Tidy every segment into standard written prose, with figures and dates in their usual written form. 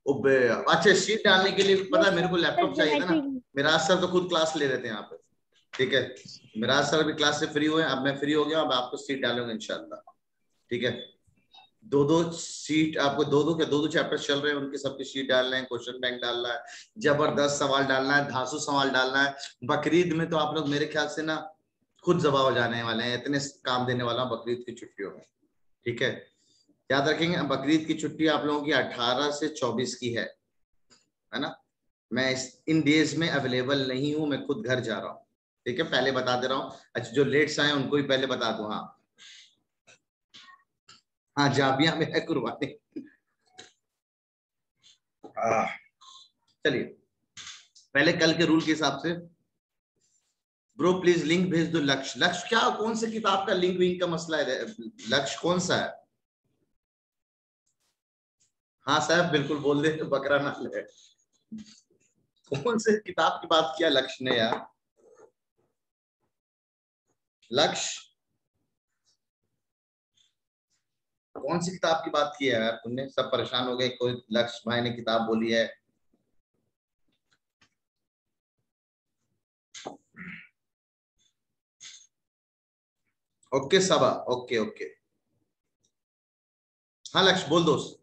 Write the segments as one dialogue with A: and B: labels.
A: अच्छा, शीट डालने के लिए पता है मेरे को लैपटॉप चाहिए था ना। मिराज सर तो खुद क्लास ले रहे थे यहाँ पे, ठीक है। मिराज सर अभी क्लास से फ्री हुए, अब मैं फ्री हो गया, अब आपको सीट डालूंगा इंशाल्लाह, ठीक है। दो दो सीट आपको, दो दो चैप्टर चल रहे हैं, उनके सबके शीट डालना है, क्वेश्चन बैंक डालना है, जबरदस्त सवाल डालना है, धांसू सवाल डालना है। बकरीद में तो आप लोग मेरे ख्याल से ना खुद जवाब हो जाने वाले हैं, इतने काम देने वाला हूं बकरीद की छुट्टियों में, ठीक है। याद रखेंगे बकरीद की छुट्टी आप लोगों की 18 से 24 की है ना। मैं इन डेज में अवेलेबल नहीं हूं, मैं खुद घर जा रहा हूँ, ठीक है, पहले बता दे रहा हूँ। अच्छा, जो लेट्स आए उनको भी पहले बता दूं। हाँ हाँ, जाबिया में है कुर्बानी। चलिए, पहले कल के रूल के हिसाब से ब्रो प्लीज लिंक भेज दो। लक्ष्य, लक्ष्य क्या, कौन से किताब का लिंक विंक का मसला है? लक्ष्य कौन सा है? हाँ साहब बिल्कुल बोल दे, बकरा ना ले। कौन से किताब की बात किया लक्ष्य ने यार? लक्ष्य कौन सी किताब की बात की है यार तुमने? सब परेशान हो गए, कोई लक्ष्य भाई ने किताब बोली है। ओके सबा, ओके ओके। हाँ लक्ष्य बोल दोस्त।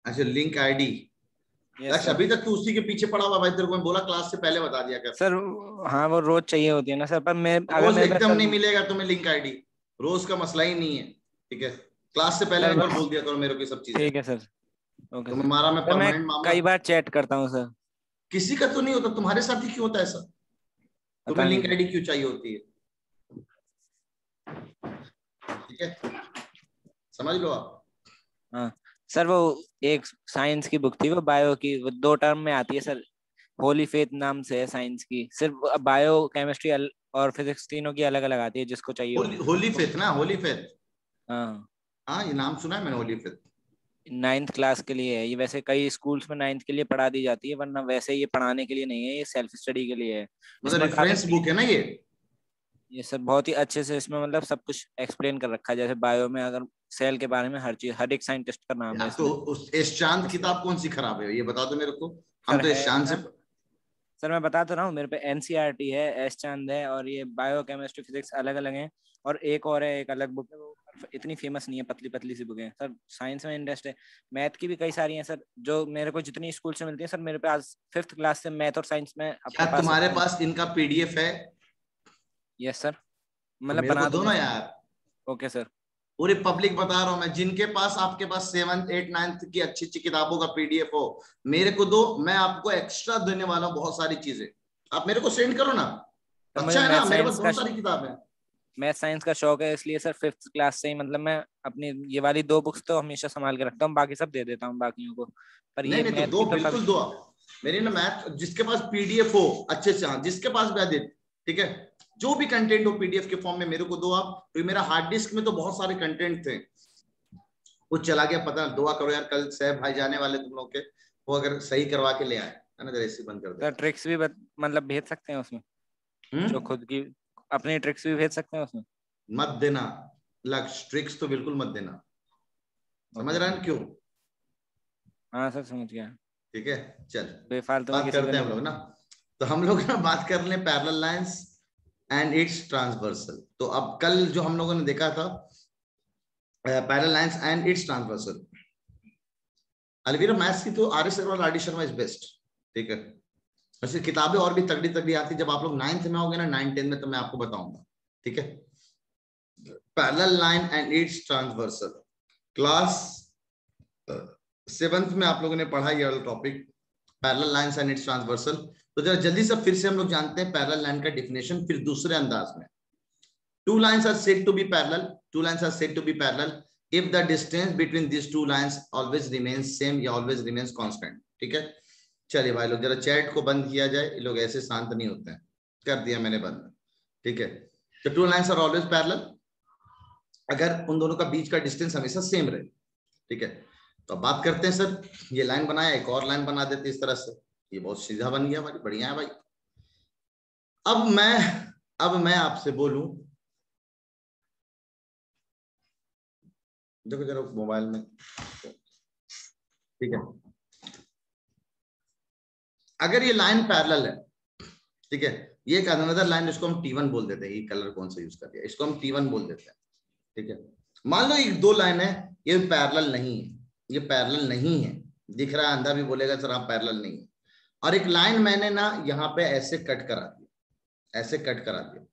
A: अच्छा, लिंक आईडी। लक्ष्य अभी तक तू उसी के पीछे पड़ा हुआ भाई, तेरे को मैं बोला क्लास से पहले बता दिया कर
B: सर। हाँ वो रोज चाहिए होती है ना सर, पर मैं अगर
A: रोज
B: मेरे
A: एकदम
B: सर,
A: नहीं मिलेगा तुम्हें लिंक आईडी, रोज का मसला ही नहीं है, ठीक है। क्लास से पहले
B: सर
A: एक बार
B: बस
A: बोल दिया करो मेरे को ये सब चीजें।
B: ठीक है सर। Okay sir.
A: तुम्हारा मैं
B: सर मैं
A: परमानेंट मामला,
B: कई बार चैट करता हूँ सर।
A: किसी का तो नहीं होता, तुम्हारे साथ ही क्यों होता है ऐसा? तुम्हें
B: पता नहीं
A: लिंक
B: सर।
A: आईडी क्यों चाहिए होती है? ठीक है, समझ लो आप।
B: हाँ सर, वो एक साइंस की बुक थी, वो बायो की, वो 2 टर्म में आती है सर। होली फेथ नाम से है साइंस की, सिर्फ बायो केमिस्ट्री और फिजिक्स तीनों की अलग अलग आती है, जिसको चाहिए हो।
A: होली फेथ ना, होली फेथ।
B: हाँ।
A: हाँ, ये नाम सुना है मैंने, होली फेथ।
B: 9th क्लास के लिए है ये, वैसे कई स्कूल्स में 9th के लिए पढ़ा दी जाती है, वरना वैसे ये पढ़ाने के लिए नहीं है, ये सेल्फ स्टडी के लिए है।
A: मतलब
B: इसमें
A: रेफरेंस
B: काफी,
A: बुक है ना ये?
B: ये सर बहुत ही अच्छे से इसमें मतलब सब कुछ एक्सप्लेन कर रखा है, जैसे बायो में अगर सेल के बारे में हर चीज, हर एक साइंटिस्ट का नाम है
A: यार तो
B: इसमें।
A: उस इस चांद किताब कौन सी खराब है, ये बता दो मेरे को। हम
B: सर
A: तो इस
B: है
A: चांद से।
B: ना, सर मैं बता तो रहा हूँ, मेरे पे एनसीईआरटी है, एस चांद है, और ये बायो केमिस्ट्री फिजिक्स अलग अलग हैं। और एक और है, एक अलग बुक है, वो इतनी फेमस नहीं है, पतली पतली सी बुक है सर। साइंस में इंटरेस्ट है, मैथ की भी कई सारी हैं सर, जो मेरे को जितनी स्कूल से मिलती है सर। मेरे पे आज 5th क्लास से मैथ और साइंस में अपने
A: क्या
B: पास से
A: तुम्हारे
B: पढ़ा।
A: पास इनका पीडीएफ है?
B: यस सर,
A: तो
B: मतलब
A: मेरे को
B: बना
A: दो
B: दूंगा
A: ना
B: सर।
A: यार।
B: Okay sir.
A: पूरी पब्लिक बता रहा हूं मैं, जिनके पास, आपके पास 7th 8th 9th की अच्छी अच्छी किताबों का पीडीएफ हो, मेरे को दो, मैं आपको एक्स्ट्रा देने वाला हूं बहुत सारी चीजें। आप मेरे को सेंड करो ना।
B: सर मुझे
A: अच्छा है ना, मेरे पास बहुत सारी किताबें हैं।
B: मैथ साइंस का शौक है, इसलिए सर 5th क्लास से ही मतलब मैं अपनी ये वाली 2 बुक्स तो हमेशा संभाल के रखता हूँ, बाकी सब दे देता हूँ बाकियों को, पर
A: नहीं
B: ये
A: नहीं, तो
B: मैथ
A: दो,
B: की तो कभी।
A: बिल्कुल दो आप। मेरी ना मैथ, जिसके पास पीडीएफ हो अच्छे से, हाँ जिसके पास भी आ दे, ठीक है। जो भी कंटेंट हो पीडीएफ के फॉर्म में मेरे को दो आप, क्योंकि मेरा हार्ड डिस्क में तो बहुत सारे कंटेंट थे, कुछ चला गया पता। दुआ करो यार, कल सैफ भाई जाने वाले तुम लोग के, वो अगर सही करवा के ले आए, है ना, जरा इसी बंद कर
B: सर
A: देता।
B: ट्रिक्स भी मतलब भेज सकते हैं उसमें, जो
A: हम्म,
B: खुद की अपनी ट्रिक्स भी भेज सकते हैं उसमें।
A: मत देना लक्ष्य, ट्रिक्स तो बिल्कुल मत देना, समझ
B: ओके
A: रहे
B: सर।
A: हैं क्यों?
B: हाँ सर समझ गया।
A: ठीक है, चल
B: बेफालतू में
A: बात
B: किसी का
A: करते हैं हम
B: लिंक।
A: लोग ना। तो हम लोग ना बात कर लें parallel lines and it's transversal. तो अब कल जो हम लोगों ने देखा था, parallel lines and it's transversal, Alvira maths की तो R S Sharma, R D Sharma is best, ठीक है। वैसे किताबें और भी तगड़ी तगड़ी आती, जब आप लोग 9th में होगे ना, 9 10 में, तो मैं आपको बताऊंगा, ठीक है। Parallel line and it's transversal, class 7th में आप लोगों ने पढ़ा ये वाला topic, parallel lines and it's transversal. तो जरा जल्दी से फिर से हम लोग जानते हैं पैरेलल लाइन का डिफिनेशन, फिर दूसरे अंदाज में। Two lines are said to be parallel. Two lines are said to be parallel if the distance between these two lines always remains same या always remains constant. ठीक है, चलिए भाई लोग जरा चैट को बंद किया जाए, ये लोग ऐसे शांत नहीं होते हैं। कर दिया मैंने बंद, ठीक है। तो two lines are always parallel अगर उन दोनों का बीच का डिस्टेंस हमेशा सेम रहे, ठीक है। तो अब बात करते हैं सर, ये लाइन बनाया, एक और लाइन बना देते इस तरह से, ये बहुत सीधा बन गया भाई, बढ़िया है भाई। अब मैं आपसे बोलूं, देखो जरा मोबाइल में, ठीक है। अगर ये लाइन पैरेलल है, ठीक है, ये एक अनदर लाइन, इसको हम T1 बोल देते हैं। ये कलर कौन सा यूज कर दिया, इसको हम T1 बोल देते हैं, ठीक है। मान लो एक दो लाइन है, ये पैरेलल नहीं है, ये पैरेलल नहीं है, दिख रहा है, अंधा भी बोलेगा सर आप पैरेलल नहीं है। और एक लाइन मैंने ना यहाँ पे ऐसे कट करा दिया, ऐसे कट करा दिया,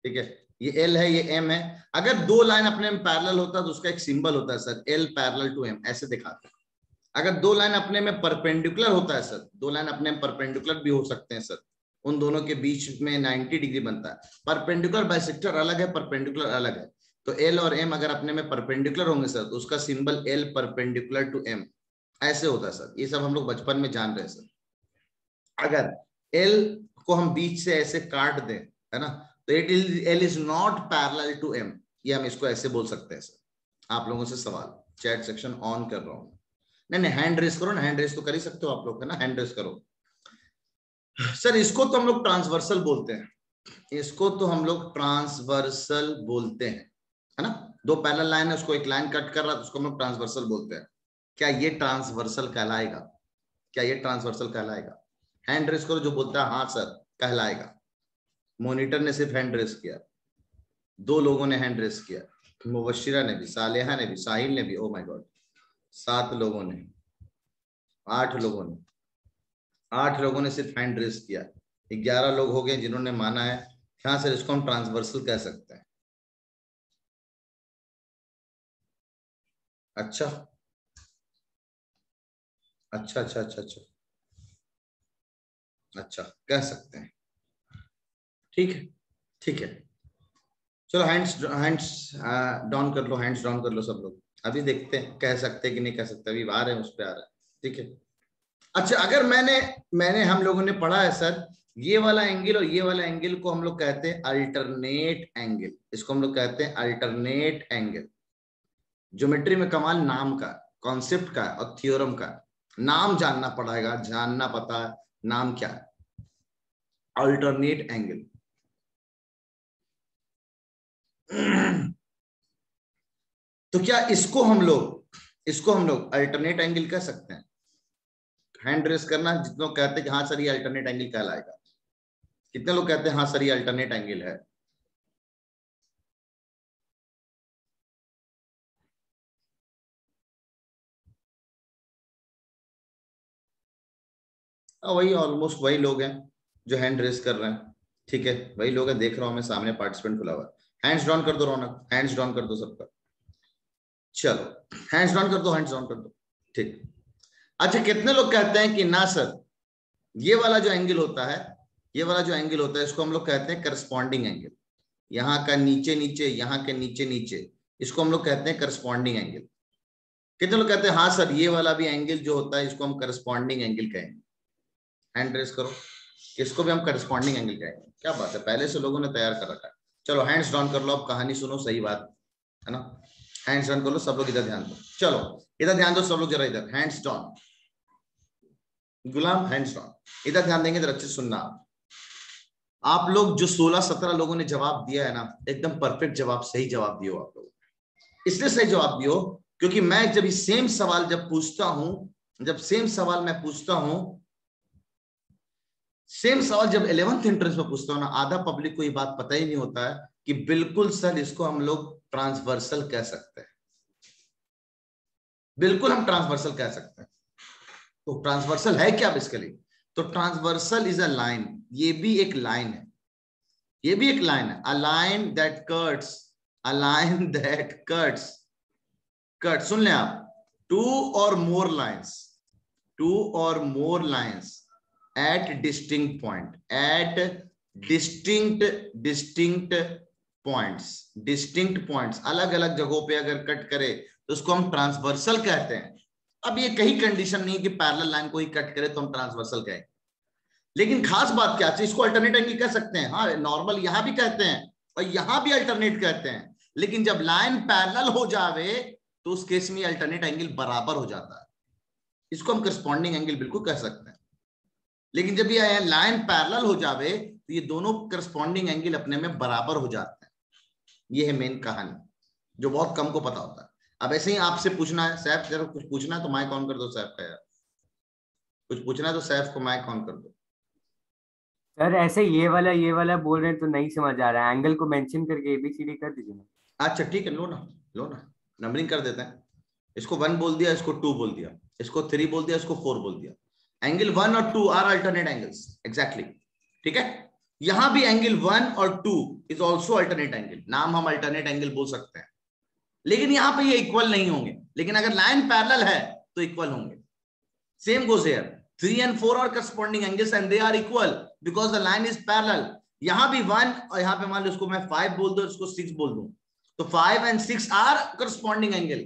A: ठीक है, ये L है, ये M है। अगर दो लाइन अपने में पैरेलल होता तो उसका एक सिंबल होता है sir L parallel to M, ऐसे दिखाते हैं। अगर दो लाइन अपने में परपेंडिकुलर होता है सर, दो लाइन अपने में परपेंडिकुलर भी हो सकते हैं सर, उन दोनों के बीच में 90 डिग्री बनता है। परपेंडिकुलर बाइसेक्टर अलग है, परपेंडिकुलर अलग है। तो L और M अगर अपने में परपेंडिकुलर होंगे सर, तो उसका symbol L perpendicular to M ऐसे होता है सर। ये सब हम लोग बचपन में जान रहे हैं सर। अगर L को हम बीच से ऐसे काट दें, है ना, तो L is not parallel to M, ये हम इसको ऐसे बोल सकते हैं सर। आप लोगों से सवाल, चैट सेक्शन ऑन कर रहा हूं। नहीं हैंड रेस करो ना, हैंड रेस तो कर ही सकते हो आप लोग, है ना, हैंड रेस करो। सर इसको तो हम लोग ट्रांसवर्सल बोलते हैं, इसको तो हम लोग ट्रांसवर्सल बोलते हैं, है ना। दो पैरेलल लाइन है, उसको एक लाइन कट कर रहा है, तो उसको हम लोग ट्रांसवर्सल बोलते हैं। क्या ये ट्रांसवर्सल कहलाएगा? क्या ये ट्रांसवर्सल कहलाएगा? हैंड रेस करो जो बोलता है हाँ सर कहलाएगा। मॉनिटर ने सिर्फ हैंड रेस किया, दो लोगों ने हैंड रेस किया, मुबशिरा ने भी, सालेहा ने भी, साहिल ने भी, ओ माय गॉड, 7 लोगों ने, 8 लोगों ने, 8 लोगों ने सिर्फ हैंड रेस किया। 11 लोग हो गए जिन्होंने माना है हाँ सर इसको हम ट्रांसवर्सल कह सकते हैं। अच्छा अच्छा अच्छा अच्छा अच्छा अच्छा, कह सकते हैं, ठीक है ठीक है। चलो हैंड्स डाउन कर लो, हैंड्स डाउन कर लो सब लोग। अभी देखते हैं कह सकते कि नहीं कह सकते, अभी आ रहे हैं, उस पर आ रहा है, ठीक है। अच्छा अगर मैंने मैंने हम लोगों ने पढ़ा है सर, ये वाला एंगल और ये वाला एंगल को हम लोग कहते हैं अल्टरनेट एंगल, इसको हम लोग कहते हैं अल्टरनेट एंगल। ज्योमेट्री में कमाल नाम का, कॉन्सेप्ट का और थ्योरम का। नाम जानना पड़ेगा, जानना पता है नाम क्या है, अल्टरनेट एंगल। तो क्या इसको हम लोग अल्टरनेट एंगल कह सकते हैं? हैंड रेस करना जितने लोग कहते हैं कि हाँ सर ये अल्टरनेट एंगल कहलाएगा। कितने लोग कहते हैं हाँ सर ये अल्टरनेट एंगल है? वही ऑलमोस्ट वही लोग हैं जो हैंड रेस कर रहे हैं, ठीक है, वही लोग हैं, देख रहा हूं मैं सामने पार्टिसिपेंट खुला हुआ। हैंड्स डाउन कर दो रौनक, हैंड्स डाउन कर दो सबका, चलो हैंड्स डाउन कर दो, हैंड्स डाउन कर दो, ठीक। अच्छा कितने लोग कहते हैं कि ना सर ये वाला जो एंगल होता है, ये वाला जो एंगल होता है इसको हम लोग कहते हैं करस्पॉन्डिंग एंगल। यहाँ का नीचे नीचे, यहाँ के नीचे नीचे, इसको हम लोग कहते हैं करस्पॉन्डिंग एंगल। कितने लोग कहते हैं हाँ सर ये वाला भी एंगल जो होता है इसको हम करस्पॉन्डिंग एंगल कहेंगे? हैंड रेस करो, इसको भी हम करस्पॉन्डिंग एंगल कहेंगे। क्या बात है, पहले से लोगों ने तैयार कर रखा है। चलो हैंड्स डाउन कर लो, अब कहानी सुनो, सही बात है ना। हैंड्स डाउन कर लो सब लोग, इधर ध्यान दो, चलो इधर ध्यान दो सब लोग जरा, इधर हैंड्स डाउन। गुलाम हैंड्स डाउन, इधर ध्यान देंगे, इधर अच्छे सुनना। आप लोग जो 16-17 लोगों ने जवाब दिया है ना, एकदम परफेक्ट जवाब, सही जवाब दियो आप लोग। इसलिए सही जवाब दियो क्योंकि मैं जब सेम सवाल जब पूछता हूं, जब सेम सवाल मैं पूछता हूं, सेम सवाल जब 11th एंट्रेंस में पूछता हूं ना, आधा पब्लिक को ये बात पता ही नहीं होता है कि बिल्कुल सर इसको हम लोग ट्रांसवर्सल कह सकते हैं, बिल्कुल हम ट्रांसवर्सल कह सकते हैं। तो ट्रांसवर्सल है क्या बेसिकली? तो ट्रांसवर्सल इज अ लाइन, ये भी एक लाइन है, ये भी एक लाइन है, a line that cuts, a line that cuts, cut सुन लें आप, two or more lines, two or more lines at distinct point, at distinct points, distinct points, अलग अलग जगहों पे अगर कट करे तो उसको हम ट्रांसवर्सल कहते हैं। अब ये कहीं कंडीशन नहीं कि पैरेलल लाइन को ही कट करे तो हम ट्रांसवर्सल कहें, लेकिन खास बात क्या है, इसको अल्टरनेट एंगल कह सकते हैं, हाँ नॉर्मल यहां भी कहते हैं और यहां भी अल्टरनेट कहते हैं, लेकिन जब लाइन पैरेलल हो जावे तो उस केस में अल्टरनेट एंगल बराबर हो जाता है, इसको हम करस्पॉन्डिंग एंगल बिल्कुल कह सकते हैं। लेकिन जब ये लाइन पैरेलल हो जावे तो ये दोनों करस्पॉन्डिंग एंगल अपने में बराबर हो जाते हैं। ये है मेन कहानी जो बहुत कम को पता होता है। अब ऐसे ही आपसे पूछना है, सैफ जरा कुछ पूछना है तो माइक ऑन कर दो सैफ का यार, कुछ पूछना है तो सैफ को माइक ऑन कर दो।
C: सर ऐसे ये वाला बोल रहे हैं तो नहीं समझ आ रहा है, एंगल को मेंशन करके एबीसीडी कर दीजिए ना।
A: अच्छा ठीक है, लो ना, लो ना, नंबरिंग कर देते हैं। इसको 1 बोल दिया, इसको 2 बोल दिया, इसको 3 बोल दिया, इसको 4 बोल दिया। एंगल 1 और 2 आर अल्टरनेट एंगल्स, एग्जैक्टली, ठीक है। यहां भी एंगल 1 और 2 इज ऑल्सो अल्टरनेट एंगल, नाम हम अल्टरनेट एंगल बोल सकते हैं, लेकिन यहां पे ये इक्वल नहीं होंगे, लेकिन अगर लाइन पैरेलल है तो इक्वल होंगे। Same goes here, 3 and 4 are corresponding angles and they are equal because the line is parallel। यहां भी 1 और यहां पे मान लो इसको मैं 5 बोल दूं, इसको 6 बोल दूं, तो 5 and 6 are corresponding angle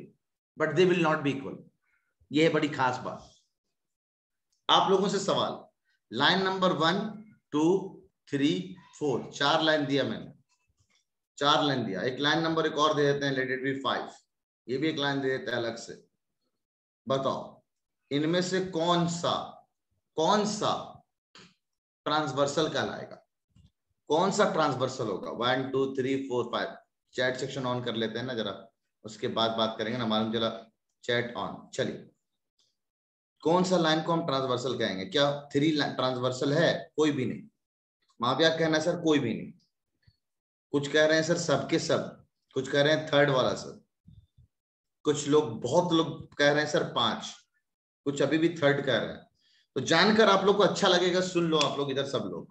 A: but they will not be equal। ये है बड़ी खास बात। आप लोगों से सवाल, लाइन नंबर 1 2 3 4, 4 लाइन दिया मैंने, 4 लाइन दिया। एक लाइन नंबर एक और दे देते हैं, लेट इट बी 5, ये भी एक लाइन दे देते हैं अलग से। बताओ इनमें से कौन सा ट्रांसवर्सल कहलाएगा, कौन सा ट्रांसवर्सल होगा? 1 2 3 4 5। चैट सेक्शन ऑन कर लेते हैं ना जरा, उसके बाद बात करेंगे ना, मालूम चला। चैट ऑन, चलिए। कौन सा लाइन को हम ट्रांसवर्सल कहेंगे? क्या 3 ट्रांसवर्सल है? कोई भी नहीं। माविया कहना है सर कोई भी नहीं। कुछ कह रहे हैं सर सबके सब, कुछ कह रहे हैं थर्ड वाला सर, कुछ लोग, बहुत लोग कह रहे हैं सर 5, कुछ अभी भी थर्ड कह रहे हैं। तो जानकर आप लोग को अच्छा लगेगा, सुन लो आप लोग इधर सब लोग,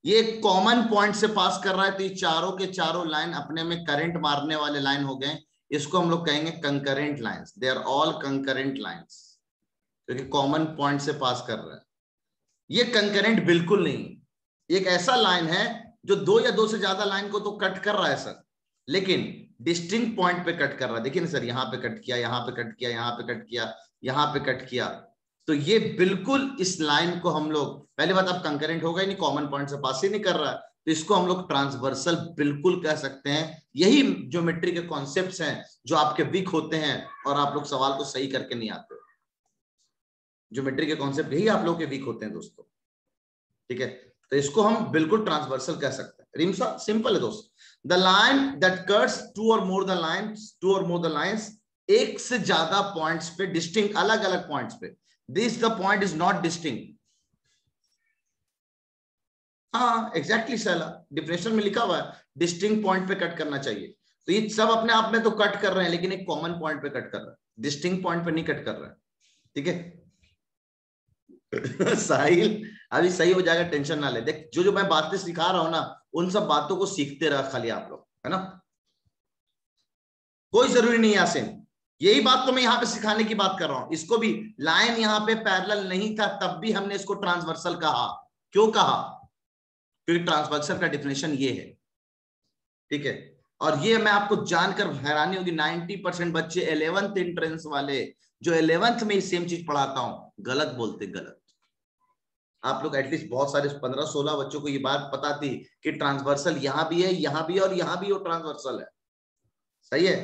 A: ये कॉमन पॉइंट से पास कर रहा है, तो ये चारों के चारों लाइन अपने में करंट मारने वाले लाइन हो गए। इसको हम लोग कहेंगे concurrent lines, they are all concurrent lines, क्योंकि कॉमन पॉइंट से पास कर रहा है। ये कंकरेंट बिल्कुल नहीं, एक ऐसा लाइन है जो 2 या 2 से ज्यादा लाइन को तो कट कर रहा है सर, लेकिन डिस्टिंक्ट पॉइंट पे कट कर रहा है। देखिए ना सर, यहाँ पे कट किया, यहाँ पे कट किया, यहाँ पे कट किया, यहाँ पे कट किया, तो ये बिल्कुल इस लाइन को हम लोग, पहली बात आप कंकरेंट होगा ही नहीं, कॉमन पॉइंट से पास ही नहीं कर रहा है, तो इसको हम लोग ट्रांसवर्सल बिल्कुल कह सकते हैं। यही ज्योमेट्री के कॉन्सेप्ट्स हैं जो आपके वीक होते हैं और आप लोग सवाल को सही करके नहीं आते। ज्योमेट्री के कॉन्सेप्ट यही आप लोग के वीक होते हैं दोस्तों, ठीक है। तो इसको हम बिल्कुल ट्रांसवर्सल कह सकते हैं। रिमसा सिंपल है दोस्त, the line that cuts 2 or more the lines, एक से ज्यादा पॉइंट्स पे, डिस्टिंक्ट अलग अलग पॉइंट्स पे, this the point is not distinct. हाँ एग्जैक्टली सैला, डिफिनेशन में लिखा हुआ है डिस्टिंक्ट पॉइंट पे कट करना चाहिए। तो ये सब अपने आप में तो कट कर रहे हैं, लेकिन एक कॉमन पॉइंट पे कट कर रहा है, डिस्टिंक्ट पॉइंट पे नहीं कट कर रहा है, ठीक है। साहिल अभी सही हो जाएगा, टेंशन ना ले। देख जो जो मैं बातें सिखा रहा हूं ना, उन सब बातों को सीखते रहा खाली आप लोग, है ना, कोई जरूरी नहीं है आसिम। यही बात तो मैं यहाँ पे सिखाने की बात कर रहा हूं। इसको भी लाइन यहाँ पे पैरेलल नहीं था, तब भी हमने इसको ट्रांसवर्सल कहा। क्यों कहा? क्योंकि ट्रांसवर्सल का डिफिनेशन ये है, ठीक है। और ये मैं आपको जानकर हैरानी होगी, 90% बच्चे 11th एंट्रेंस वाले, जो 11th में सेम चीज पढ़ाता हूं, गलत बोलते, गलत। आप लोग एटलीस्ट बहुत सारे 15-16 बच्चों को ये बात पता थी कि ट्रांसवर्सल यहां भी है, यहां भी है और यहां भी वो ट्रांसवर्सल है, सही है।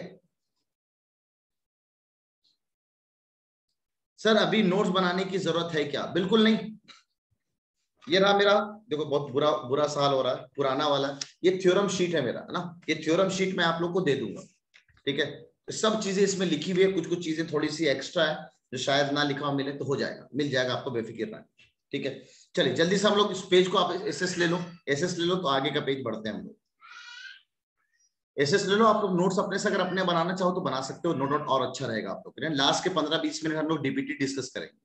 A: सर अभी नोट्स बनाने की जरूरत है क्या? बिल्कुल नहीं। ये रहा मेरा, देखो बहुत बुरा बुरा साल हो रहा है, पुराना वाला, ये थ्योरम शीट है मेरा, है ना, ये थ्योरम शीट मैं आप लोग को दे दूंगा, ठीक है। सब चीजें इसमें लिखी हुई है, कुछ कुछ चीजें थोड़ी सी एक्स्ट्रा है जो शायद ना लिखा मिले, तो हो जाएगा, मिल जाएगा आपको, बेफिक्र रहें, ठीक है। चलिए जल्दी से हम लोग इस पेज को, आप एसएस ले लो, एसएस ले लो, तो आगे का पेज बढ़ते हैं हम लोग। एसएस ले लो आप लोग, नोट्स अपने से अगर अपने बनाना चाहो तो बना सकते हो, नो डाउट और अच्छा रहेगा आप लोग। लास्ट के 15-20 मिनट हम लोग डीपीटी डिस्कस करेंगे।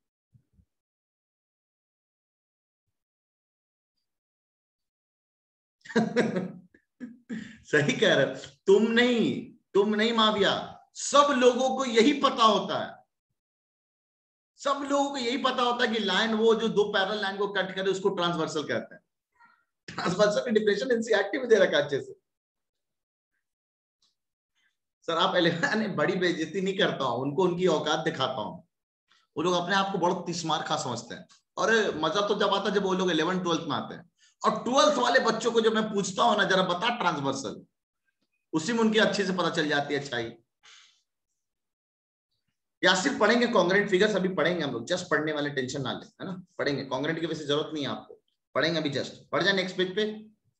A: सही कह रहे हो, तुम नहीं माविया, सब लोगों को यही पता होता है, सब लोगों को यही पता होता है कि लाइन वो जो 2 पैरेलल लाइन को कट करे उसको ट्रांसवर्सल कहते हैं। ट्रांसवर्सल की डिफिनेशन एनसीईआरटी में दे रखा है अच्छे से। सर आप बड़ी बेइज्जती नहीं करता हूं, उनको उनकी औकात दिखाता हूं। वो लोग अपने आप को बहुत तिस्मार खा समझते हैं, और मजा तो जब आता जब वो लोग 11th-12th में आते हैं, और 12th वाले बच्चों को जब मैं पूछता हूं ना, जरा बता ट्रांसवर्सल, उसी में उनकी अच्छे से पता चल जाती है अच्छाई। या सिर्फ पढ़ेंगे कॉन्ग्रेंट फिगर्स, अभी पढ़ेंगे हम लोग, जस्ट पढ़ने वाले, टेंशन ना ले, है ना, पढ़ेंगे, कॉन्ग्रेंट की वैसे जरूरत नहीं है आपको, पढ़ेंगे अभी, जस्ट पढ़ जाए नेक्स्ट पेज पे।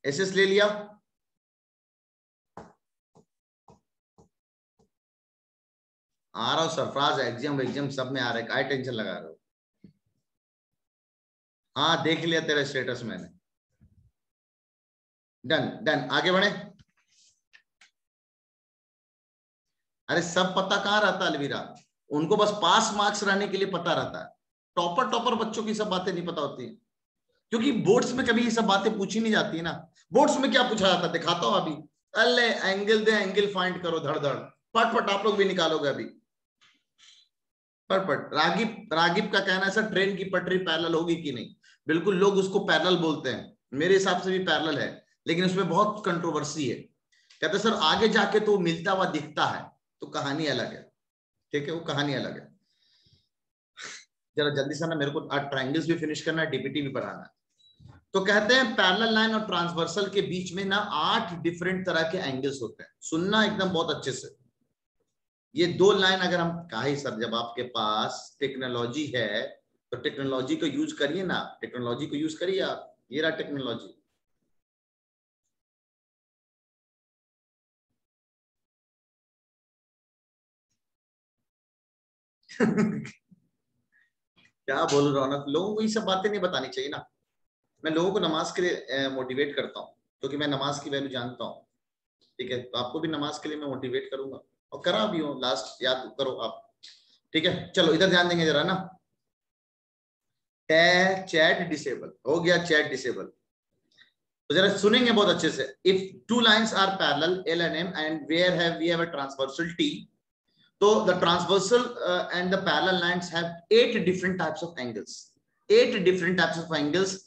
A: एसएस ले लिया, आ रहा हूँ सरफराज, एग्जाम सब में आ रहा है, काय टेंशन लगा रहे हो। हाँ देख लिया तेरा स्टेटस मैंने। डन डन, आगे बढ़े। अरे सब पता कहाँ रहता है अलवीरा, उनको बस पास मार्क्स रहने के लिए पता रहता है। टॉपर बच्चों की सब बातें नहीं पता होती है, क्योंकि बोर्ड्स में कभी ये सब बातें पूछी नहीं जाती है ना। बोर्ड्स में क्या पूछा जाता है दिखाता हूं अभी। अल्ले एंगल दे, एंगल फाइंड करो, धड़ धड़ फटफट आप लोग भी निकालोगे अभी फटफट। रागिब का कहना है सर ट्रेन की पटरी पैरेलल होगी कि नहीं। बिल्कुल, लोग उसको पैरेलल बोलते हैं, मेरे हिसाब से भी पैरेलल है, लेकिन उसमें बहुत कंट्रोवर्सी है। कहते सर आगे जाके तो मिलता हुआ दिखता है, तो कहानी अलग है। ठीक है, वो कहानी अलग है। जरा जल्दी से ना, मेरे को आज ट्रायंगल्स भी फिनिश करना है, डीपीटी भी पढ़ाना है। तो कहते हैं पैरेलल लाइन और ट्रांसवर्सल के बीच में ना 8 डिफरेंट तरह के एंगल्स होते हैं। सुनना एकदम बहुत अच्छे से। ये 2 लाइन अगर हम कहा सर, जब आपके पास टेक्नोलॉजी है तो टेक्नोलॉजी को यूज करिए ना, टेक्नोलॉजी को यूज करिए आप। ये रहा टेक्नोलॉजी। क्या बोल रौनक, लोगों को ये सब बातें नहीं बतानी चाहिए ना। मैं लोगों को नमाज के लिए मोटिवेट करता हूँ, क्योंकि मैं नमाज की वैल्यू जानता हूँ। ठीक है, तो आपको भी नमाज के लिए मैं मोटिवेट करूंगा, और करा भी हूँ। लास्ट याद करो आप। ठीक है, चलो इधर ध्यान देंगे जरा ना। चैट डिसेबल हो गया, चैट डिसेबल। तो जरा सुनेंगे बहुत अच्छे से। If 2 lines are parallel L and M and where have we have a transversal T, so the transversal and the parallel lines have 8 different types of angles, 8 different types of angles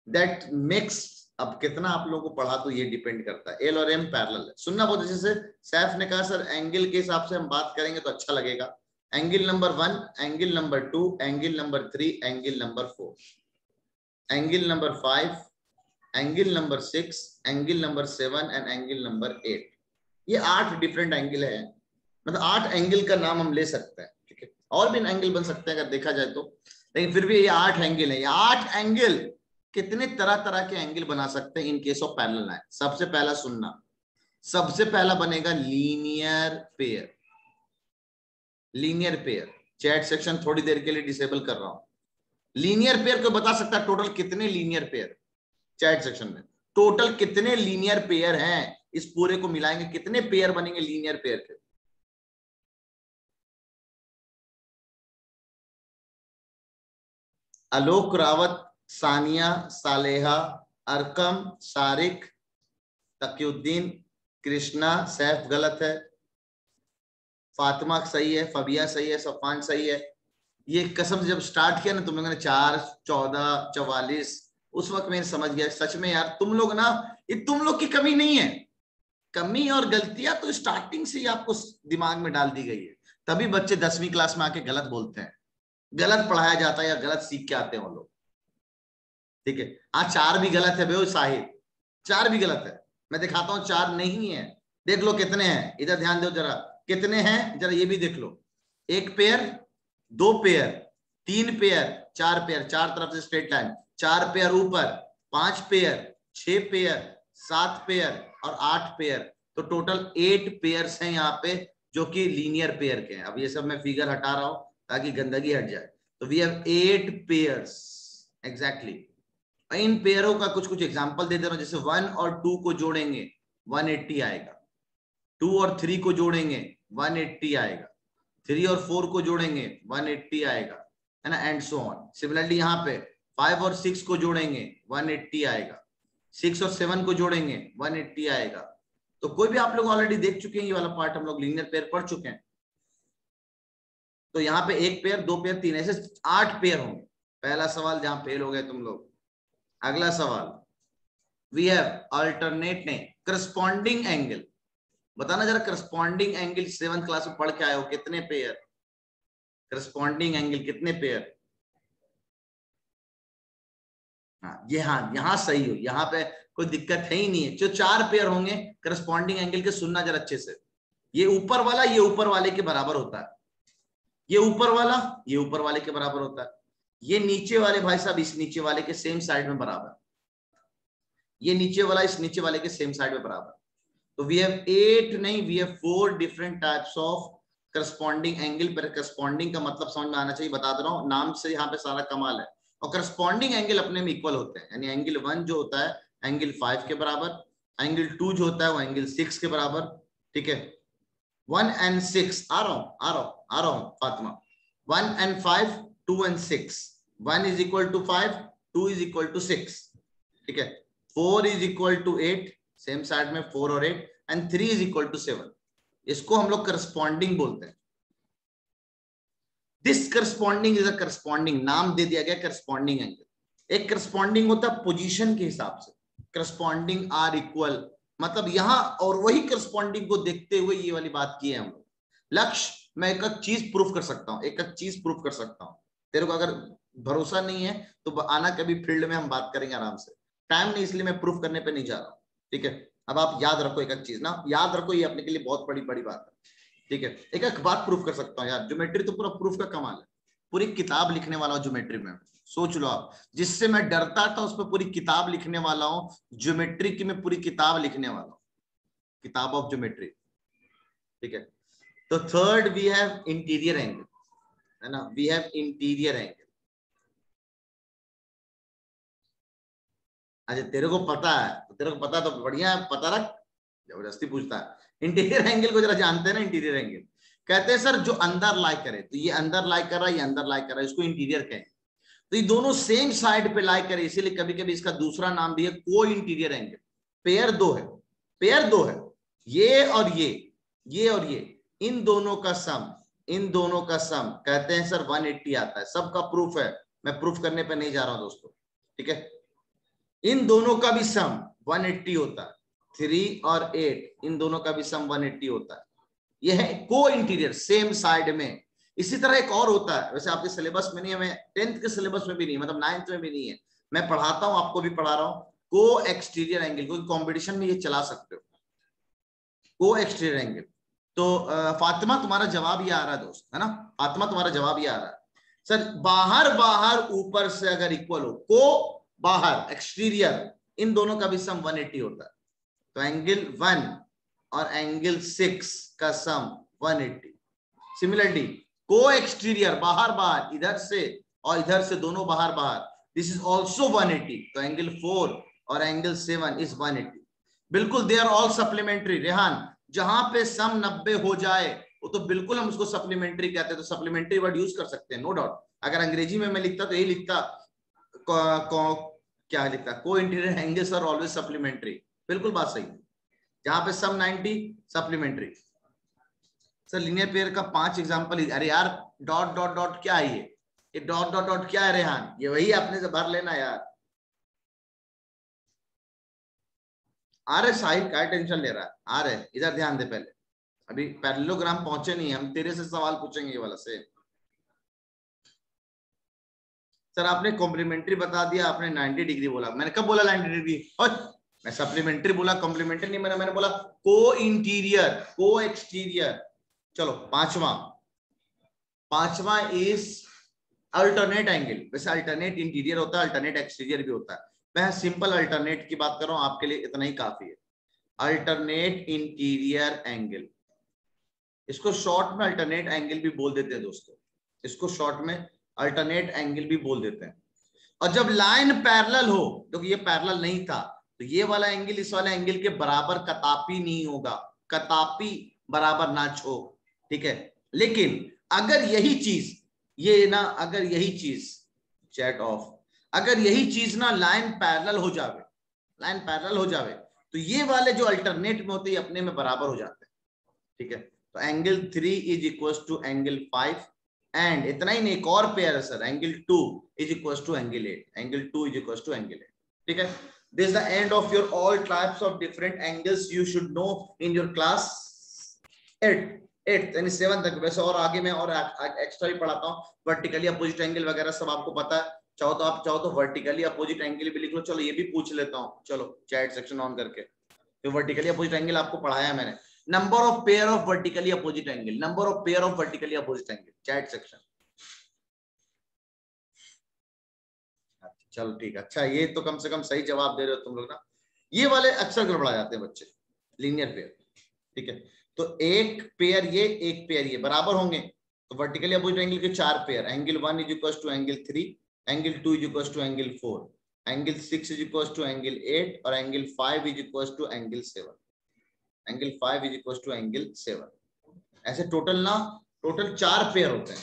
A: that makes। अब कितना आप लोगों को पढ़ा तो ये depend करता है। L और M पैरेलल है, सुनना बहुत अच्छे से। सैफ ने कहा सर एंगल के हिसाब से हम बात करेंगे तो अच्छा लगेगा। Angle number 1, angle number 2, angle number 3, angle number 4, angle number 5, angle number 6, angle number 7 and angle number 8। ये 8 डिफरेंट एंगल है, मतलब 8 एंगल का नाम हम ले सकते हैं। ठीक है, और भी एंगल बन सकते हैं अगर देखा जाए तो, लेकिन फिर भी ये 8 एंगल है। ये 8 एंगल कितने तरह तरह के एंगल बना सकते हैं in case of parallel line. सबसे पहला सुनना, सबसे पहला बनेगा linear pair. Linear pair, chat section थोड़ी देर के लिए डिसेबल कर रहा हूं। लीनियर पेयर को बता सकता है टोटल कितने लीनियर पेयर, चैट सेक्शन में टोटल कितने लीनियर पेयर हैं, इस पूरे को मिलाएंगे कितने पेयर बनेंगे लीनियर पेयर के। आलोक रावत, सानिया, सालेहा, अरकम, सारिक, तकीउद्दीन, कृष्णा, सैफ गलत है, फातिमा सही है, फबिया सही है, सफान सही है। ये कसम से जब स्टार्ट किया ना तुम लोगों ने 4, 14, 44, उस वक्त मैंने समझ गया सच में यार तुम लोग ना, ये तुम लोग की कमी नहीं है। कमी और गलतियां तो स्टार्टिंग से ही आपको दिमाग में डाल दी गई है, तभी बच्चे 10वीं क्लास में आके गलत बोलते हैं, गलत पढ़ाया जाता है या गलत सीख के आते हैं वो लोग। ठीक है, आज 4 भी गलत है बेओ साहिब, 4 भी गलत है। मैं दिखाता हूं 4 नहीं है, देख लो कितने हैं, इधर ध्यान दो जरा, कितने हैं जरा ये भी देख लो। 1 पेयर, 2 पेयर, 3 पेयर, 4 पेयर, 4 तरफ से स्ट्रेट लाइन, 4 पेयर ऊपर, 5 पेयर, 6 पेयर, 7 पेयर और 8 पेयर। तो टोटल 8 पेयर्स हैं यहाँ पे जो कि लीनियर पेयर के हैं। अब ये सब मैं फिगर हटा रहा हूं ताकि गंदगी हट जाए। तो वी हैव 8 पेयर्स एग्जैक्टली। इन पेयरों का कुछ कुछ एग्जांपल दे दे रहा हूं, जैसे 1 और 2 को जोड़ेंगे 180 आएगा, 2 और 3 को जोड़ेंगे 180 आएगा, 3 और 4 को जोड़ेंगे 180 आएगा, है ना, एंड सो ऑन। सिमिलरली यहाँ पे 5 और 6 को जोड़ेंगे 180 आएगा, 6 और 7 को जोड़ेंगे 180 आएगा। तो कोई भी आप लोग ऑलरेडी देख चुके हैं, ये वाला पार्ट हम लोग लीनियर पेयर पढ़ चुके हैं। तो यहाँ पे 1 पेयर, 2 पेयर, 3, ऐसे 8 पेयर होंगे। पहला सवाल जहां फेल हो गए तुम लोग। अगला सवाल, वी हैव अल्टरनेट ने करस्पॉन्डिंग एंगल। बताना जरा करस्पॉन्डिंग एंगल 7th क्लास में पढ़ के आए हो, कितने पेयर करस्पॉन्डिंग एंगल, कितने पेयर। हाँ यहाँ सही हो, यहाँ पे कोई दिक्कत है ही नहीं है। जो 4 पेयर होंगे करस्पॉन्डिंग एंगल के, सुनना जरा अच्छे से। ये ऊपर वाला ये ऊपर वाले के बराबर होता है, ये ऊपर वाला ये ऊपर वाले के बराबर होता है, ये नीचे वाले भाई साहब इस नीचे वाले के सेम साइड में बराबर, ये नीचे वाला इस नीचे वाले के सेम साइड में बराबर। तो वी हैव 8 नहीं, we have 4 different types of corresponding angle पर, करस्पॉन्डिंग का मतलब समझ में आना चाहिए, बता दे रहा हूँ, नाम से यहाँ पे सारा कमाल है। और करस्पॉन्डिंग एंगल अपने में इक्वल होते हैं, यानी एंगल 1 जो होता है एंगल 5 के बराबर, एंगल 2 जो होता है वो एंगल 6 के बराबर, ठीक है। 1 and 6 आ रहा हूं Fatima, 1 and 5, 2 and 6, 1 is equal to 5, 2 is equal to 6, ठीक है। 4 is equal to 8, same side में 4 और 8, एंड 3 is equal to 7। इसको हम लोग करस्पॉन्डिंग बोलते हैं। This corresponding is a corresponding, नाम दे दिया गया करस्पॉन्डिंग एंगल। एक करस्पॉन्डिंग होता है पोजीशन के हिसाब से, करस्पॉन्डिंग आर इक्वल, मतलब यहां, और वही करस्पॉन्डिंग को देखते हुए ये वाली बात की है हम लोग। लक्ष्य, मैं एक एक चीज प्रूफ कर सकता हूं, एक एक चीज प्रूफ कर सकता हूं। तेरे को अगर भरोसा नहीं है तो आना कभी फील्ड में, हम बात करेंगे आराम से। टाइम नहीं, इसलिए मैं प्रूफ करने पे नहीं जा रहा हूं, ठीक है। अब आप याद रखो एक एक चीज ना, याद रखो, ये अपने के लिए बहुत बड़ी बड़ी बात है, ठीक है। एक एक बात प्रूफ कर सकता हूँ यार, ज्योमेट्री तो पूरा प्रूफ का कमाल है। पूरी किताब लिखने वाला हूँ ज्योमेट्री में, सोच लो आप। जिससे मैं डरता था उस पर पूरी किताब लिखने वाला हूँ, ज्योमेट्री की मैं पूरी किताब लिखने वाला हूँ, किताब ऑफ ज्योमेट्री, ठीक है। तो third we have interior angle, है ना, वी हैव इंटीरियर एंगल। अच्छा तेरे को पता है, तेरे को पता तो बढ़िया है, पता रख, जबरदस्ती पूछता है। इंटीरियर एंगल को जरा जानते हैं ना, इंटीरियर एंगल कहते हैं सर जो अंदर लाई करे, तो ये अंदर लाई कर रहा है, ये अंदर लाई कर रहा है, इसको इंटीरियर कहें। तो ये दोनों सेम साइड पे लाई करे, इसीलिए कभी कभी इसका दूसरा नाम भी है को इंटीरियर एंगल। पेयर दो है, पेयर दो है, ये और ये और ये, इन दोनों का सम, इन दोनों का सम कहते हैं सर 180 आता है। सबका प्रूफ है, मैं प्रूफ करने पे नहीं जा रहा हूं दोस्तों, ठीक है। इन दोनों का भी सम 180 होता है, 3 और 8, इन दोनों का भी सम 180 होता है। यह है को इंटीरियर, सेम साइड में। इसी तरह एक और होता है, वैसे आपके सिलेबस में नहीं है, मैं 10th के सिलेबस में भी नहीं, मतलब 9th में भी नहीं है, मैं पढ़ाता हूं, आपको भी पढ़ा रहा हूं, को एक्सटीरियर एंगल। कोई कॉम्पिटिशन में ये चला सकते हो, को एक्सटीरियर एंगल। तो फातिमा तुम्हारा जवाब ये आ रहा है दोस्त, है ना, फातिमा तुम्हारा जवाब ये आ रहा है सर, बाहर बाहर ऊपर से अगर इक्वल हो, को बाहर एक्सटीरियर, इन दोनों का भी सम 180 होता है। तो एंगल 1 और एंगल 6 का सम 180। सिमिलरली को एक्सटीरियर, बाहर बाहर, इधर से और इधर से, दोनों बाहर बाहर, दिस इज ऑल्सो 180। तो एंगल 4 और एंगल 7 इज 180। बिल्कुल they are all supplementary. Rehan, जहां पे सम 90 हो जाए वो तो बिल्कुल हम उसको सप्लीमेंट्री कहते हैं, तो सप्लीमेंट्री वर्ड यूज कर सकते हैं, नो डाउट। अगर अंग्रेजी में मैं लिखता तो यही लिखता, क्या लिखता, को interior angles are always supplementary. बिल्कुल बात सही है, जहां पे sum 90 supplementary. Sir linear pair का 5 एग्जांपल, अरे यार डॉट डॉट डॉट क्या है ये डॉट डॉट डॉट क्या है रेहान, ये वही अपने से भर लेना यार। आ रहे साहिब, क्या टेंशन ले रहा है, आ रहे, इधर ध्यान दे पहले, अभी पैरेललोग्राम पहुंचे नहीं, हम तेरे से सवाल पूछेंगे ये वाला से। सर आपने कॉम्प्लीमेंट्री बता दिया, आपने 90 डिग्री बोला, मैंने कब बोला 90 डिग्री, मैं सप्लीमेंट्री बोला, कॉम्प्लीमेंट्री नहीं, मैंने बोला को इंटीरियर, को एक्सटीरियर। चलो पांचवा इज अल्टरनेट एंगल। वैसे अल्टरनेट इंटीरियर होता है, अल्टरनेट एक्सटीरियर भी होता है, मैं सिंपल अल्टरनेट की बात कर रहा हूं, आपके लिए इतना ही काफी है। अल्टरनेट इंटीरियर एंगल, इसको शॉर्ट में अल्टरनेट एंगल भी बोल देते हैं दोस्तों, इसको शॉर्ट में अल्टरनेट एंगल भी बोल देते हैं। और जब लाइन पैरेलल हो, क्योंकि ये पैरेलल नहीं था, तो ये वाला एंगल इस वाले एंगल के बराबर कतापी नहीं होगा, कतापी बराबर ना छो, ठीक है। लेकिन अगर यही चीज, ये ना, अगर यही चीज, चैट ऑफ, अगर यही चीज ना लाइन पैरेलल हो जावे, लाइन पैरेलल हो जावे, तो ये वाले जो अल्टरनेट में होते हैं अपने में बराबर हो जाते हैं, ठीक है। तो angle 3 is equal to angle 5, and इतना ही नहीं, एक और पेयर है sir, angle 2 is equal to angle 8, angle 2 is equal to angle 8, ठीक है। This is the end of your all types of different angles you should know in your class 8th यानी 7th तक। वैसे और आगे मैं और एक्स्ट्रा भी पढ़ाता हूँ, वर्टिकली अपोजिट एंगल वगैरह सब आपको पता है, चाहो तो आप चाहो तो वर्टिकली अपोजिट एंगल भी लिख लो। चलो ये भी पूछ लेता हूँ, चलो चैट सेक्शन ऑन करके, तो वर्टिकली अपोजिट एंगल आपको पढ़ाया मैंने, number of pair of vertically opposite angle, number of pair of vertically opposite angle, chat section. चलो ठीक है, अच्छा ये तो कम से कम सही जवाब दे रहे हो तुम लोग ना, ये वाले अक्सर गड़बड़ा जाते हैं बच्चे, लीनियर पेयर, ठीक है। तो एक पेयर ये, एक पेयर ये बराबर होंगे, तो वर्टिकली अपोजिट एंगल के चार pair, angle 1 is equal to angle 3, angle 2 is equal to angle 4, angle 6 is equal to angle 8 और angle 5 is equal to angle 7, angle 5 is equal to angle 7। ऐसे टोटल चार pair होते हैं।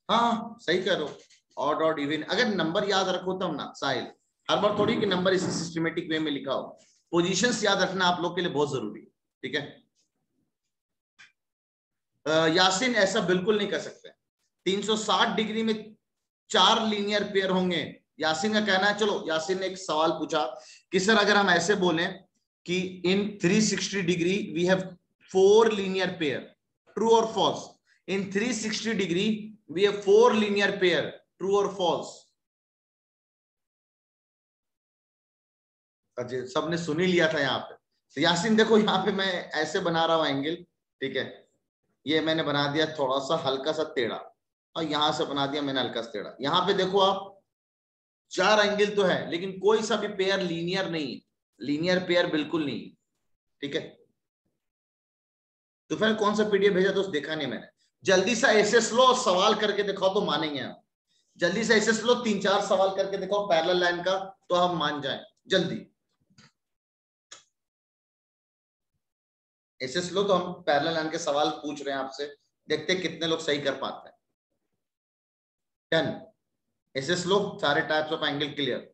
A: हाँ सही कह रहे हो, ऑड ऑड इवन, अगर नंबर याद रखो तब ना साहिल, हर बार थोड़ी कि नंबर इसी सिस्टमेटिक वे में लिखा हो, पोजीशंस याद रखना आप लोग के लिए बहुत जरूरी है, ठीक है। यासिन ऐसा बिल्कुल नहीं कर सकते, 360 डिग्री में चार लीनियर पेयर होंगे, यासिन का कहना है। चलो यासिन ने एक सवाल पूछा कि सर अगर हम ऐसे बोलें कि in 360 degree we have 4 linear pair, true or false? In 360 degree we have 4 linear pair, true or false? अच्छा सबने सुन ही लिया था यहाँ पे। तो यासिन देखो यहाँ पे मैं ऐसे बना रहा हूं एंगल, ठीक है, ये मैंने बना दिया थोड़ा सा हल्का सा टेढ़ा, और यहां से बना दिया मैंने हल्का सा टेढ़ा। यहाँ पे देखो आप, चार एंगल तो है लेकिन कोई सा भी पेयर लीनियर नहीं है, लीनियर पेयर बिल्कुल नहीं है, ठीक है। तो फिर कौन सा पीडीएफ भेजा दोस्त, देखा नहीं मैंने। जल्दी से ऐसे लो, सवाल करके दिखाओ तो मानेंगे हम। जल्दी से ऐसे लो, 3-4 सवाल करके दिखाओ पैरेलल लाइन का, तो हम मान जाए जल्दी। ऐसे लो तो हम पैरेलल लाइन के सवाल पूछ रहे हैं आपसे, देखते कितने लोग सही कर पाते हैं। डन, ऐसे लो, सारे टाइप्स ऑफ एंगल क्लियर।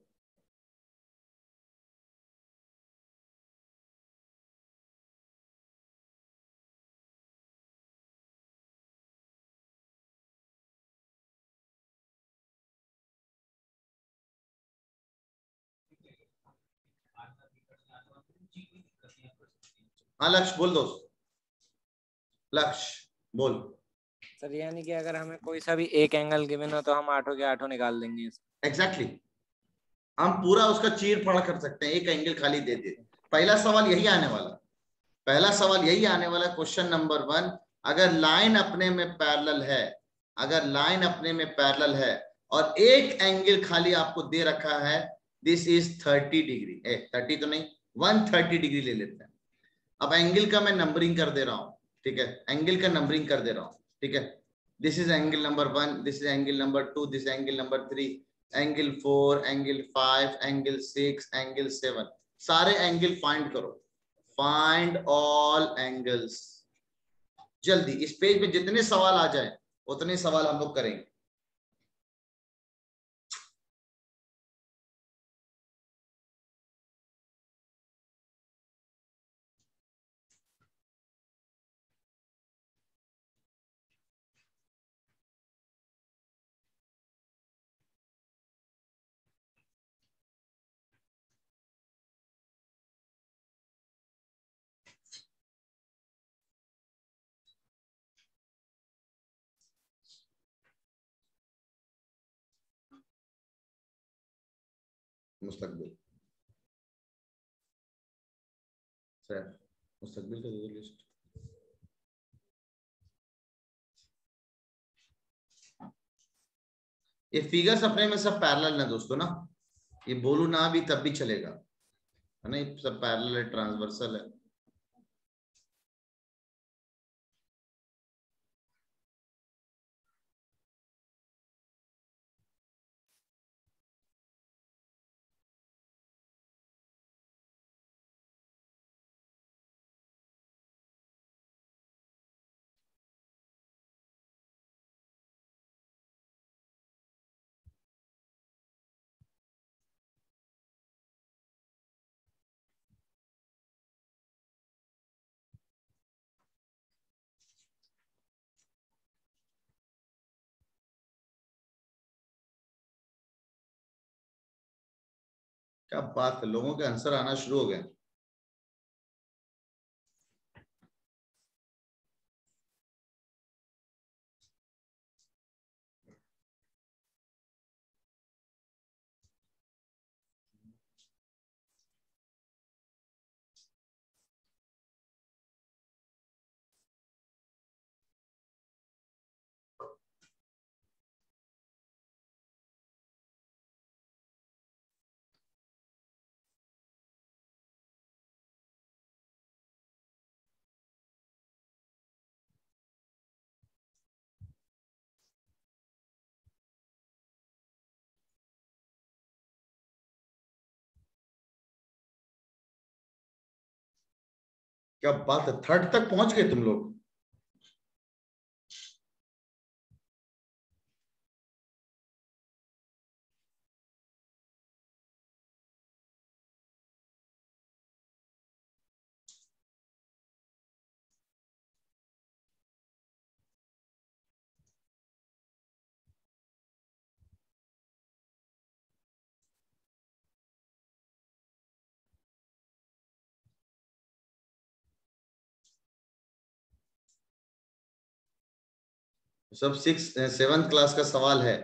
A: हाँ लक्ष्य बोल दोस्त, लक्ष्य बोल।
B: सर यानी कि अगर हमें कोई सा भी एक एंगल गिवन हो तो हम आठों के आठों निकाल देंगे।
A: एग्जैक्टली हम पूरा उसका चीर फाड़ कर सकते हैं, एक एंगल खाली दे दे। पहला सवाल यही आने वाला, पहला सवाल यही आने वाला, क्वेश्चन नंबर 1। अगर लाइन अपने में पैरेलल है, अगर लाइन अपने में पैरेलल है और एक एंगल खाली आपको दे रखा है, दिस इज 30 डिग्री, 30 तो नहीं, 130 डिग्री ले लेते हैं। अब एंगल का मैं नंबरिंग कर दे रहा हूं, ठीक है, एंगल का नंबरिंग कर दे रहा हूं, ठीक है। This is angle number 1, this is angle number 2, this angle number 3, angle 4, angle 5, angle 6, angle 7। सारे एंगल फाइंड करो, फाइंड ऑल एंगल्स। जल्दी, इस पेज पे जितने सवाल आ जाए उतने सवाल हम लोग करेंगे। मुस्तकबिल सर, मुस्तकबिल का लिस्ट। ये फिगर्स अपने में सब पैरेलल ना दोस्तों ना, ये बोलू ना भी तब भी चलेगा, है ना, ये सब पैरेलल है, ट्रांसवर्सल है। क्या बात है, लोगों के आंसर आना शुरू हो गए। क्या बात है, थर्ड तक पहुंच गए तुम लोग। सब 7th क्लास का सवाल है,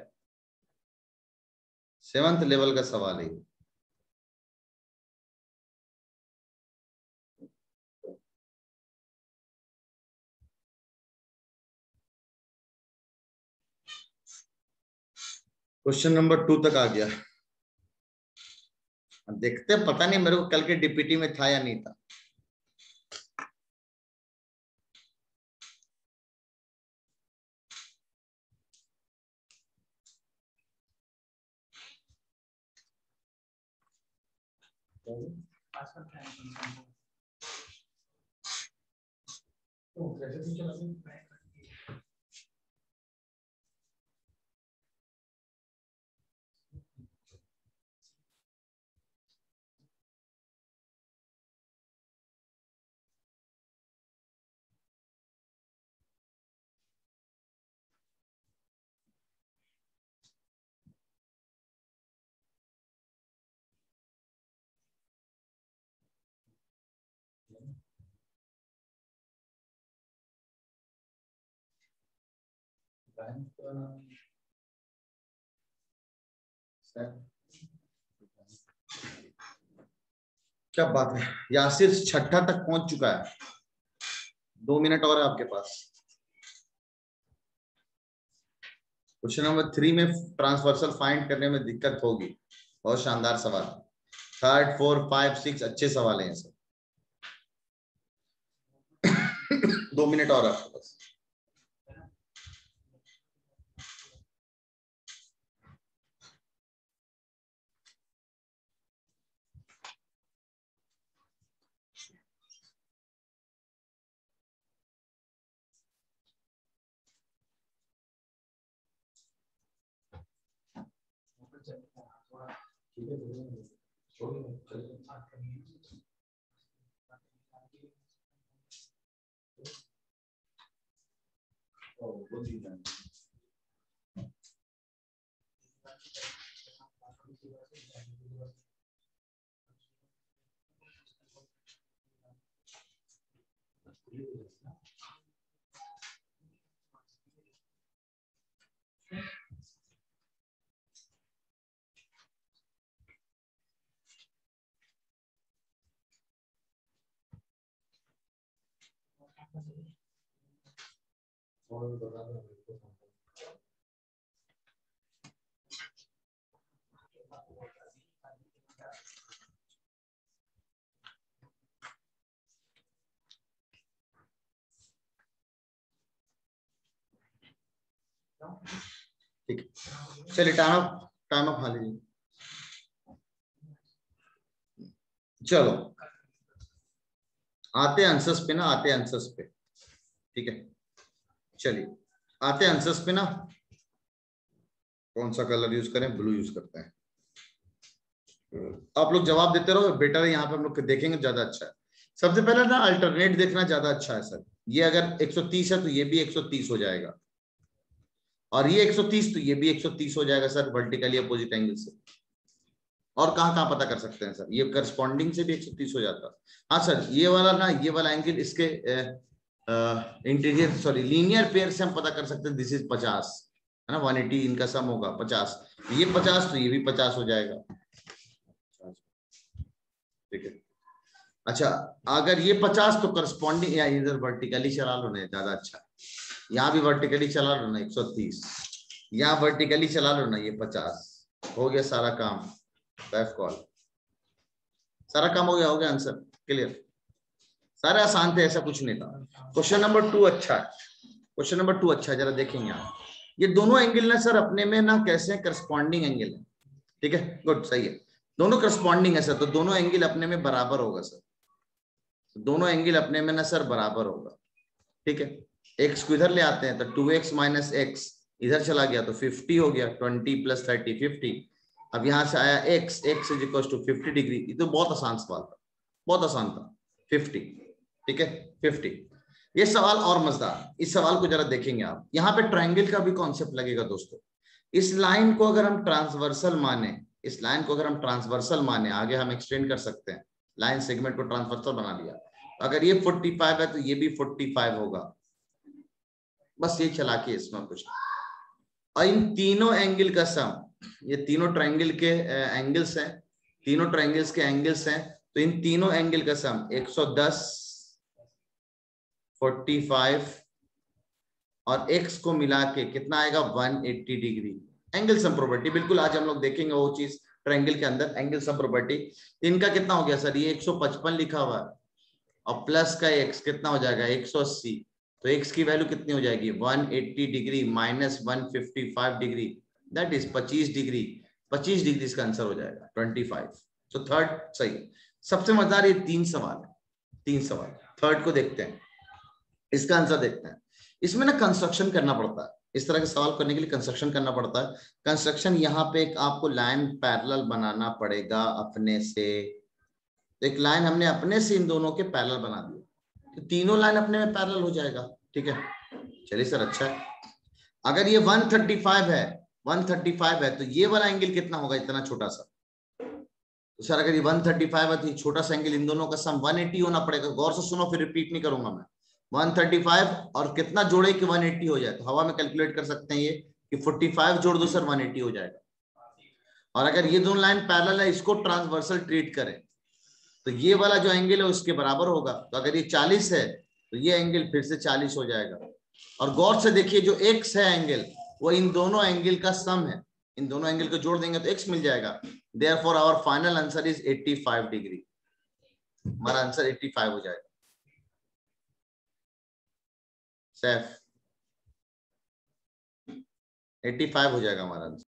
A: 7th लेवल का सवाल है। क्वेश्चन नंबर 2 तक आ गया। देखते, पता नहीं मेरे को कल के डीपीटी में था या नहीं था। क्या बात है, यासिर छठा तक पहुंच चुका है। 2 मिनट और है आपके पास। क्वेश्चन नंबर 3 में ट्रांसवर्सल फाइंड करने में दिक्कत होगी। बहुत शानदार सवाल। 3rd 4 5 6 अच्छे सवाल हैं सब। 2 मिनट और आपके पास। ठीक है, चलिए टाइम अप हाँ लीजिए। चलो आते आंसर्स पे ना, आते आंसर्स पे। ठीक है, चलिए आते आंसर्स पे ना। कौन सा कलर यूज करें? ब्लू यूज करते हैं। आप लोग जवाब देते रहो, बेटर है। यहाँ पे हम लोग देखेंगे ज्यादा अच्छा है। सबसे पहले ना अल्टरनेट देखना ज्यादा अच्छा है सर। ये अगर 130 है तो ये भी 130 हो जाएगा, और ये 130 तो ये भी 130 हो जाएगा सर, वर्टिकली अपोजिट एंगल से। और कहाँ पता कर सकते हैं सर? ये करस्पॉन्डिंग से भी 130 हो जाता है। हाँ सर, ये वाला ना, ये वाला एंगल इसके इंटीरियर सॉरी लीनियर पेयर से हम पता कर सकते हैं। दिस इज 50 है ना, 180 इनका सम होगा 50। ये 50 तो ये भी 50 हो जाएगा। ठीक है, अच्छा अगर ये 50 तो करस्पॉन्डिंग या इधर वर्टिकली चला लो ना, ज्यादा अच्छा है। यहाँ भी वर्टिकली चला लो ना 130, यहाँ वर्टिकली चला लो ना ये 50। हो गया सारा काम, बैफ कॉल सारा काम हो गया आंसर क्लियर। सारे आसान थे, ऐसा कुछ नहीं था। क्वेश्चन नंबर 2 अच्छा है, क्वेश्चन नंबर 2 अच्छा है। जरा देखेंगे आप, ये दोनों एंगल ना सर अपने में ना कैसे करस्पॉन्डिंग एंगल है। ठीक है, गुड, सही है, दोनों करस्पॉन्डिंग है सर, तो दोनों एंगल अपने में बराबर होगा सर। दोनों एंगल अपने में ना सर बराबर होगा, ठीक है। एक्स को इधर ले आते हैं तो 2x माइनस एक्स इधर चला गया तो 50 हो गया, 20 प्लस 30 50। अब यहां से आया x, x is equal to 50 degree. ये तो बहुत आसान सवाल था, बहुत आसान था, 50, ठीक है 50। ये सवाल और मजेदार, इस सवाल को जरा देखेंगे आप। यहाँ पे ट्रायंगल का भी कॉन्सेप्ट लगेगा दोस्तों। इस लाइन को अगर हम ट्रांसवर्सल माने, इस लाइन को अगर हम ट्रांसवर्सल माने, आगे हम एक्सटेंड कर सकते हैं, लाइन सेगमेंट को ट्रांसवर्सल बना लिया। अगर ये 45 है तो ये भी 45 होगा, बस ये चला के इसमें कुछ। और इन तीनों एंगल का सम, ये तीनों ट्रायंगल के एंगल्स हैं, तीनों ट्रायंगल्स के एंगल्स हैं, तो इन तीनों एंगल का सम 110, 45 और x को मिला के कितना आएगा 180 डिग्री। एंगल सम प्रॉपर्टी बिल्कुल आज हम लोग देखेंगे वो चीज ट्रायंगल के अंदर, एंगल सम प्रॉपर्टी। इनका कितना हो गया सर, ये 155 लिखा हुआ है और प्लस का x कितना हो जाएगा 180, तो x की वैल्यू कितनी हो जाएगी 180 degree minus 155 degree, that is 25 degree. 25 degree इसका आंसर हो जाएगा 25। तो थर्ड सही। सबसे मजेदार ये 3 सवाल है, 3 सवाल। थर्ड को देखते हैं, इसका आंसर देखते हैं। इसमें ना कंस्ट्रक्शन करना पड़ता है, इस तरह के सवाल करने के लिए कंस्ट्रक्शन करना पड़ता है। कंस्ट्रक्शन यहाँ पे एक आपको लाइन पैरेलल बनाना पड़ेगा अपने से। तो एक लाइन हमने अपने से इन दोनों के पैरेलल बना दिया, तो तीनों लाइन अपने में पैरेलल हो जाएगा, ठीक है। चलिए सर अच्छा है। अगर ये 135 है, 135 है तो ये वाला एंगल कितना होगा, इतना छोटा सा। तो सर अगर ये 135 है तो ये छोटा सा एंगल, इन दोनों का सम 180 होना पड़ेगा। गौर से सुनो, फिर रिपीट नहीं करूंगा मैं। 135 और कितना जोड़े कि 180 हो जाए, तो हवा में कैलकुलेट कर सकते हैं ये कि 45 जोड़ दो सर 180 हो जाएगा। और अगर ये दोनों लाइन पैरेलल है, इसको ट्रांसवर्सल ट्रीट करें तो ये वाला जो एंगल है उसके बराबर होगा। तो अगर ये 40 है तो ये एंगल फिर से 40 हो जाएगा। और गौर से देखिए जो x है एंगल, वो इन दोनों एंगल का सम है, इन दोनों एंगल को जोड़ देंगे तो x मिल जाएगा। Therefore our final answer is 85 degree. हमारा आंसर 85 हो जाएगा। सैफ 85 हो जाएगा हमारा आंसर।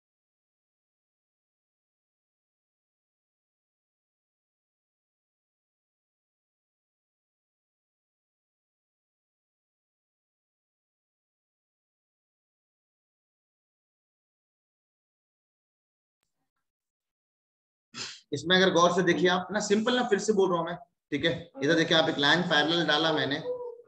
A: इसमें अगर गौर से देखिए आप ना, सिंपल ना, फिर से बोल रहा हूं मैं, ठीक है। इधर देखिए आप, एक लाइन पैरेलल डाला मैंने।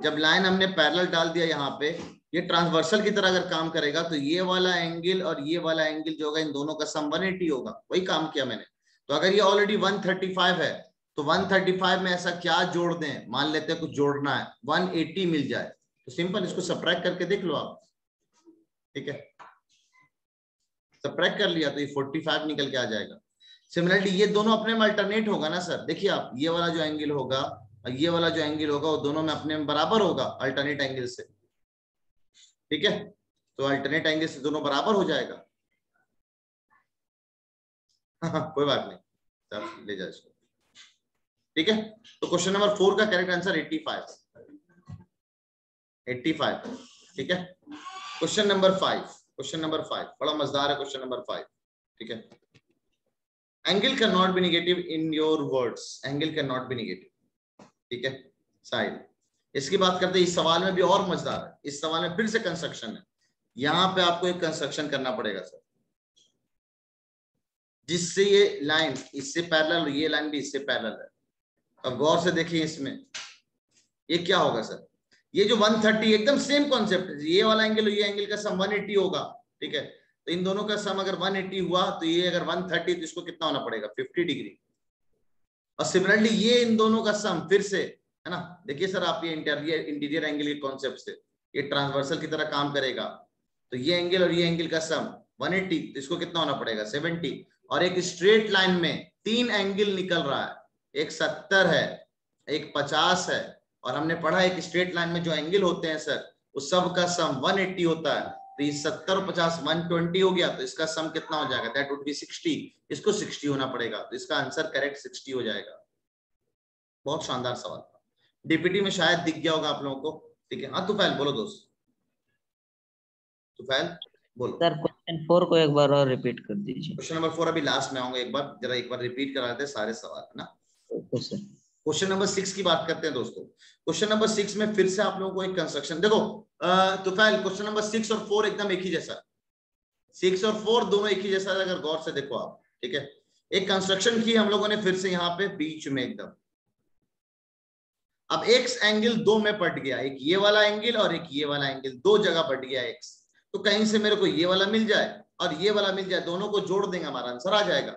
A: जब लाइन हमने पैरेलल डाल दिया यहाँ पे, ये ट्रांसवर्सल की तरह अगर काम करेगा तो ये वाला एंगल और ये वाला एंगल जो होगा इन दोनों का सम 180 होगा। वही काम किया मैंने। तो अगर ये ऑलरेडी 135 है तो 135 में ऐसा क्या जोड़ दें, मान लेते हैं कुछ जोड़ना है, 180 मिल जाए तो सिंपल इसको सब्ट्रैक्ट करके देख लो आप, ठीक है। सब्ट्रैक्ट कर लिया तो ये 45 निकल के आ जाएगा। सिमिलरली ये दोनों अपने में अल्टरनेट होगा ना सर। देखिए आप, ये वाला जो एंगल होगा और ये वाला जो एंगल होगा वो दोनों में अपने में बराबर होगा अल्टरनेट एंगल से, ठीक है। तो अल्टरनेट एंगल से दोनों बराबर हो जाएगा। कोई बात नहीं, सब ले जाए इसको, ठीक है। तो क्वेश्चन नंबर 4 का करेक्ट आंसर 85, 85, ठीक है। क्वेश्चन नंबर 5, क्वेश्चन नंबर 5 बड़ा मजेदार है। क्वेश्चन नंबर 5, ठीक है। Angle can not be negative in your words, angle can not be negative, ठीक है। साइड, इसकी बात करते हैं। इस सवाल में भी और मजेदार है, इस सवाल में फिर से कंस्ट्रक्शन है। यहां पे आपको एक कंस्ट्रक्शन करना पड़ेगा सर, जिससे ये लाइन इससे पैरेलल, ये लाइन भी इससे पैरेलल है। अब गौर से देखिए इसमें ये क्या होगा सर, ये जो 130 एकदम सेम कॉन्सेप्ट है, ये वाला एंगल ये एंगल का सम 180 होगा, ठीक है। तो इन दोनों का सम अगर 180 हुआ तो ये अगर 130 तो इसको कितना होना पड़ेगा 50 डिग्री। और सिमिलरली ये इन दोनों का सम फिर से है ना। देखिए सर आप, ये इंटीरियर एंगल के कॉन्सेप्ट से ये ट्रांसवर्सल की तरह काम करेगा। तो ये एंगल और ये एंगल का सम 180, तो इसको कितना होना पड़ेगा 70। और एक स्ट्रेट लाइन में 3 एंगल निकल रहा है, एक 70 है, एक 50 है। और हमने पढ़ा एक स्ट्रेट लाइन में जो एंगल होते हैं सर, उस सब का सम 180 होता है। तो ये 70 और 50 120 हो गया, तो इसका सम कितना हो जाएगा, दैट वुड बी 60। इसको 60 होना पड़ेगा, तो इसका आंसर करेक्ट 60 हो जाएगा। बहुत शानदार सवाल था, डीपीटी में शायद दिख गया होगा आप लोगों को, ठीक है। हाँ तुफैल बोलो दोस्त, तुफैल बोलो।
D: सर क्वेश्चन 4 को एक बार और रिपीट कर दीजिए।
A: क्वेश्चन नंबर 4 अभी लास्ट में आऊंगा, एक बार जरा एक बार रिपीट करा देते सारे सवाल, है ना।
D: Okay sir.
A: क्वेश्चन नंबर 6 की बात करते हैं दोस्तों। क्वेश्चन नंबर 6 में फिर से आप लोगों को एक कंस्ट्रक्शन देखो, तुफैल क्वेश्चन नंबर 6 और 4 एकदम एक ही जैसा, 6 और 4 दोनों एक ही जैसा, अगर गौर से देखो आप, ठीक है। एक कंस्ट्रक्शन की हम लोगों ने फिर से यहाँ पे बीच में एकदम। अब एक्स एंगल दो में पट गया, एक ये वाला एंगल और एक ये वाला एंगल, दो जगह पट गया एक्स। तो कहीं से मेरे को ये वाला मिल जाए और ये वाला मिल जाए, दोनों को जोड़ देंगे, हमारा आंसर आ जाएगा।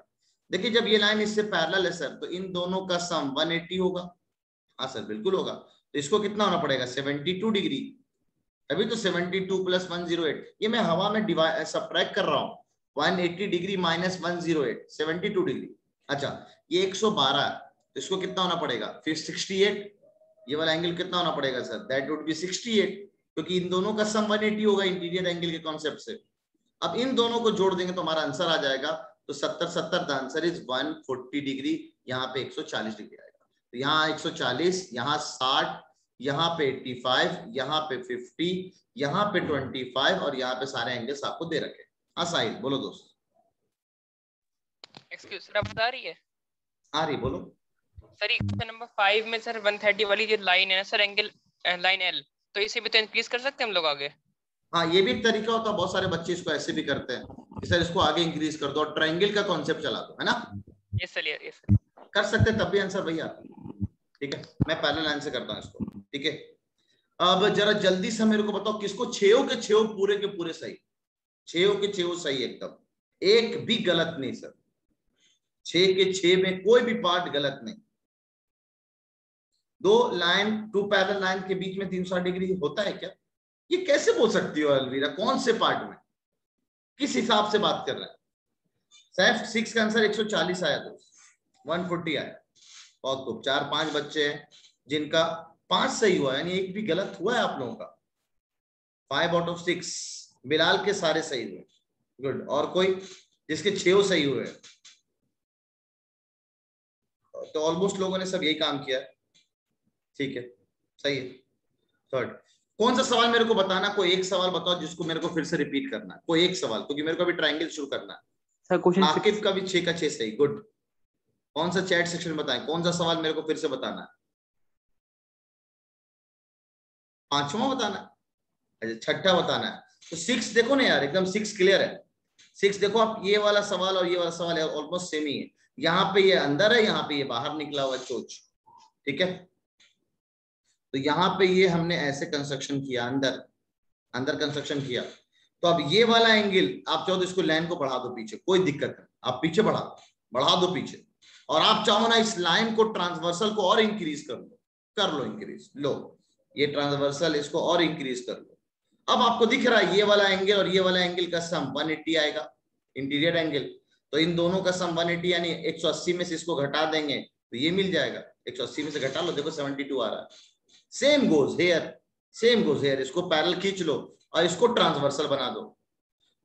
A: देखिए जब ये लाइन इससे पैरेलल है सर, तो इन दोनों का सम 180 होगा। हाँ सर बिल्कुल होगा। तो इसको कितना होना पड़ेगा, 72 डिग्री। अभी तो 72 प्लस 108, ये मैं हवा में डिवाइड सबट्रैक्ट कर रहा हूँ। 180 डिग्री माइनस 108, 72 डिग्री। अच्छा ये 112 है, तो इसको कितना होना पड़ेगा, फिर 68। ये वाला एंगल कितना होना पड़ेगा सर, दैट वुड बी 68, क्योंकि इन दोनों का सम 180 होगा इंटीरियर एंगल के कॉन्सेप्ट से। अब इन दोनों को जोड़ देंगे तो हमारा आंसर आ जाएगा। तो 70 द आंसर इज 140 डिग्री, यहाँ पे 140 डिग्री आएगा। तो यहाँ 140, यहाँ 60, यहाँ पे 85, यहाँ पे 50, यहाँ पे 25 और यहाँ पे सारे एंगल्स आपको दे रखे। हाँ साहिल बोलो दोस्त।
E: एक्सक्यूज सर, आप बता रही है?
A: आ रही, बोलो
E: सर। क्वेश्चन नंबर 5 में सर 130 वाली जो लाइन है ना सर, एंगल लाइन एल, तो इसे भी तो इंक्रीज कर सकते हैं हम लोग आगे।
A: हाँ ये भी एक तरीका होता है, बहुत सारे बच्चे इसको ऐसे भी करते हैं कि सर इसको आगे इंक्रीज कर दो और ट्रायंगल का कॉन्सेप्ट चला दो, है ना।
E: यस सर, यस सर,
A: कर सकते हैं, तब भी आंसर वही आता है। ठीक है, मैं पैरेलल लाइन से करता हूँ इसको। ठीक है, अब जरा जल्दी से मेरे को बताओ किसको छेओ के छेओ पूरे के पूरे सही, छेओ के छेओ सही एकदम, एक भी गलत नहीं सर, 6 के 6 में कोई भी पार्ट गलत नहीं। दो लाइन, टू पैरेलल लाइन के बीच में 360 डिग्री होता है क्या? ये कैसे बोल सकती हो अलवीरा, कौन से पार्ट में, किस हिसाब से बात कर रहे हैं? सैफ 6 का आंसर 140 आया, तो 140 आया। बहुत खूब, 4-5 बच्चे हैं जिनका 5 सही हुआ, यानी एक भी गलत हुआ है आप लोगों का। 5 आउट ऑफ 6, बिलाल के सारे सही हुए, गुड। और कोई जिसके 6 सही हुए? तो ऑलमोस्ट लोगों ने सब यही काम किया। ठीक है, सही है। थर्ड, कौन सा सवाल मेरे को बताना, कोई एक सवाल बताओ जिसको मेरे को फिर से रिपीट करना है, कोई एक सवाल, क्योंकि मेरे को अभी ट्रायंगल शुरू करना है।
C: सर क्वेश्चन
A: आकिब का भी 6 का 6 सही, गुड। कौन सा चैट सेक्शन में बताएं, कौन सा सवाल मेरे को फिर से बताना है? 5वां बताना है, अच्छा 6ठा बताना है। तो 6 देखो ना यार, एकदम 6 क्लियर है। 6 देखो आप, ये वाला सवाल और ये वाला सवाल है ऑलमोस्ट सेम ही है। यहाँ पे ये अंदर है, यहाँ पे ये बाहर निकला हुआ चोच। ठीक है, तो यहाँ पे ये हमने ऐसे कंस्ट्रक्शन किया, अंदर अंदर कंस्ट्रक्शन किया। तो अब ये वाला एंगल आप चाहो तो इसको लाइन को बढ़ा दो पीछे, कोई दिक्कत नहीं, आप पीछे बढ़ा दो पीछे। और आप चाहो ना इस लाइन को, ट्रांसवर्सल को और इंक्रीज कर लो इंक्रीज, लो ये ट्रांसवर्सल, इसको और इंक्रीज कर लो। अब आपको दिख रहा है ये वाला एंगल और ये वाला एंगल का सम 180 आएगा, इंटीरियर एंगल। तो इन दोनों का सम 180, यानी 180 में से इसको घटा देंगे तो ये मिल जाएगा। 180 में से घटा लो, देखो 72 आ रहा है। सेम गोज हेयर, इसको पैरेलल खींच लो और इसको ट्रांसवर्सल बना दो।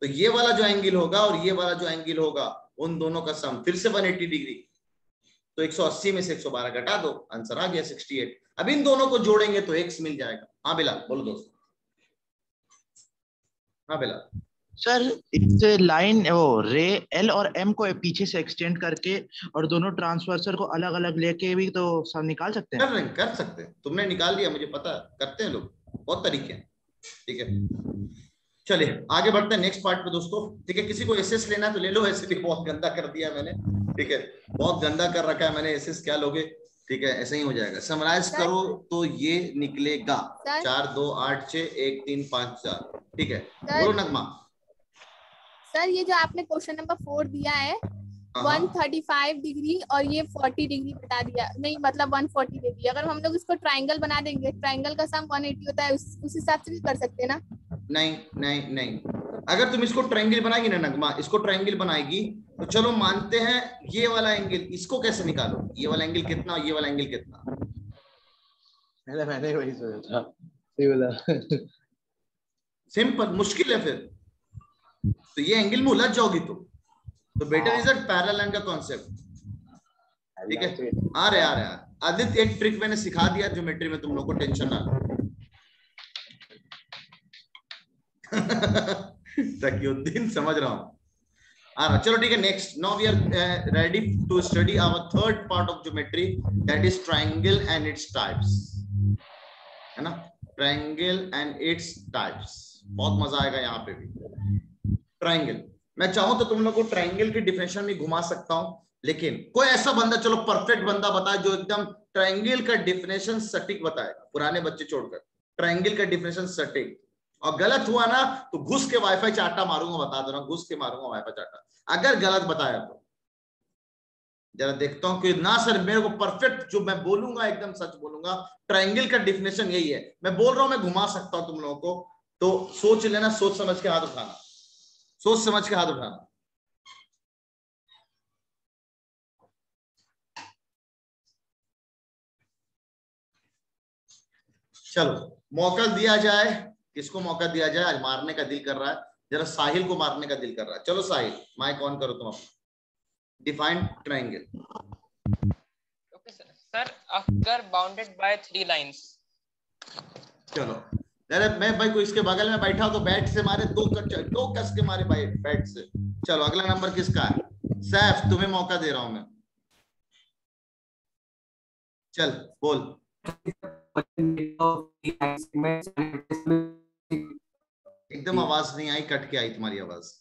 A: तो ये वाला जो एंगल होगा और ये वाला जो एंगल होगा, उन दोनों का सम फिर से 180 डिग्री। तो 180 में से 112 घटा दो, आंसर आ गया 68। अब इन दोनों को जोड़ेंगे तो x मिल जाएगा। हाँ बिलाल बोलो दोस्त। हाँ बिलाल।
F: सर इस लाइन वो रे एल और एम को पीछे से एक्सटेंड करके और दोनों ट्रांसवर्सर को अलग अलग लेके भी तो सब निकाल सकते हैं।
A: कर सकते हैं, तुमने निकाल दिया, मुझे पता, करते हैं लोग, बहुत तरीके हैं। ठीक है, चलिए आगे बढ़ते हैं नेक्स्ट पार्ट पे दोस्तों। ठीक है, किसी को एसएस लेना है तो ले लो, ऐसे भी बहुत गंदा कर दिया मैंने। ठीक है, बहुत गंदा कर रखा है मैंने, एसएस क्या लोगे? ठीक है, ऐसे ही हो जाएगा। समराइज करो तो ये निकलेगा 4 2 8 6 1 3 5 4। ठीक है, बोलो नगमा।
G: सर ये जो आपने क्वेश्चन नंबर 4 दिया है, 135 डिग्री और ये 40 डिग्री बता दिया, नहीं मतलब 140 डिग्री। अगर हम लोग इसको ट्रायंगल बना देंगे, ट्रायंगल का सम 180 होता है, उस हिसाब से भी कर सकते हैं ना?
A: नहीं, अगर तुम इसको ट्रायंगल बनाएगी ना नगमा, इसको ट्रायंगल बनाएगी तो चलो मानते हैं ये वाला एंगल, इसको कैसे निकालो, ये वाला एंगल कितना और ये वाला एंगल कितना?
F: मैंने वही सोचा था, सही बोला।
A: सिंपल, मुश्किल है फिर तो ये एंगल में उलझ जाओगी तो बेटर इज पैरेलल लाइन का कॉन्सेप्ट। ठीक है, आ रहे आदित्य, एक ट्रिक मैंने सिखा दिया ज्योमेट्री में, तुम लोग को टेंशन ना लो। तकीउद्दीन समझ रहा हूं। चलो ठीक है, next now we are ready to study our third part of geometry, that is triangle and its types, है ना, ट्रायंगल एंड इट्स टाइप्स। बहुत मजा आएगा यहाँ पे भी। ट्रायंगल, मैं चाहूं तो तुम लोग को ट्रायंगल की डिफिनेशन में घुमा सकता हूं, लेकिन कोई ऐसा बंदा, चलो परफेक्ट बंदा बताए जो एकदम ट्रायंगल का डिफिनेशन सटीक बताएगा, पुराने बच्चे छोड़कर, ट्रायंगल का डिफिनेशन सटीक। और गलत हुआ ना तो घुस के वाईफाई चाटा मारूंगा, बता दो ना, घुस के मारूंगा वाईफाई चाटा अगर गलत बताया तो। जरा देखता हूं कि ना सर मेरे को परफेक्ट जो मैं बोलूंगा एकदम सच बोलूंगा। ट्रायंगल का डिफिनेशन यही है, मैं बोल रहा हूं, मैं घुमा सकता हूं तुम लोगों को, तो सोच लेना, सोच समझ के हाथ उठाना, सोच समझ के हाथ उठाना। चलो मौका दिया जाए, किसको मौका दिया जाए? आज मारने का दिल कर रहा है, जरा साहिल को मारने का दिल कर रहा है। चलो साहिल, माइक ऑन करो तुम अपना। Define triangle.
E: ओके सर, अगर बाउंडेड बाय 3 लाइंस।
A: चलो, अरे मैं भाई को इसके बगल में बैठा तो बैट से मारे, दो कस के मारे भाई बैट से। चलो अगला नंबर किसका है? सैफ, तुम्हें मौका दे रहा हूं मैं, चल बोल। एकदम आवाज नहीं आई, कट के आई तुम्हारी आवाज।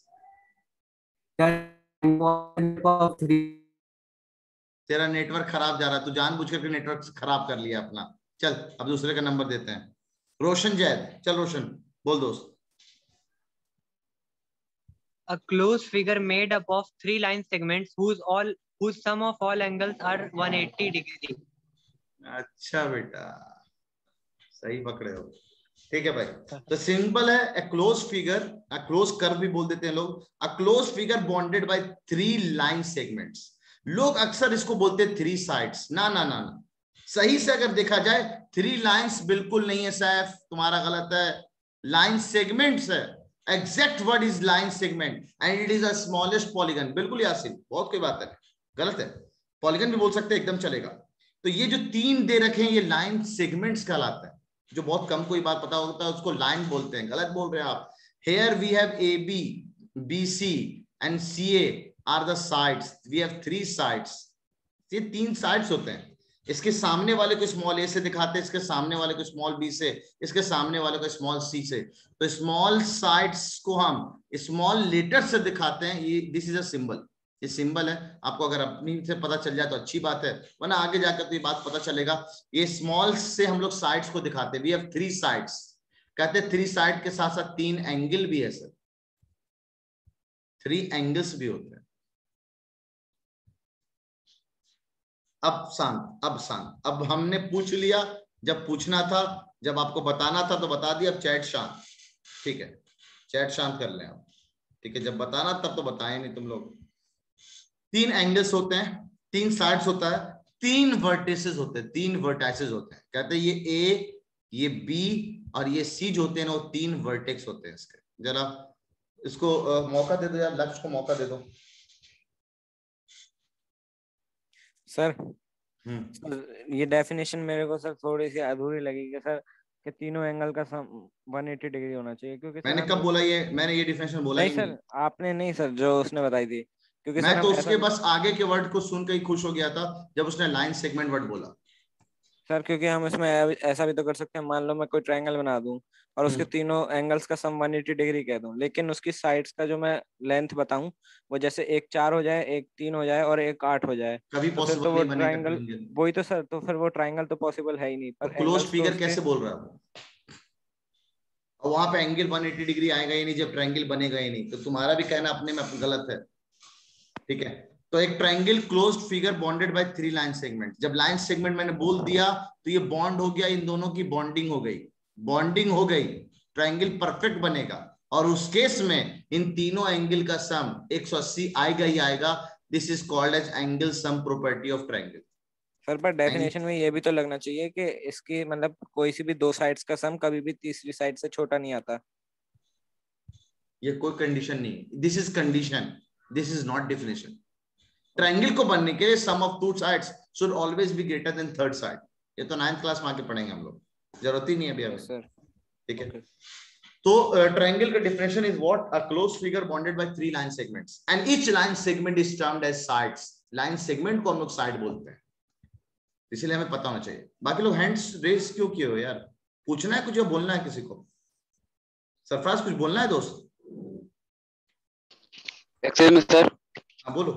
A: तेरा नेटवर्क खराब जा रहा है, तू जानबूझ करके नेटवर्क खराब कर लिया अपना। चल अब दूसरे का नंबर देते हैं, रोशन जैद। चल रोशन बोल दोस्त।
H: A closed figure made up of 3 line segments whose sum of all angles are 180 degree.
A: अच्छा बेटा, सही पकड़े हो, ठीक है भाई। तो सिंपल है, a closed figure, a closed curve भी बोल देते हैं लोग, a closed figure bonded by 3 line segments। लोग अक्सर इसको बोलते हैं 3 sides। ना ना ना ना, सही से अगर देखा जाए 3 लाइन्स बिल्कुल नहीं है सैफ, तुम्हारा गलत है, लाइन सेगमेंट्स है। Exact word is line segment and it is a smallest polygon. बिल्कुल यासिन, बहुत कोई बात है, गलत है, पॉलीगन भी बोल सकते हैं, एकदम चलेगा। तो ये जो 3 दे रखे हैं ये लाइन सेगमेंट्स कहलाता है, जो बहुत कम कोई बात पता होता है उसको लाइन बोलते हैं। गलत बोल रहे हैं आप। Here we have A B, B C and C A are the sides, we have 3 sides. ये 3 साइड्स होते हैं। इसके सामने वाले को स्मॉल ए से दिखाते हैं, इसके सामने वाले को स्मॉल बी से, इसके सामने वाले को स्मॉल सी से। तो स्मॉल साइड्स को हम स्मॉल लेटर से दिखाते हैं। ये दिस इज अ सिंबल, ये सिंबल है। आपको अगर अपनी से पता चल जाए तो अच्छी बात है, वरना आगे जाकर तो ये बात पता चलेगा। ये स्मॉल से हम लोग साइड्स को दिखाते हैं। वी हैव 3 साइड्स, कहते हैं 3 साइड के साथ साथ 3 एंगल भी है सर, 3 एंगल्स भी होते हैं। अब शांत, अब शांत, अब हमने पूछ लिया, जब पूछना था, जब आपको बताना था तो बता दिया। अब चैट शांत, ठीक है, चैट शांत कर लें आप, ठीक है। जब बताना तब तो बताए नहीं तुम लोग। 3 एंगल्स होते हैं, 3 साइड्स होता है, 3 वर्टिसेस होते हैं, 3 वर्टाइसेस होते हैं। कहते हैं ये ए, ये बी और ये सी जो होते हैं ना, वो 3 वर्टेक्स होते हैं इसके। जरा इसको मौका दे दो यार, लक्ष्य को मौका दे दो।
B: सर ये डेफिनेशन मेरे को सर थोड़ी सी अधूरी लगी कि सर कि तीनों एंगल का सम 180 डिग्री होना चाहिए, क्योंकि
A: मैंने कब बोला ये? मैंने ये डेफिनेशन बोला
B: नहीं सर, आपने नहीं सर, जो उसने बताई थी। क्योंकि
A: मैं तो उसके बस आगे के वर्ड को सुन के ही खुश हो गया था जब उसने लाइन सेगमेंट वर्ड बोला।
B: सर क्योंकि हम इसमें ऐसा भी तो कर सकते हैं, मान लो मैं कोई ट्रायंगल बना दूं और उसके तीनों एंगल्स का सम 180 डिग्री कह दूं, लेकिन उसकी साइड्स का जो मैं लेंथ बताऊं वो जैसे एक 4 हो जाए, एक 3 हो जाए और एक 8 हो जाए,
A: कभी
B: तो
A: पॉसिबल
B: फिर तो वो
A: नहीं बनेगा
B: ट्रायंगल, वही तो सर, तो फिर वो ट्रायंगल तो पॉसिबल है ही नहीं। पर
A: क्लोज फिगर कैसे बोल रहा है? और वहां पे एंगल 180 डिग्री आएगा ही नहीं जब ट्रायंगल बनेगा ही नहीं। तो तुम्हारा भी कहना अपने में गलत है, ठीक है। तो एक triangle closed figure bounded by 3 line segment. जब लाइन सेगमेंट मैंने बोल दिया तो ये बॉन्ड हो गया, इन दोनों की बॉन्डिंग हो गई, बॉन्डिंग हो गई, ट्रायंगल परफेक्ट बनेगा। और उस केस में इन तीनों एंगल का सम 180 आएगा ही आएगा। This is called as angle sum property of triangle.
B: Sir पर डेफिनेशन में ये भी तो लगना चाहिए कि इसकी मतलब कोई सी भी 2 साइड्स का सम कभी भी तीसरी साइड से छोटा नहीं आता।
A: ये कोई कंडीशन नहीं, this is condition, this is not definition. Triangle को बनने के लिए sum of 2 sides should always be greater than third side. ये तो 9th क्लास में आके पढ़ेंगे हम लोग, जरूरत ही नहीं है अभी सर, ठीक है। तो ट्रायंगल का definition is what? A closed figure bounded by 3 line segments and each line segment is termed as sides. Line segment को हम लोग साइड बोलते हैं, इसलिए हमें पता होना चाहिए। बाकी लोग हैंड्स रेस क्यों किए हो यार? पूछना है कुछ या बोलना है किसी को? सरफराज कुछ बोलना है दोस्त?
I: Excuse me sir.
A: हाँ बोलो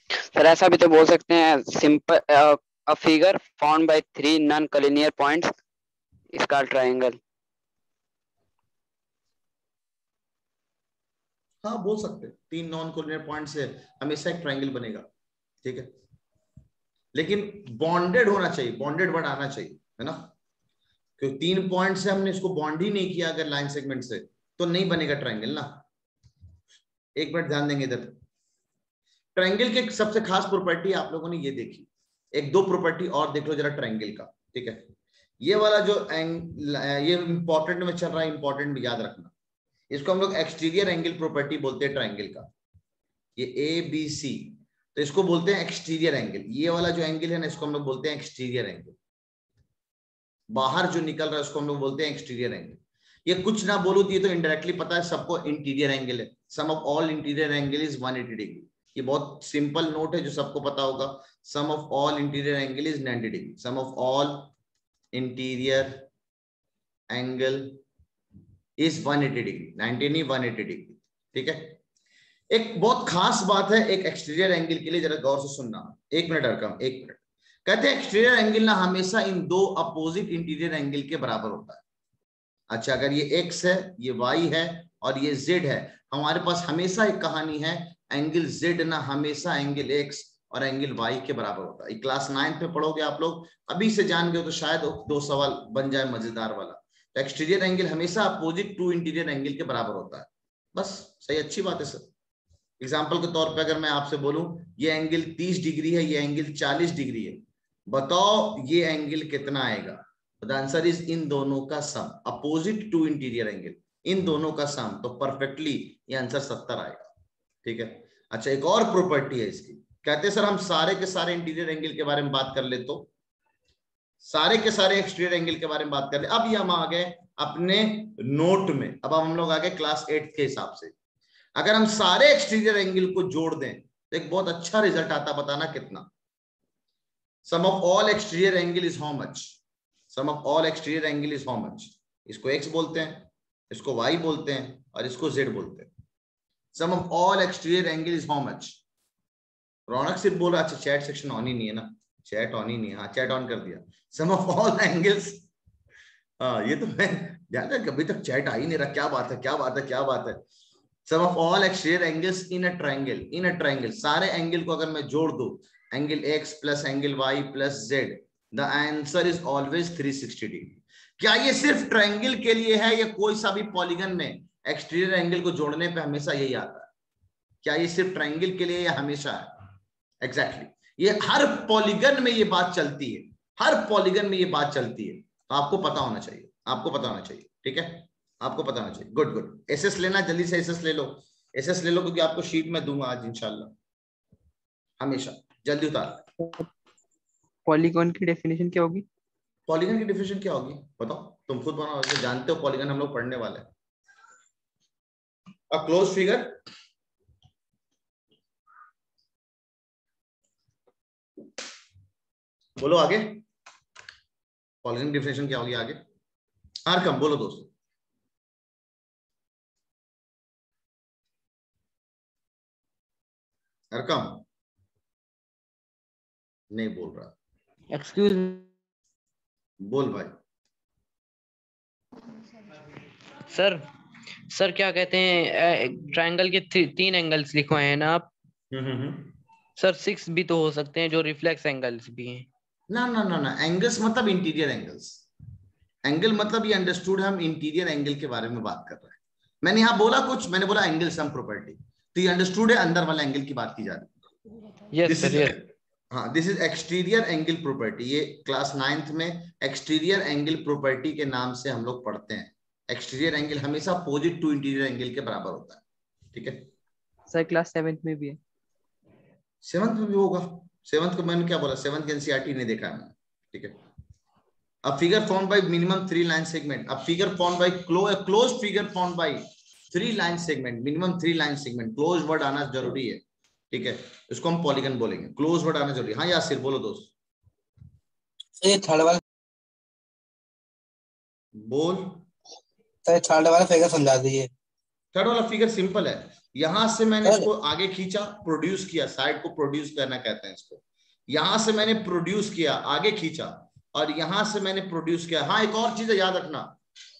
I: सर, ऐसा भी तो बोल सकते हैं, simple a figure found by 3 non collinear points is called triangle.
A: हाँ बोल सकते हैं, 3 नॉन कोलिनियर पॉइंट से हमेशा एक ट्रायंगल बनेगा, ठीक है। लेकिन बॉन्डेड होना चाहिए, बॉन्डेड वर्ड आना चाहिए, है ना, क्योंकि 3 पॉइंट से हमने इसको बॉन्ड ही नहीं किया अगर लाइन सेगमेंट से, तो नहीं बनेगा ट्रायंगल ना। एक मिनट ध्यान देंगे इधर। ट्रायंगल की सबसे खास प्रॉपर्टी आप लोगों ने ये देखी, एक दो प्रॉपर्टी और देख लो जरा ट्रायंगल का, ठीक है। ये वाला जो ये इंपॉर्टेंट में चल रहा है, इंपॉर्टेंट में याद रखना, इसको हम लोग एक्सटीरियर एंगल प्रॉपर्टी बोलते हैं ट्रायंगल का। ये ABC, तो इसको बोलते हैं एक्सटीरियर एंगल। ये वाला जो एंगल है ना, इसको हम लोग बोलते हैं एक्सटीरियर एंगल। बाहर जो निकल रहा है उसको हम लोग बोलते हैं एक्सटीरियर एंगल। ये कुछ ना बोलो तो ये तो इनडायरेक्टली पता है सबको, इंटीरियर एंगल है। Sum of all interior angle is 180 degree. ये बहुत सिंपल नोट है जो सबको पता होगा। Sum of all interior angle is 90 degree. Sum of all interior angle is 180 degree, 90 नहीं 180 डिग्री, ठीक है। एक बहुत खास बात है एक एक्सटीरियर एंगल के लिए, जरा गौर से सुनना। एक मिनट अरकम, एक मिनट। कहते हैं एक्सटीरियर एंगल ना हमेशा इन दो अपोजिट इंटीरियर एंगल के बराबर होता है। अच्छा, अगर ये x है, ये y है और ये z है, हमारे पास हमेशा एक कहानी है, एंगल z ना हमेशा एंगल x और एंगल y के बराबर होता है। क्लास 9 में पढ़ोगे आप लोग, अभी से जान गए तो शायद 2 सवाल बन जाए मजेदार वाला। तो एक्सटीरियर एंगल हमेशा अपोजिट टू इंटीरियर एंगल के बराबर होता है, बस। सही, अच्छी बात है सर। एग्जाम्पल के तौर पर अगर मैं आपसे बोलूं ये एंगल 30 डिग्री है, ये एंगल 40 डिग्री है, बताओ ये एंगल कितना आएगा? द आंसर इज इन दोनों का सम, अपोजिट टू इंटीरियर एंगल, इन दोनों का सम। तो परफेक्टली ये आंसर 70 आएगा, ठीक है। अच्छा, एक और प्रॉपर्टी है इसकी, कहते हैं सर हम सारे के सारे इंटीरियर एंगल के बारे में बात कर ले, तो सारे के सारे एक्सटीरियर एंगल के बारे में बात कर ले। अब ये हम आ गए अपने नोट में, अब हम लोग आ गए क्लास 8 के हिसाब से। अगर हम सारे एक्सटीरियर एंगल को जोड़ दें तो एक बहुत अच्छा रिजल्ट आता, बताना कितना? Sum of all exterior angle is how much? Sum of all exterior angle is how much? इसको x बोलते हैं, इसको y बोलते हैं और इसको z बोलते हैं। Sum of all exterior angle is how much? Raunak सिर्फ बोल रहा, अच्छा चैट सेक्शन ऑन ही नहीं है ना, चैट ऑन ही नहीं है। हाँ, चैट ऑन कर दिया। सम ऑफ ऑल एंगल्स, हाँ ये तो मैं ध्यान है, कभी तक चैट आ ही नहीं रहा। क्या बात है, क्या बात है, क्या बात है। Sum of all exterior angles in a triangle, in a triangle सारे एंगल को अगर मैं जोड़ दूं, angle x plus angle y plus z, the answer is always 360 degree. क्या ये सिर्फ ट्रायंगल के लिए है या कोई सा भी पॉलीगन में एक्सटीरियर एंगल को जोड़ने पे हमेशा यही आता है? क्या ये सिर्फ ट्रायंगल के लिए या हमेशा है? एग्जैक्टली, ये हर पॉलीगन में ये बात चलती है, हर पॉलीगन में ये बात चलती है। तो आपको पता होना चाहिए, आपको पता होना चाहिए, ठीक है, आपको पता होना चाहिए। Good good. एसएस लेना, जल्दी से एसएस ले लो, एसएस ले लो, क्योंकि आपको शीट में दूंगा आज इंशाल्लाह, हमेशा जल्दी उतार।
H: पॉलीगॉन की डेफिनेशन क्या होगी?
A: पॉलीगन की डेफिनेशन क्या होगी बताओ, तुम खुद बनाओ, जानते हो पॉलीगन हम लोग पढ़ने वाले हैं। अ क्लोज फिगर बोलो आगे, पॉलीगन डेफिनेशन क्या होगी आगे? आरकम बोलो दोस्तों। अरकम नहीं बोल रहा,
D: एक्सक्यूज
A: बोल भाई।
D: सर, सर क्या कहते हैं, ट्रायंगल के 3 एंगल्स लिखवाए हैं ना आप? सर 6 भी तो हो सकते हैं जो रिफ्लेक्स एंगल्स भी हैं।
A: ना ना ना ना, एंगल्स मतलब इंटीरियर एंगल्स। एंगल मतलब ये अंडरस्टूड, हम इंटीरियर एंगल के बारे में बात कर रहे हैं। मैंने यहाँ बोला कुछ, मैंने बोला एंगल सम प्रॉपर्टी, तो ये अंडरस्टूड है, अंदर वाला एंगल की बात की जा रही है।
D: Yes sir, yes.
A: हाँ, this is exterior angle property. ये क्लास 9th में एक्सटीरियर एंगल प्रॉपर्टी के नाम से हम लोग पढ़ते हैं। एक्सटीरियर एंगल हमेशा अपोजिट टू इंटीरियर एंगल के बराबर होता है, ठीक है।
H: सर क्लास 7th में भी है।
A: 7th में भी होगा। 7th को मैंने क्या बोला, 7th की एनसीईआरटी नहीं देखा है मैंने, ठीक है। A figure formed by minimum 3 line segment. A figure formed by a closed figure formed by 3 line segment. Minimum 3 line segment. Closed word आना जरूरी है, ठीक है, इसको हम पॉलीगन बोलेंगे. क्लोज वर्ड आना जरूरी है. हाँ यासिर बोलो दोस्त.
J: ये थर्ड वाला
A: बोल.
J: सर थर्ड वाला फिगर समझा दीजिए.
A: थर्ड वाला फिगर सिंपल है. यहां से मैंने इसको आगे खींचा, प्रोड्यूस किया. साइड को प्रोड्यूस करना कहते हैं इसको. यहां से मैंने प्रोड्यूस किया, आगे खींचा, और यहां से मैंने प्रोड्यूस किया. हाँ एक और चीज है, याद रखना,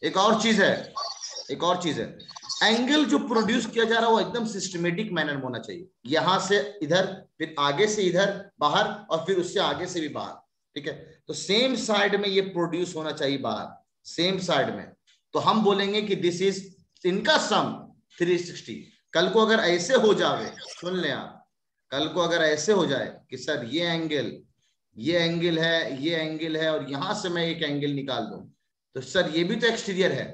A: एक और चीज है, एंगल जो प्रोड्यूस किया जा रहा है वो एकदम सिस्टमेटिक मैनर में होना चाहिए. यहां से इधर, फिर आगे से इधर बाहर, और फिर उससे आगे से भी बाहर, ठीक है. तो सेम साइड में ये प्रोड्यूस होना चाहिए बाहर, सेम साइड में. तो हम बोलेंगे कि दिस इज, इनका सम 360. कल को अगर ऐसे हो जाए, सुन ले आप, कल को अगर ऐसे हो जाए कि सर ये एंगल है और यहां से मैं एक एंगल निकाल दूं, तो सर ये भी तो एक्सटीरियर है.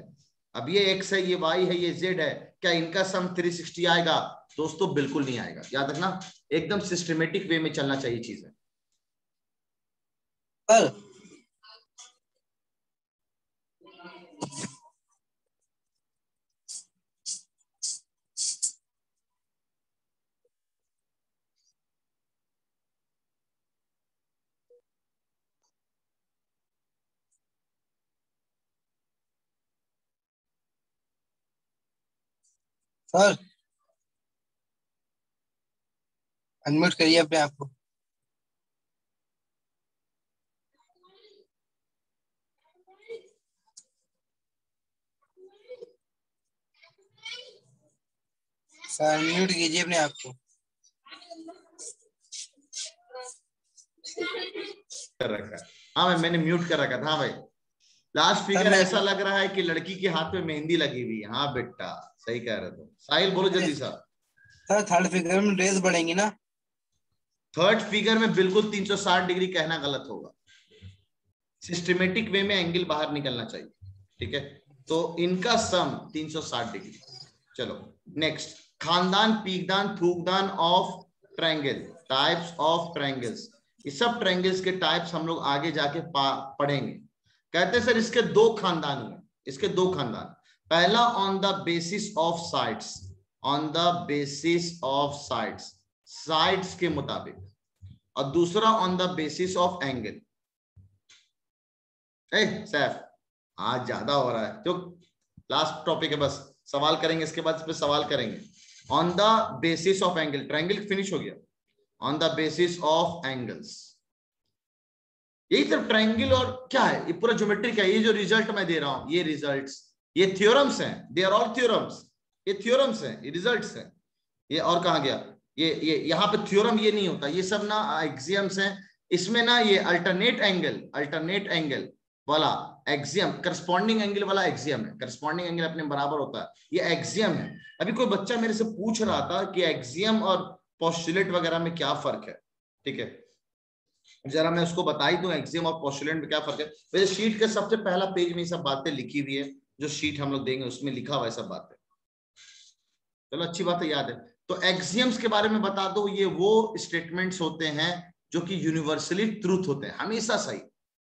A: अब ये एक्स है, ये वाई है, ये जेड है, क्या इनका सम 360 आएगा? दोस्तों बिल्कुल नहीं आएगा. याद रखना, एकदम सिस्टमेटिक वे में चलना चाहिए चीजें.
J: सर अनम्यूट करिए अपने आप को. सर अनम्यूट कीजिए अपने आप को.
A: कर रखा है. हाँ मैंने म्यूट कर रखा था. हाँ भाई, लास्ट फिगर ऐसा लग रहा है कि लड़की के हाथ में मेहंदी लगी हुई है. हाँ बेटा सही कह रहे हो. साहिल बोलो जल्दी सा.
J: सर थर्ड फिगर में रेज बढ़ेंगी ना?
A: थर्ड फिगर में बिल्कुल 360 डिग्री कहना गलत होगा. सिस्टमेटिक वे में एंगल बाहर निकलना चाहिए, ठीक है. तो इनका सम 360 डिग्री. चलो नेक्स्ट, खानदान, पीकदान, थूकदान of triangle. Types of triangles. ये सब ट्रायंगल्स के टाइप्स हम लोग आगे जाके पढ़ेंगे. कहते हैं सर इसके 2 खानदान हुए. इसके 2 खानदान. पहला on the basis of sides, on the basis of sides, sides के मुताबिक, और दूसरा on the basis of angle. Saif आज ज्यादा हो रहा है. तो लास्ट टॉपिक है, बस सवाल करेंगे, इसके बाद इस पे सवाल करेंगे. On the basis of angle, triangle finish हो गया. On the basis of angles, यही सब ट्रायंगल. और क्या है, ये पूरा ज्योमेट्रिक है. ये जो रिजल्ट मैं दे रहा हूं, ये रिजल्ट्स, ये थ्योरम्स हैं. They are all theorems. ये थ्योरम्स हैं, ये रिजल्ट्स हैं. ये और कहां गया, ये यहाँ पे थ्योरम ये नहीं होता. ये सब ना एक्सियम्स हैं. इसमें ना ये अल्टरनेट एंगल वाला एक्सियम, करस्पॉन्डिंग एंगल वाला एक्सियम है. करस्पॉन्डिंग एंगल अपने बराबर होता है, ये एक्सियम है. अभी कोई बच्चा मेरे से पूछ रहा था कि एक्सियम और पोस्टुलेट वगैरह में क्या फर्क है, ठीक है. जरा मैं उसको बता ही दूं एक्सियम और पोस्टुलेट में क्या फर्क है. मेरे शीट के सबसे पहला पेज में ये सब बातें लिखी हुई है. जो शीट हम लोग देंगे उसमें लिखा हुआ है सब बातें. चलो अच्छी बात है, याद है. तो एक्सियम्स के बारे में बता दो. ये वो स्टेटमेंट्स होते हैं जो कि यूनिवर्सली ट्रूथ होते हैं, हमेशा सही.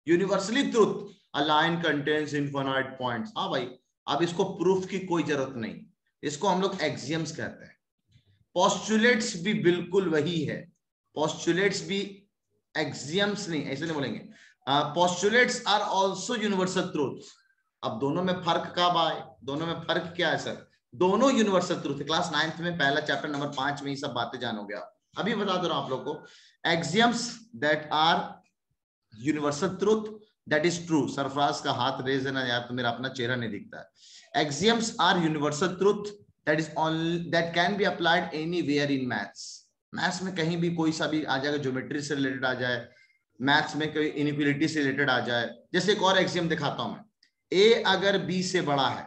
A: Universally truth, a line contains infinite points. हाँ भाई, अब इसको प्रूफ की कोई जरूरत नहीं. इसको हम लोग एक्सियम्स कहते हैं. पोस्टुलेट्स भी बिल्कुल वही है. पोस्टुलेट्स भी एक्सियम्स नहीं, ऐसे नहीं बोलेंगे. Postulates are also universal truth. अब दोनों में फर्क कब आए, दोनों में फर्क क्या है सर? दोनों यूनिवर्सल ट्रूथ. क्लास 9th में पहला चैप्टर नंबर 5 में ये सब बातें जानोगे आप. अभी बता दो आप लोग को. Axioms that are universal truth, that is true. Sarfaraz का हाथ रेज है ना यार, तो मेरा अपना चेहरा नहीं दिखता है. Axioms are universal truth that is only that can be applied anywhere in maths. Maths में कहीं भी कोई सा भी आ जाएगा, ज्योमेट्री से रिलेटेड आ जाए, मैथ्स में कोई इनइक्वालिटी से रिलेटेड आ जाए. जैसे एक और एक्सियम दिखाता हूं मैं. ए अगर बी से बड़ा है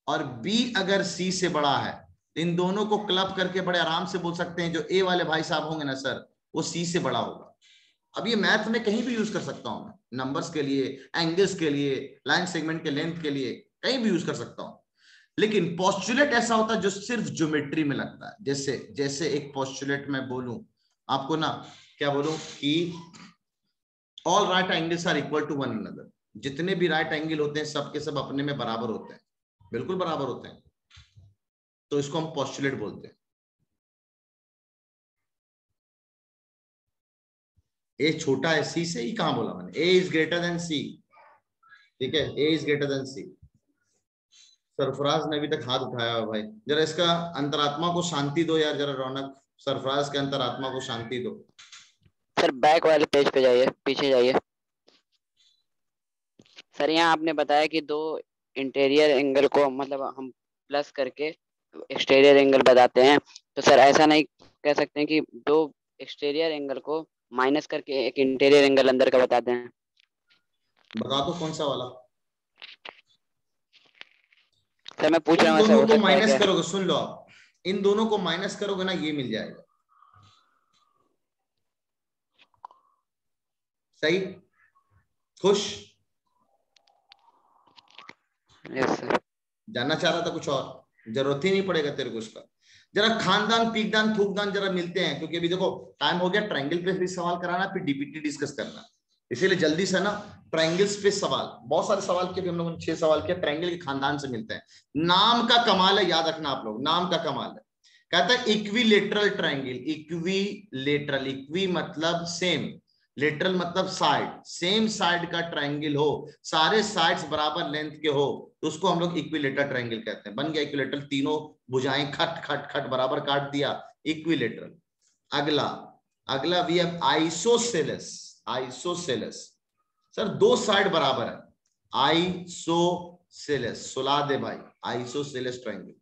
A: और बी अगर सी से बड़ा है, इन दोनों को क्लब करके बड़े आराम से बोल सकते हैं जो ए वाले भाई साहब होंगे ना सर, वो सी से बड़ा होगा. अब ये मैथ में कहीं भी यूज कर सकता हूं मैं, नंबर्स के लिए, एंगल्स के लिए, लाइन सेगमेंट के लेंथ के लिए, कहीं भी यूज कर सकता हूं. लेकिन पोस्टुलेट ऐसा होता है जो सिर्फ ज्योमेट्री में लगता है. जैसे एक पोस्टुलेट मैं बोलूं आपको ना, क्या बोलूं कि all right angles are equal to one another. जितने भी राइट एंगल होते हैं सब के सब अपने में बराबर होते हैं, बिल्कुल बराबर होते हैं, तो इसको हम पोस्टुलेट बोलते हैं। ए छोटा है सी से, ही कहां बोला मैंने, ए इज ग्रेटर देन सी, ठीक है, ए इज ग्रेटर देन सी। सरफराज ने अभी तक हाथ उठाया है भाई, जरा इसका अंतरात्मा को शांति दो यार, जरा रौनक, सरफराज के अंतरात्मा को शांति दो।
I: सर बैक वाले पेज पे जाइए, पीछे जाइए। सर यहाँ आपने बताया कि दो इंटीरियर एंगल को मतलब हम प्लस करके एक्सटीरियर एंगल बताते हैं, तो सर ऐसा नहीं कह सकते हैं कि दो एक्सटीरियर एंगल को माइनस करके एक इंटीरियर एंगल अंदर का बताते हैं?
A: बता दो कौन सा वाला।
I: सर मैं पूछ रहा हूँ,
A: इन दोनों को माइनस करोगे, सुन लो आप, इन दोनों को माइनस करोगे ना, ये मिल जाएगा। सही, खुश?
I: Yes sir.
A: जानना चाह रहा था कुछ और, जरूरत ही नहीं पड़ेगा तेरे को उसका। जरा खानदान, पीकदान, थूकदान जरा मिलते हैं, क्योंकि अभी देखो टाइम हो गया, ट्रायंगल पे भी सवाल कराना, फिर डीपीटी डिस्कस करना, इसीलिए जल्दी से ना ट्रायंगल्स पे सवाल, बहुत सारे सवाल किए हम लोगों ने, 6 सवाल किया, ट्रायंगल के खानदान से मिलते हैं। नाम का कमाल है, याद रखना आप लोग, नाम का कमाल है। कहता है इक्विलेटरल ट्रायंगल, इक्विलेटरल, इक्वी मतलब सेम, लेटरल मतलब साइड, सेम साइड का ट्रायंगल हो, सारे साइड्स बराबर लेंथ के हो, तो उसको हम लोग इक्विलेटरल ट्रायंगल कहते हैं। बन गया इक्विलेटरल, तीनों भुजाएं खट खट खट बराबर काट दिया, इक्विलेटरल। अगला we have isosceles. Isosceles sir दो साइड बराबर है, आइसोसेलेस, सुला दे भाई, आइसोसेलेस ट्रायंगल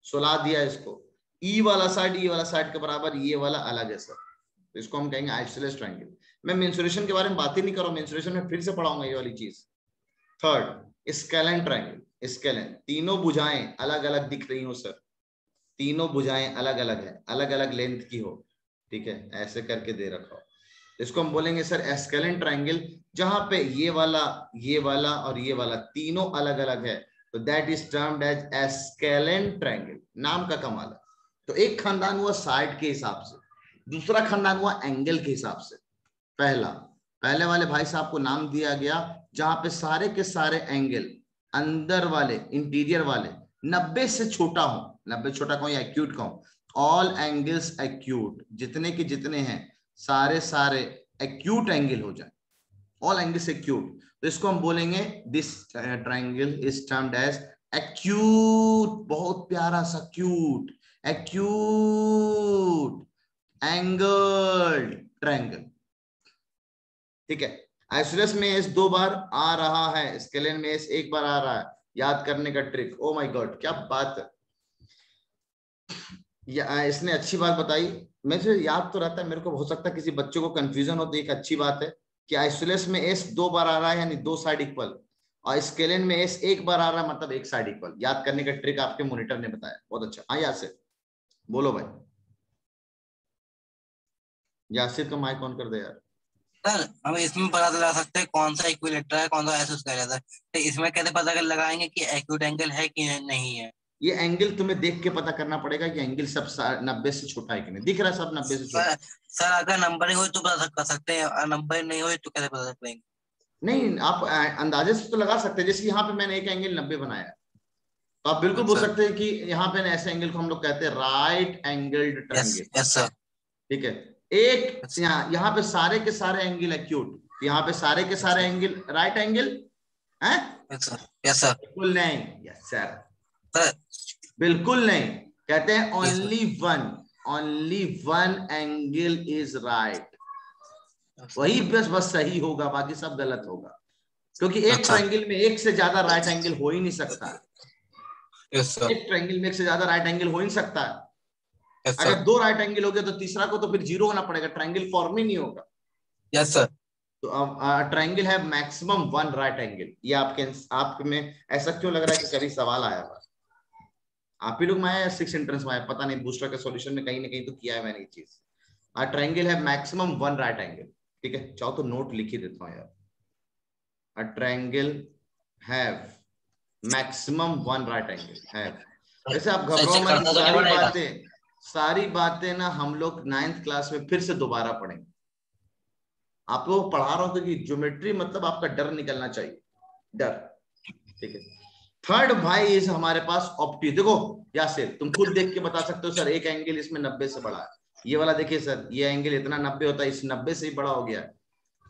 A: सुला दिया इसको, ई वाला साइड के बराबर, ये वाला अलग है सर, तो इसको हम कहेंगे आइसोसेलेस ट्रायंगल। मैं मेंसुरेशन के बारे में बात ही नहीं कर रहा हूं, मेंसुरेशन में फिर से पढ़ाऊंगा ये वाली चीज। थर्ड स्केलेन ट्रायंगल, स्केलेन, तीनों भुजाएं अलग अलग दिख रही हो सर, तीनों भुजाएं अलग अलग है, अलग अलग लेंथ की हो, ठीक है, ऐसे करके दे रखा हो, इसको हम बोलेंगे सर स्केलेन ट्रायंगल। जहां पे ये वाला और ये वाला तीनों अलग अलग है, तो that is termed as scalene triangle. नाम का कमाल है। तो एक खानदान हुआ साइड के हिसाब से, दूसरा खानदान हुआ एंगल के हिसाब से। पहले वाले भाई साहब को नाम दिया गया जहां पे सारे के सारे एंगल अंदर वाले, इंटीरियर वाले 90 से छोटा हो, 90 छोटा कहूं या एक्यूट कहूं, ऑल एंगल्स एक्यूट, जितने के जितने हैं सारे एक्यूट एंगल हो जाए, ऑल एंगल्स एक्यूट, तो इसको हम बोलेंगे this triangle is termed as acute. बहुत प्यारा सा क्यूट, एक्यूट एंगल ट्रायंगल, ठीक है। आइसोसेलेस में एस 2 बार आ रहा है, स्केलेन में एस 1 बार आ रहा है, याद करने का ट्रिक। ओ माय गॉड क्या बात है, इसने अच्छी बात बताई, मुझे याद तो रहता है, मेरे को हो सकता है किसी बच्चों को कंफ्यूजन हो, तो एक अच्छी बात है कि आइसोसेलेस में एस 2 बार आ रहा है, यानी 2 साइड इक्वल, और स्केलेन में एस 1 बार आ रहा है, मतलब 1 साइड इक्वल। याद करने का ट्रिक आपके मॉनिटर ने बताया, बहुत अच्छा। हाँ यासिर बोलो भाई, यासिर का माइक ऑन कर दे यार।
J: सर हम इसमें पता लगा सकते हैं कौन सा इक्विलेटरल है, कौन सा आइसोसेलेस है, तो इसमें कैसे पता कर लगाएंगे कि एक्यूट एंगल है कि नहीं है?
A: ये एंगल तुम्हें देख के पता करना पड़ेगा कि एंगल सब 90 से छोटा है कि नहीं, दिख रहा है सब 90 से छोटा।
J: सर अगर नंबर हो तो पता कर सकते हैं, और नंबर नहीं हो तो कैसे पता करेंगे?
A: नहीं, आप अंदाजे से तो लगा सकते हैं, जैसे यहाँ पे मैंने एक एंगल 90 बनाया है, तो आप बिल्कुल बोल सकते हैं कि यहाँ पे ऐसे एंगल को हम लोग कहते हैं right angled triangle.
J: Yes sir,
A: ठीक है। एक यहाँ पे सारे के सारे एंगल एक्यूट, यहाँ पे सारे के सारे एंगल राइट एंगल है?
J: Yes sir.
A: बिल्कुल नहीं, यस सर, बिल्कुल नहीं, कहते हैं only one angle is right, वही बस सही होगा, बाकी सब गलत होगा, क्योंकि एक ट्रायंगल में एक से ज्यादा राइट एंगल हो ही नहीं सकता। एक ट्रायंगल में एक से ज्यादा राइट एंगल हो ही नहीं सकता है। अगर 2 राइट एंगल हो गए तो तीसरा को तो फिर 0 होना पड़ेगा, ट्रायंगल फॉर्म ही नहीं होगा।
J: Yes sir.
A: तो ट्रायंगल है मैक्सिमम 1 राइट एंगल। ये आपके में ऐसा क्यों लग रहा है कि कभी सवाल आया हुआ? आप ही लोग में आया 6 एंट्रेंस में आया, पता नहीं, बूस्टर के सॉल्यूशन में कहीं ना कहीं तो किया है मैंने ये चीज। ट्रायंगल है मैक्सिमम 1 राइट एंगल, ठीक है। चाहो तो नोट लिख ही देता हूँ यार, a triangle have maximum 1 right angle have. वैसे आप घबराओ मत, सारी बातें ना हम लोग 9th क्लास में फिर से दोबारा पढ़ेंगे। आप लोग पढ़ा रहा हूं तो कि ज्योमेट्री मतलब आपका डर निकलना चाहिए, डर। ठीक है। थर्ड भाई इज हमारे पास ऑप्ट्यूज। देखो यासिर तुम खुद देख के बता सकते हो सर एक एंगल इसमें 90 से बड़ा है, ये वाला देखिए सर ये एंगल इतना 90 होता है, इस 90 से ही बड़ा हो गया,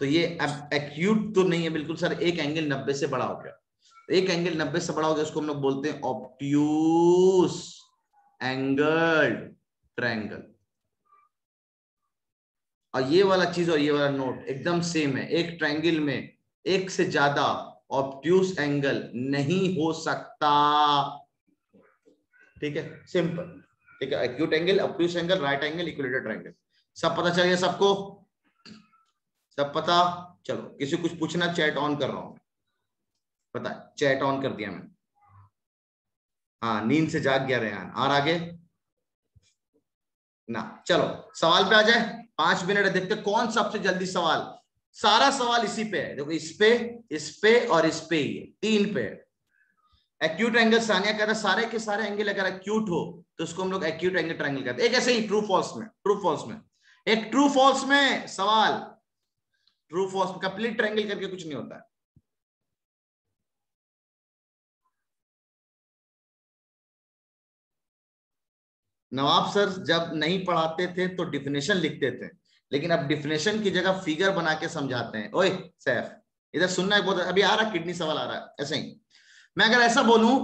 A: तो ये एक्यूट तो नहीं है बिल्कुल सर, एक एंगल 90 से बड़ा हो गया, एक एंगल 90 से बड़ा हो गया, उसको हम लोग बोलते हैं ऑब्ट्यूज एंगल ट्रायंगल। और ये वाला चीज और ये वाला नोट एकदम सेम है, एक ट्रायंगल में एक से ज्यादा ऑब्ट्यूज एंगल नहीं हो सकता। ठीक है, सिंपल। ठीक है, acute angle, obtuse angle, right angle, equilateral triangle, सब पता चल गया सबको? सब पता? चलो किसी कुछ पूछना, चैट ऑन कर रहा हूं, पता है चैट ऑन कर दिया मैंने। हाँ नींद से जाग गया रेहान। और आगे ना, चलो सवाल पे आ जाए, 5 मिनट है, देखते कौन सबसे जल्दी सवाल। सारा सवाल इसी पे है, देखो इस पे और इस पे ही है, 3 पे। एक्यूट एंगल, सानिया कहता है सारे के सारे एंगल अगर एक्यूट हो तो उसको हम लोग एक्यूट एंगल ट्रायंगल कहते हैं। एक ऐसे ही ट्रू फॉल्स में, ट्रू फॉल्स में, एक ट्रू फॉल्स में सवाल, ट्रू फॉल्स कंप्लीट ट्रायंगल करके कुछ नहीं होता है। नवाब सर जब नहीं पढ़ाते थे तो डिफिनेशन लिखते थे, लेकिन अब डिफिनेशन की जगह फिगर बना के समझाते हैं। ओए सैफ इधर सुनना है, बहुत अभी आ रहा किडनी सवाल आ रहा है। ऐसे ही मैं अगर ऐसा बोलूं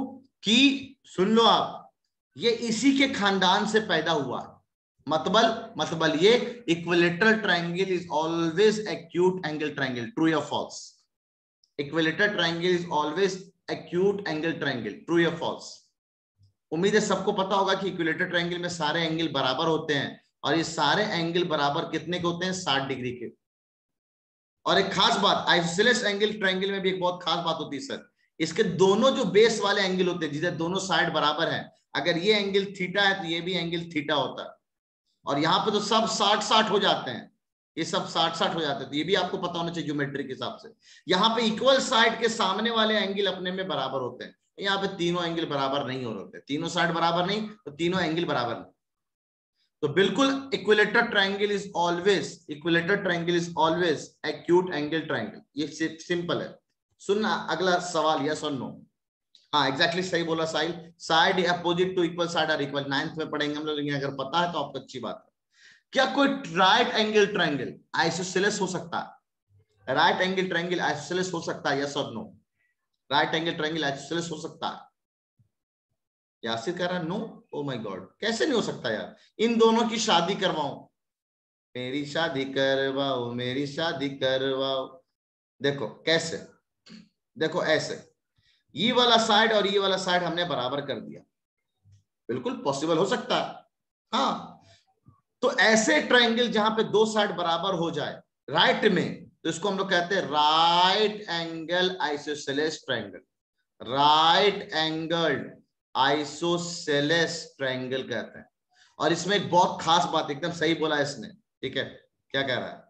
A: कि सुन लो आप, ये इसी के खानदान से पैदा हुआ, मतलब ये equilateral triangle is always acute angle triangle, true या false? Equilateral triangle is always acute angle triangle, true या फॉल्स? उम्मीद है सबको पता होगा कि इक्विलेटरल ट्रायंगल में सारे एंगल बराबर होते हैं, और ये सारे एंगल बराबर कितने के होते हैं? 60 डिग्री के। और एक खास बात, आइसोसेलेस एंगल ट्रायंगल में भी एक बहुत खास बात होती है सर, इसके दोनों जो बेस वाले एंगल होते हैं जिधर दोनों साइड बराबर हैं, अगर ये एंगल थीटा है तो ये भी एंगल थीटा होता है, और यहाँ पे तो सब 60-60 हो जाते हैं, ये सब 60-60 हो जाते हैं, तो ये भी आपको पता होना चाहिए ज्योमेट्री के हिसाब से। यहाँ पे इक्वल साइड के सामने वाले एंगल अपने में बराबर होते हैं, यहाँ पे तीनों एंगल बराबर नहीं हो रहे, तीनों साइड बराबर नहीं तो तीनों एंगल बराबर नहीं। तो बिल्कुल equilateral triangle is always acute angle triangle, ये सिंपल है। सुनना अगला सवाल, यस और नो? हाँ एग्जैक्टली सही बोला Sahil, side opposite to equal side are equal, 9th में पढ़ेंगे हम लोग, लेकिन अगर पता है तो आपको अच्छी बात है। क्या कोई राइट एंगल ट्रायंगल आइसोसेलेस हो सकता है? राइट एंगल ट्रायंगल आइसोसेलेस हो सकता है, यस और no? Right angle triangle isosceles हो सकता है? यासिर कह रहा है नो। ओ माय गॉड, कैसे नहीं हो सकता यार? इन दोनों की शादी करवाओ, मेरी शादी करवाओ, मेरी शादी करवाओ। देखो कैसे, देखो ऐसे, ये वाला साइड और ये वाला साइड हमने बराबर कर दिया, बिल्कुल पॉसिबल हो सकता है। हाँ तो ऐसे ट्रायंगल जहां पे दो साइड बराबर हो जाए राइट में, तो इसको हम लोग कहते हैं right angle isosceles triangle, right angled isosceles triangle कहते हैं। और इसमें एक बहुत खास बात, एकदम सही बोला इसने, ठीक है? क्या कह रहा है?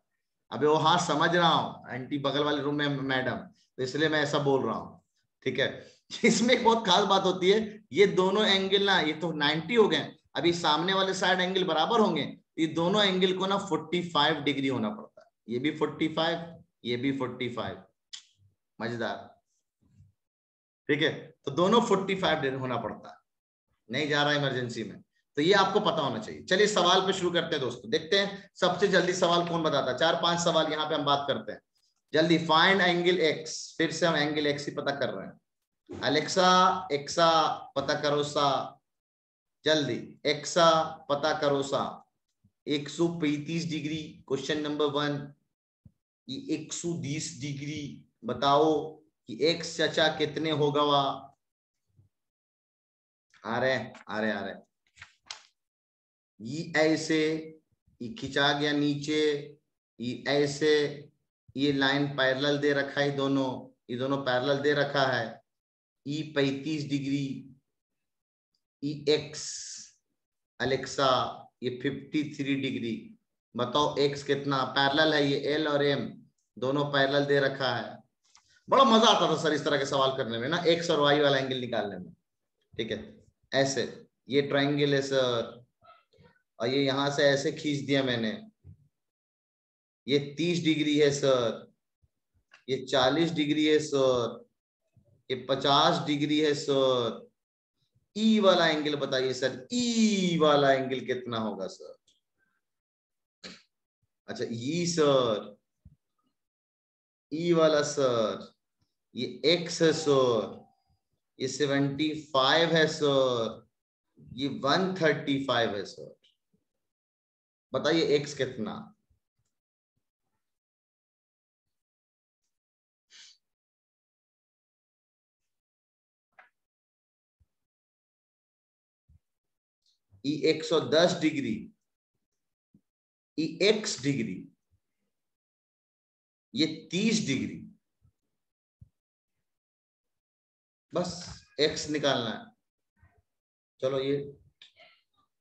A: अबे वो हाँ समझ रहा हूँ, आंटी बगल वाले रूम में मैडम, तो इसलिए मैं ऐसा बोल रहा हूँ, ठीक है? इसमें एक बहुत खास बात होती है, ये दोनों एंगल ना, ये तो 90 हो गए, अभी सामने वाले साइड एंगल बराबर होंगे, ये दोनों एंगल को ना 45 डिग्री होना पड़ता है, ये भी 45, ये भी 45, मजेदार, ठीक है? तो दोनों 45 डिग्री होना पड़ता है, नहीं जा रहा इमरजेंसी में, तो ये आपको पता होना चाहिए। चलिए सवाल पे शुरू करते हैं दोस्तों, देखते हैं सबसे जल्दी सवाल कौन बताता है। 4-5 सवाल यहाँ पे हम बात करते हैं जल्दी। फाइंड एंगल एक्स, फिर से हम एंगल एक्स ही पता कर रहे हैं। अलेक्सा एक्सा पता करो सा, जल्दी एक्सा पता करो सा। 135 डिग्री, क्वेश्चन नंबर 1। ये 120 डिग्री, बताओ कि एक्स चचा कितने होगा? आ रहे ये ऐसे, ये खिंचा गया नीचे, ये ऐसे, ये लाइन पैरेलल दे रखा है, दोनों, ये दोनों पैरेलल दे रखा है। ई 35 डिग्री, ई एक्स अलेक्सा ये 53 डिग्री, बताओ एक्स कितना? पैरेलल है ये, एल और एम दोनों पैरेलल दे रखा है। बड़ा मजा आता था सर इस तरह के सवाल करने में ना, एक्स और वाई वाला एंगल निकालने में, ठीक है? ऐसे ये ट्रायंगल है सर, और ये यहां से ऐसे खींच दिया मैंने, ये 30 डिग्री है सर, ये 40 डिग्री है सर, ये 50 डिग्री है सर। ई वाला एंगल बताइए सर, ई वाला एंगल कितना होगा सर? अच्छा ई सर, ई वाला सर, ये एक्स है सर, ये 75 है सर, ये 135 है सर। बताइए एक्स कितना? ई 110 डिग्री, ई एक्स डिग्री, ये 30 डिग्री। बस एक्स निकालना है। चलो ये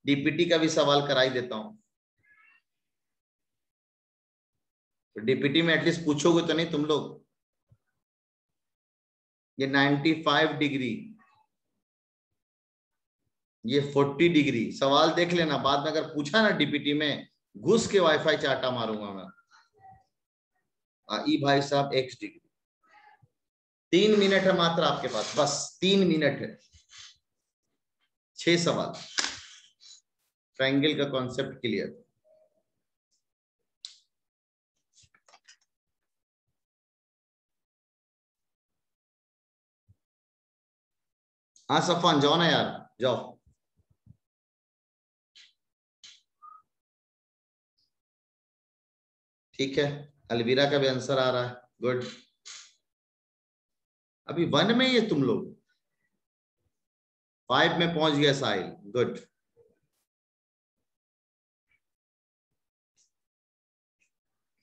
A: डीपीटी का भी सवाल कराई देता हूं। तो डीपीटी में एटलीस्ट पूछोगे तो नहीं तुम लोग? ये 95 डिग्री, ये 40 डिग्री। सवाल देख लेना, बाद में अगर पूछा ना डीपीटी में, घुस के वाईफाई चाटा मारूंगा मैं। ई भाई साहब एक्स डिग्री। 3 मिनट है मात्र आपके पास, बस 3 मिनट है। 6 सवाल, ट्रायंगल का कॉन्सेप्ट क्लियर। हाँ सफान जाओ ना यार, जाओ। ठीक है, अलवीरा का भी आंसर आ रहा है, गुड। अभी 1 में ये तुम लोग, 5 में पहुंच गया साहिल, गुड।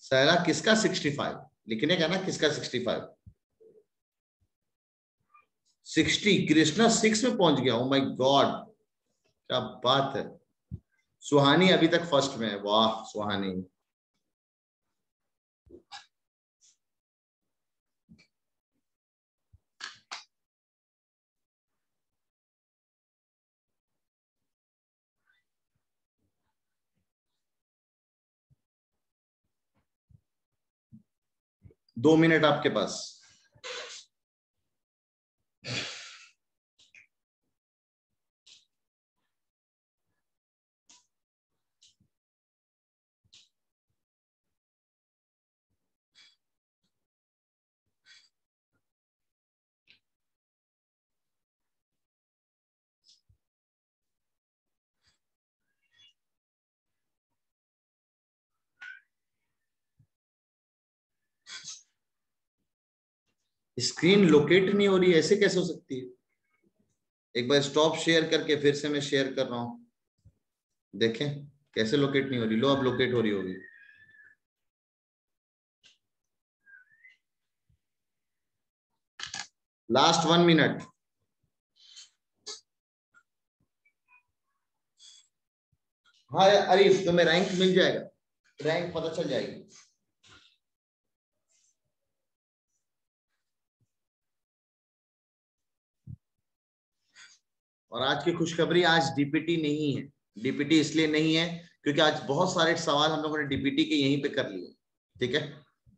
A: सहरा किसका 65 लिखने का ना, किसका 65? 60। कृष्णा 6 में पहुंच गया, ओ माय गॉड, क्या बात है। सुहानी अभी तक फर्स्ट में है, वाह सुहानी। दो मिनट आपके पास। स्क्रीन लोकेट नहीं हो रही, ऐसे कैसे हो सकती है? एक बार स्टॉप शेयर करके फिर से मैं शेयर कर रहा हूं, देखें कैसे लोकेट नहीं हो रही। लो अब लोकेट हो रही होगी। Last 1 minute. हाँ अरे तुम्हें रैंक मिल जाएगा, रैंक पता चल जाएगी। और आज की खुशखबरी, आज डीपीटी नहीं है। डीपीटी इसलिए नहीं है क्योंकि आज बहुत सारे सवाल हम लोगों ने डीपीटी के यहीं पे कर लिए, ठीक है।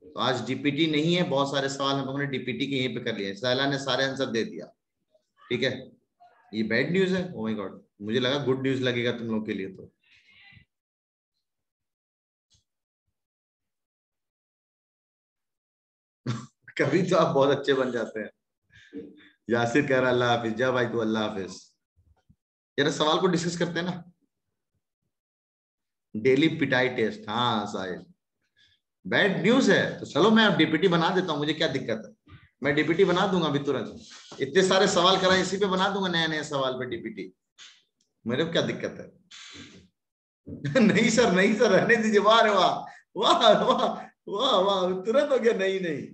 A: तो आज डीपीटी नहीं है, बहुत सारे सवाल हम लोगों ने डीपीटी के यहीं पे कर लिए। सहला ने सारे आंसर दे दिया, ठीक है। ये बैड न्यूज है, ओह माय गॉड, मुझे लगा गुड न्यूज लगेगा तुम लोग के लिए। तो कभी तो आप बहुत अच्छे बन जाते हैं। यासिर कह रहा अल्लाह हाफिज। जा भाई तू अल्लाह हाफिज। जरा सवाल को डिस्कस करते हैं ना। डेली पिटाई टेस्ट, हाँ साहिल बैड न्यूज है। तो चलो मैं अब डीपीटी बना देता हूँ, मुझे क्या दिक्कत है, मैं डीपीटी बना दूंगा अभी तुरंत। इतने सारे सवाल कराए, इसी पे बना दूंगा नए नए सवाल पे डीपीटी, मेरे को क्या दिक्कत है। नहीं सर, नहीं सर, रहने दीजिए। वाह रे वाह, वाह वाह वाह वाह, तुरंत हो गया। नहीं नहीं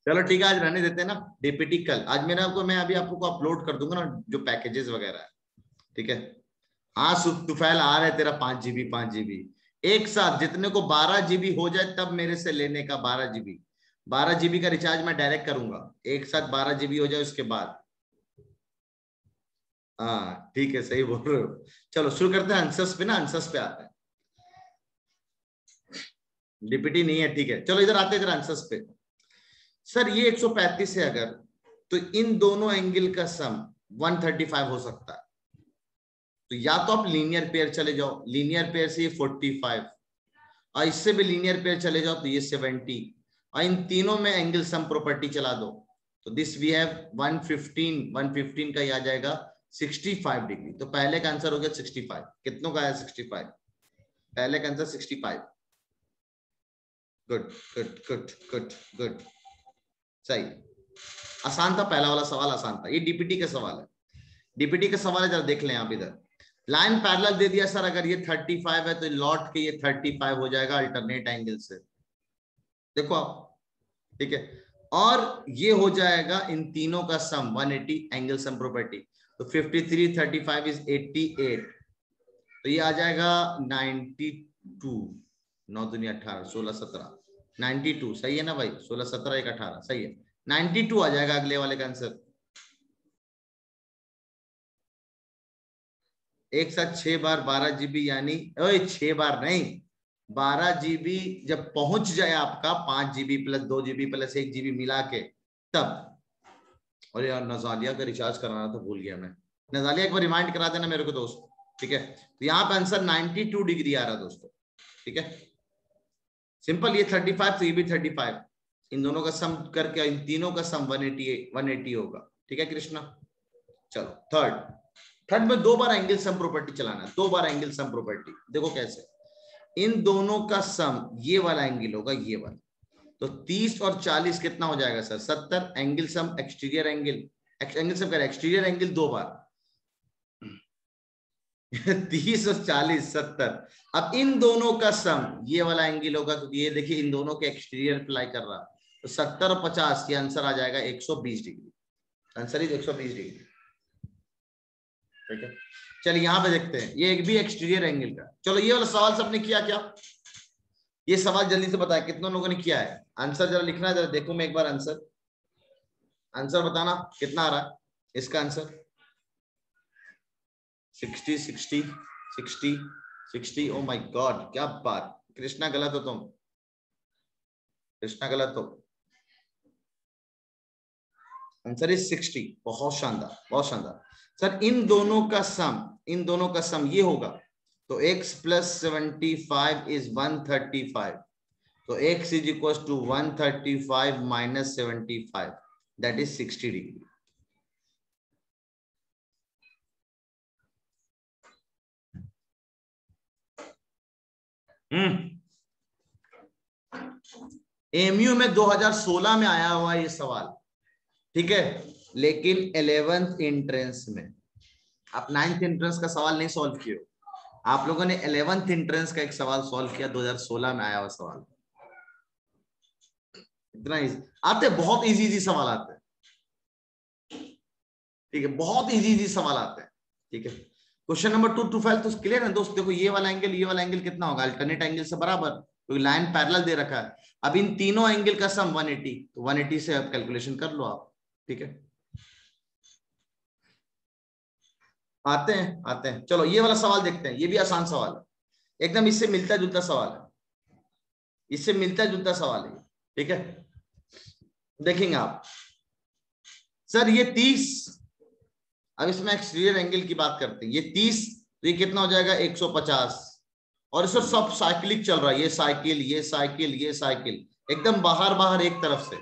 A: चलो ठीक है, आज रहने देते हैं ना डीपीटी। कल आज मेरा को मैं अभी आपको अपलोड कर दूंगा ना जो पैकेजेस वगैरह है, ठीक है। हाँ तुफैल आ रहा है तेरा 5 GB 5 GB एक साथ। जितने को 12 GB हो जाए तब मेरे से लेने का। 12 GB का रिचार्ज मैं डायरेक्ट करूंगा, एक साथ 12 GB हो जाए उसके बाद। हाँ ठीक है, सही बोल रहे हो। चलो शुरू करते हैं आंसर्स पे ना, आंसर्स पे आते हैं। डीपीटी नहीं है, ठीक है। चलो इधर आते हैं आंसर्स पे। सर ये 135 है अगर, तो इन दोनों एंगल का सम 135 हो सकता है। तो या तो आप लीनियर पेयर चले जाओ, लीनियर पेयर से ये 45 और इससे भी लीनियर पेयर चले जाओ तो ये 70 और इन तीनों में एंगल सम प्रॉपर्टी चला दो तो दिस वी हैव 115 का ये आ जाएगा 65 डिग्री। तो पहले का आंसर हो गया 65। कितनों का है 65? पहले का answer 65। Good good good good good, सही, आसान था पहला वाला सवाल, आसान था। ये डीपीटी का सवाल है, डीपीटी का सवाल है, जरा देख लें आप इधर। लाइन पैरेलल दे दिया सर, अगर ये 35 है तो लौट के ये 35 हो जाएगा अल्टरनेट एंगल से, देखो आप, ठीक है। और ये हो जाएगा इन तीनों का सम 180 एंगल सम प्रॉपर्टी। तो 53 35 इज 88, तो ये आ जाएगा 92, 9 दूनी 18, 16 17 92, सही है ना भाई? 16 17 1 18, सही है, 92 आ जाएगा अगले वाले का आंसर। एक साथ 6 बार 12 जीबी, यानी 6 बार नहीं 12 जीबी जब पहुंच जाए आपका 5 GB plus 2 GB plus 1 GB मिला के तब। और यार नजालिया का रिचार्ज कराना तो भूल गया मैं, नजालिया एक बार रिमाइंड करा देना मेरे को दोस्त, ठीक है। तो यहाँ पे आंसर 92 डिग्री आ रहा दोस्तों, ठीक है, सिंपल। ये 35 तो ये भी 35, इन दोनों का सम करके इन तीनों का सम 180 होगा, ठीक है कृष्णा। चलो थर्ड में 2 बार एंगल सम प्रॉपर्टी चलाना है, 2 बार एंगल सम प्रॉपर्टी। देखो कैसे, इन दोनों का सम ये वाला एंगल होगा, ये वाला, तो 30 और 40 कितना हो जाएगा sir? 70 angle sum exterior angle, angle sum कर एक्सटीरियर एंगल 2 बार 30 और 40 70। अब इन दोनों का सम ये वाला एंगल होगा, क्योंकि ये देखिए इन दोनों के एक्सटीरियर अप्लाई कर रहा, तो 70 और 50 ये आंसर आ जाएगा 120 डिग्री, आंसर इज 120 डिग्री, ठीक है। चलिए यहाँ पे देखते हैं, ये एक भी एक्सटीरियर एंगल का। चलो ये वाला सवाल सबने किया क्या? ये सवाल जल्दी से बताया कितनों लोगों ने किया है? आंसर जरा लिखना है, जरा देखो मैं एक बार आंसर बताना कितना आ रहा है इसका आंसर। 60 60 60 60, ओ माय गॉड, क्या बात, कृष्णा गलत हो तुम, कृष्णा गलत हो, आंसर इज 60। बहुत शानदार, बहुत शानदार सर। इन दोनों का सम ये होगा, तो x प्लस 75 इज 135, तो x is equal to 135 minus 75, that is 60 degree. MU में 2016 में आया हुआ ये सवाल, ठीक है, लेकिन 11th एंट्रेंस में। आप 9th एंट्रेंस का सवाल नहीं सॉल्व किए हो, आप लोगों ने 11th एंट्रेंस का एक सवाल सॉल्व किया, 2016 में आया हुआ सवाल। इतना इजी आते, बहुत इजी सवाल आते हैं, ठीक है, बहुत इजी सवाल आते हैं, ठीक है। क्वेश्चन नंबर 2 to 5 तो क्लियर है दोस्त। देखो ये वाला एंगल कितना होगा? अल्टरनेट एंगल से बराबर, क्योंकि लाइन पैरेलल दे रखा है। अब इन तीनों एंगल का सम 180, तो 180 से आप कैलकुलेशन कर लो आप, ठीक है। आते हैं चलो ये वाला सवाल देखते हैं, ये भी आसान सवाल है, एकदम इससे मिलता जुलता सवाल है, इससे मिलता जुलता सवाल है, ठीक है। देखेंगे आप सर, ये 30, अब इसमें एक्सटीरियर एंगल की बात करते हैं, ये 30, तो ये कितना हो जाएगा? 150, और इसमें सब साइक्लिक चल रहा है, ये साइकिल ये साइकिल ये साइकिल, एकदम बाहर एक तरफ से।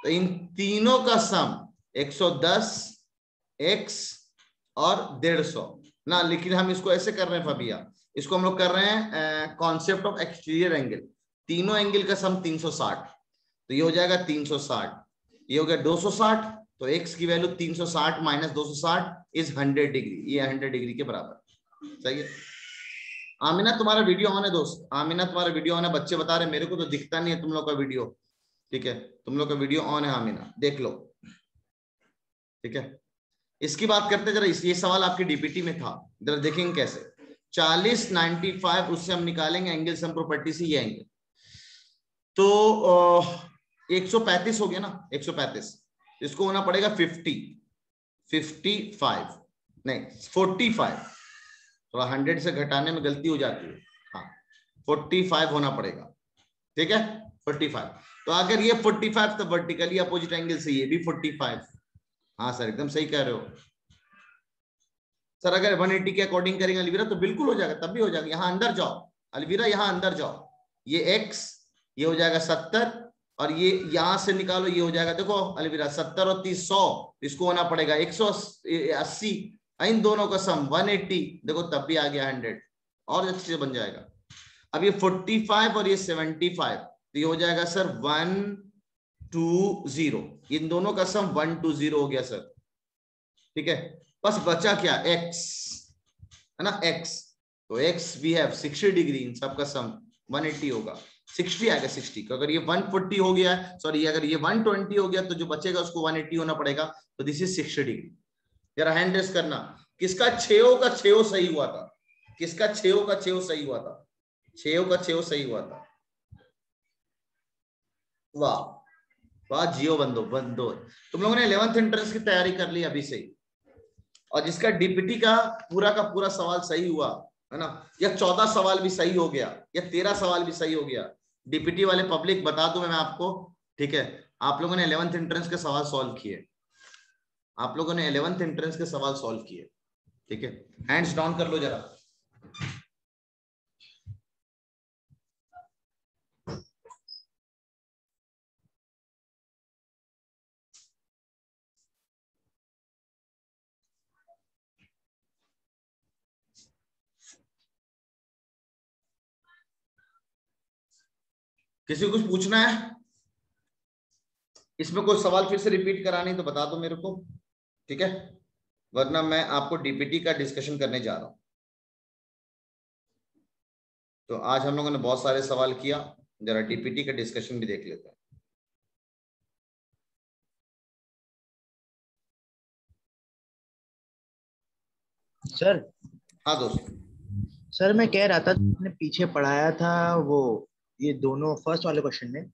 A: तो इन तीनों का सम 110 x और 150 ना, लेकिन हम इसको ऐसे कर रहे हैं फबिया, इसको हम लोग कर रहे हैं कॉन्सेप्ट ऑफ एक्सटीरियर एंगल। तीनों एंगल का सम 360, तो ये हो जाएगा 360, ये हो गया 260, तो x की वैल्यू 360 माइनस 260 इज 100 डिग्री, ये 100 डिग्री के बराबर, सही है। आमिना तुम्हारा वीडियो ऑन है दोस्त, आमिना तुम्हारा वीडियो ऑन है, बच्चे बता रहे मेरे को तो दिखता नहीं है तुम लोग का वीडियो, ठीक है, तुम लोग का वीडियो ऑन है आमिना, देख लो, ठीक है। इसकी बात करते जरा, ये सवाल आपके डीपीटी में था, जरा देखेंगे कैसे। 40 95, उससे हम निकालेंगे एंगल सम प्रॉपर्टी से ये एंगल, तो 135 हो गया ना, 135, इसको होना पड़ेगा 55 नहीं 45, थोड़ा 100 से घटाने में गलती हो जाती है, हाँ 45 होना पड़ेगा, ठीक है 45। तो अगर ये 45 तो वर्टिकली अपोजिट एंगल से ये भी 45। हाँ सर एकदम सही कह रहे हो सर। अगर 180 के अकॉर्डिंग करेंगे अलवीरा तो बिल्कुल हो जाएगा, तब भी हो जाएगा। यहाँ अंदर जाओ अलवीरा, यहाँ अंदर जाओ, ये x ये हो जाएगा 70 और ये यहां से निकालो ये हो जाएगा, देखो अलवीरा 70 और 30 100, इसको होना पड़ेगा 180, इन दोनों का सम 180, देखो तब भी आ गया 100 और अच्छे से बन जाएगा। अब ये 45 और ये 75 तो ये हो जाएगा सर 120, इन दोनों का सम 120 हो गया सर। ठीक है बस बचा क्या x है ना x, तो x वी हैव 60 डिग्री, इन सब का सम 180 होगा, 60 आएगा 60 को। अगर ये 140 हो गया है सॉरी अगर ये 120 हो गया तो जो बचेगा उसको 180 होना पड़ेगा, तो दिस इज 60 डिग्री। जरा हैंड रेस करना किसका 6 का 6 सही हुआ था, किसका 6 का 6 सही हुआ था, 6 का 6 सही हुआ था। वाह वाह जियो बंदो बंदो, तुम लोगों ने 11th एंट्रेंस की तैयारी कर ली अभी से ही, और जिसका डीपीटी का पूरा सवाल सही हुआ है ना, या 14 सवाल भी सही हो गया या 13 सवाल भी सही हो गया, डीपीटी वाले पब्लिक बता दूं मैं आपको। ठीक है आप लोगों ने 11th एंट्रेंस के सवाल सॉल्व किए, आप लोगों ने 11th एंट्रेंस के सवाल सॉल्व किए। ठीक है हैंड्स डाउन कर लो जरा। किसी को कुछ पूछना है, इसमें कोई सवाल फिर से रिपीट करानी तो बता दो मेरे को, ठीक है, वरना मैं आपको डीपीटी का डिस्कशन करने जा रहा हूं। तो आज हम लोगों ने बहुत सारे सवाल किया, जरा डीपीटी का डिस्कशन भी देख लेते हैं।
F: सर
A: हाँ दोस्त
F: सर मैं कह रहा था आपने पीछे पढ़ाया था वो ये दोनों फर्स्ट वाले क्वेश्चन में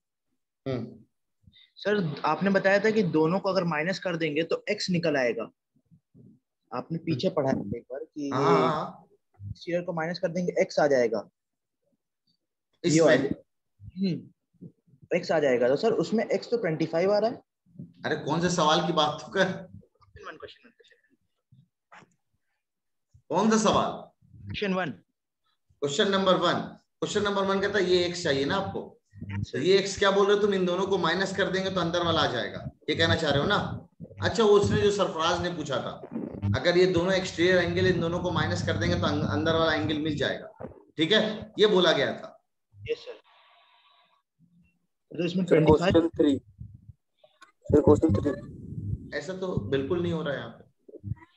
F: सर आपने बताया था कि दोनों को अगर माइनस कर देंगे तो x निकल आएगा। आपने पीछे पढ़ाया था एक बार कि ये को माइनस कर देंगे x आ जाएगा, x आ जाएगा। तो सर उसमें x तो 25 आ रहा है।
A: अरे कौन से सवाल की बात तो कर, कौन सा सवाल? क्वेश्चन नंबर 1 कहता है ये x चाहिए ना आपको, तो ये x क्या बोल रहे हो तुम, इन दोनों को माइनस कर देंगे तो अंदर वाला आ जाएगा, ये कहना चाह रहे हो ना। अच्छा उसने जो सरफराज ने पूछा था, अगर ये दोनों एक्सटीरियर एंगल इन दोनों को माइनस कर देंगे तो अंदर वाला एंगल मिल जाएगा, ठीक है, ये बोला गया था।
F: Yes sir. तो इसमें 25
K: क्वेश्चन 3
A: ऐसा तो बिल्कुल नहीं हो रहा है यहाँ पे,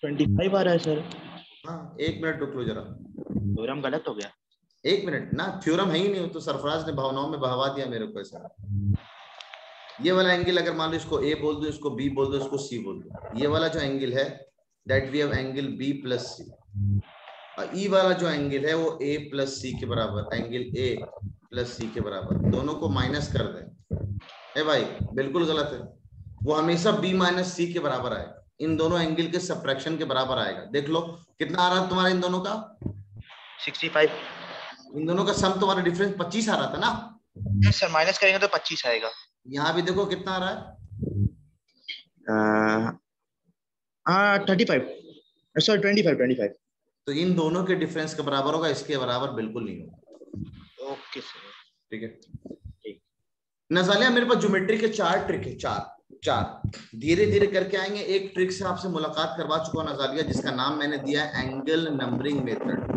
F: 25 आ रहा है सर।
A: हाँ 1 मिनट रुक लो जरा,
F: थ्योरम गलत हो गया।
A: 1 मिनट ना, थ्योरम है ही नहीं, तो सरफराज ने भावनाओं में बहवा दिया मेरे को ऐसा। ये वाला एंगल अगर मान लो इसको ए बोल दो, इसको बी बोल दो, इसको सी बोल दो, ये वाला जो एंगल है that we have angle B plus C, और ई वाला जो एंगल है वो ए प्लस सी के बराबर, एंगल ए प्लस सी के बराबर, दोनों को माइनस कर दें। ए भाई बिल्कुल गलत है, वो हमेशा बी माइनस सी के बराबर आएगा, इन दोनों एंगल के सबट्रैक्शन के बराबर आएगा। देख लो कितना आ रहा है तुम्हारा इन दोनों का
F: 65,
A: इन दोनों का सम तुम्हारा डिफरेंस 25 आ रहा था ना।
F: यस सर, माइनस करेंगे तो 25 आएगा।
A: यहाँ भी देखो कितना आ रहा है
F: 35 सॉरी 25।
A: तो इन दोनों के डिफरेंस के बराबर होगा, इसके बराबर बिल्कुल नहीं होगा।
F: ओके सर
A: ठीक है नजालिया, मेरे पास ज्योमेट्री के 4 ट्रिक है, चार धीरे धीरे करके आएंगे। एक ट्रिक से आपसे मुलाकात करवा चुका हूं नजालिया, जिसका नाम मैंने दिया है एंगल नंबरिंग मेथड।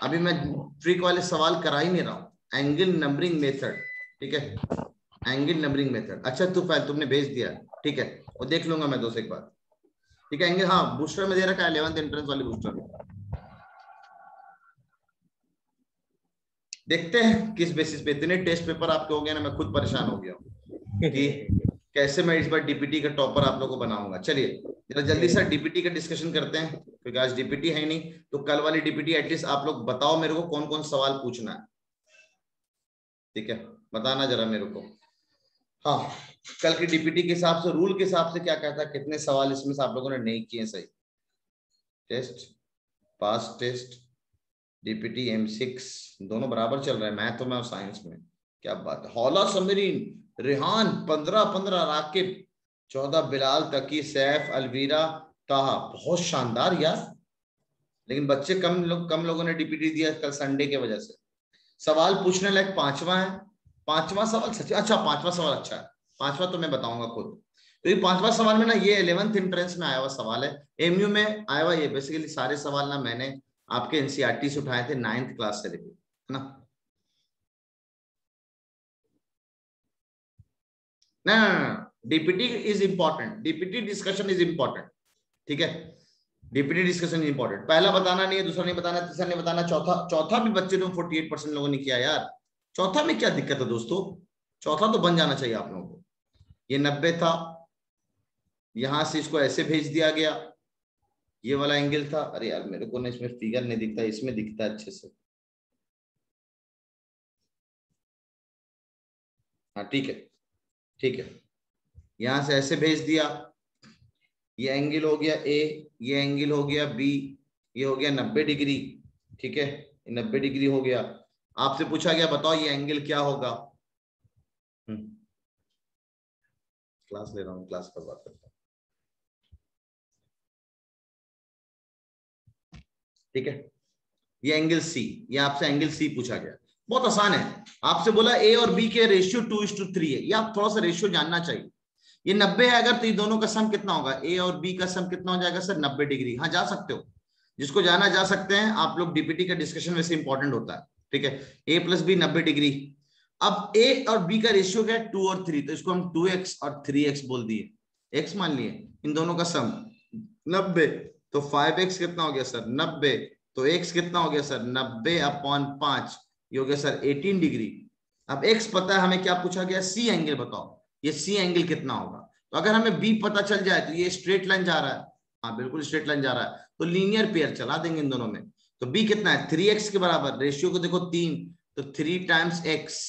A: अभी मैं ट्रिक वाले सवाल करा ही नहीं रहा हूं, एंगल नंबरिंग मेथड, ठीक है, एंगल नंबरिंग मेथड। अच्छा तू फाइल तुमने भेज दिया, ठीक है, वो देख लूंगा मैं दोस्त एक बार, ठीक है। एंगल हाँ बूस्टर में दे रखा है, 11th एंट्रेंस वाली बूस्टर में। देखते हैं किस बेसिस पे, इतने टेस्ट पेपर आपके हो गए ना, मैं खुद परेशान हो गया हूं कि कैसे मैं इस बार डीपीटी का टॉपर आप लोगों को बनाऊंगा। चलिए जरा जल्दी से डीपीटी का डिस्कशन करते हैं, क्योंकि आज डीपीटी है नहीं, तो कल वाली डीपीटी एटलीस्ट आप लोग बताओ मेरे को कौन कौन सवाल पूछना है, ठीक है, बताना जरा मेरे को। हाँ कल की डीपीटी के हिसाब से, रूल के हिसाब से क्या कहता है, कितने सवाल इसमें से आप लोगों ने नहीं किए सही। टेस्ट, पास टेस्ट, डीपीटी, M6 दोनों बराबर चल रहा है, मैथ में और साइंस में। क्या बात है। हौला समीरीन, रेहान 15 राकिब 14 बिलाल तकी सैफ अलवीरा ताहा। बहुत शानदार यार, लेकिन बच्चे कम लोगों ने डीपीटी दिया कल संडे की वजह से। सवाल पूछने लायक 5वां है। 5वां सवाल सच, अच्छा 5वां सवाल अच्छा है, 5वां तो मैं बताऊंगा खुद। तो ये 5वां सवाल में ना, ये 11th एंट्रेंस में आया हुआ सवाल है, एमयू में आया हुआ। ये बेसिकली सारे सवाल ना मैंने आपके एनसीईआरटी से उठाए थे 9th क्लास से लेके, है ना। ना, DPT is important, DPT discussion is important, ठीक है। DPT discussion is important. पहला बताना नहीं है, दूसरा नहीं बताना, तीसरा नहीं बताना, चौथा भी बच्चे ने 48% लोगों ने किया यार। चौथा में क्या दिक्कत है दोस्तों, चौथा तो बन जाना चाहिए आप लोगों को। ये 90 था, यहां से इसको ऐसे भेज दिया गया, ये वाला एंगल था। अरे यार मेरे को ना इसमें फिगर नहीं दिखता, इसमें दिखता है अच्छे से। हाँ ठीक है, ठीक है, यहां से ऐसे भेज दिया, ये एंगल हो गया ए, ये एंगल हो गया बी, ये हो गया 90 डिग्री, ठीक है, 90 डिग्री हो गया। आपसे पूछा गया बताओ ये एंगल क्या होगा। क्लास ले रहा हूँ, क्लास पर बात करता हूँ, ठीक है। ये एंगल सी, ये आपसे एंगल सी पूछा गया, बहुत आसान है। आपसे बोला ए और बी के रेशियो 2:3 है, ये आप थोड़ा सा रेशियो जानना चाहिए। ये 90 है अगर, तो ये दोनों का सम कितना होगा, ए और बी का सम कितना हो जाएगा सर, 90 डिग्री। हाँ जा सकते हो, जिसको जाना जा सकते हैं आप लोग। डीपीटी का डिस्कशन वैसे इंपॉर्टेंट होता है, ठीक है। ए प्लस बी 90 डिग्री। अब ए और बी का रेशियो क्या है, 2 और 3, तो इसको हम 2x और 3x बोल दिए, x मान लिए, इन दोनों का सम 90, तो 5x कितना हो गया सर 90, तो x कितना हो गया सर 90/5, ये हो गया सर 18 डिग्री। अब x पता है हमें, क्या पूछा गया, c एंगल बताओ, ये c एंगल कितना होगा। तो अगर हमें b पता चल जाए तो ये स्ट्रेट लाइन जा रहा है, हाँ बिल्कुल स्ट्रेट लाइन जा रहा है, तो लीनियर पेयर चला देंगे इन दोनों में। तो b कितना है 3x के बराबर, रेशियो को देखो 3, तो 3 times x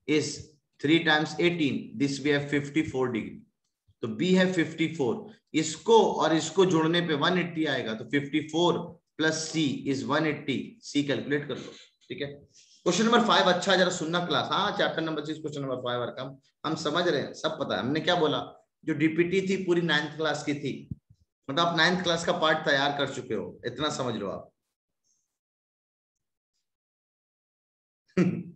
A: is 3 times 18, this we have 54 degree, तो b है 54। इसको और इसको जोड़ने पे 180 आएगा, तो 54 plus c is 180, c calculate कर लो, ठीक है। क्वेश्चन नंबर 5 अच्छा है, जरा सुनना क्लास। हाँ चैप्टर नंबर 6 क्वेश्चन नंबर 5 और कम हम समझ रहे हैं, सब पता है। हमने क्या बोला, जो डीपीटी थी पूरी 9th क्लास की थी, मतलब आप 9th क्लास का पार्ट तैयार कर चुके हो, इतना समझ लो आप।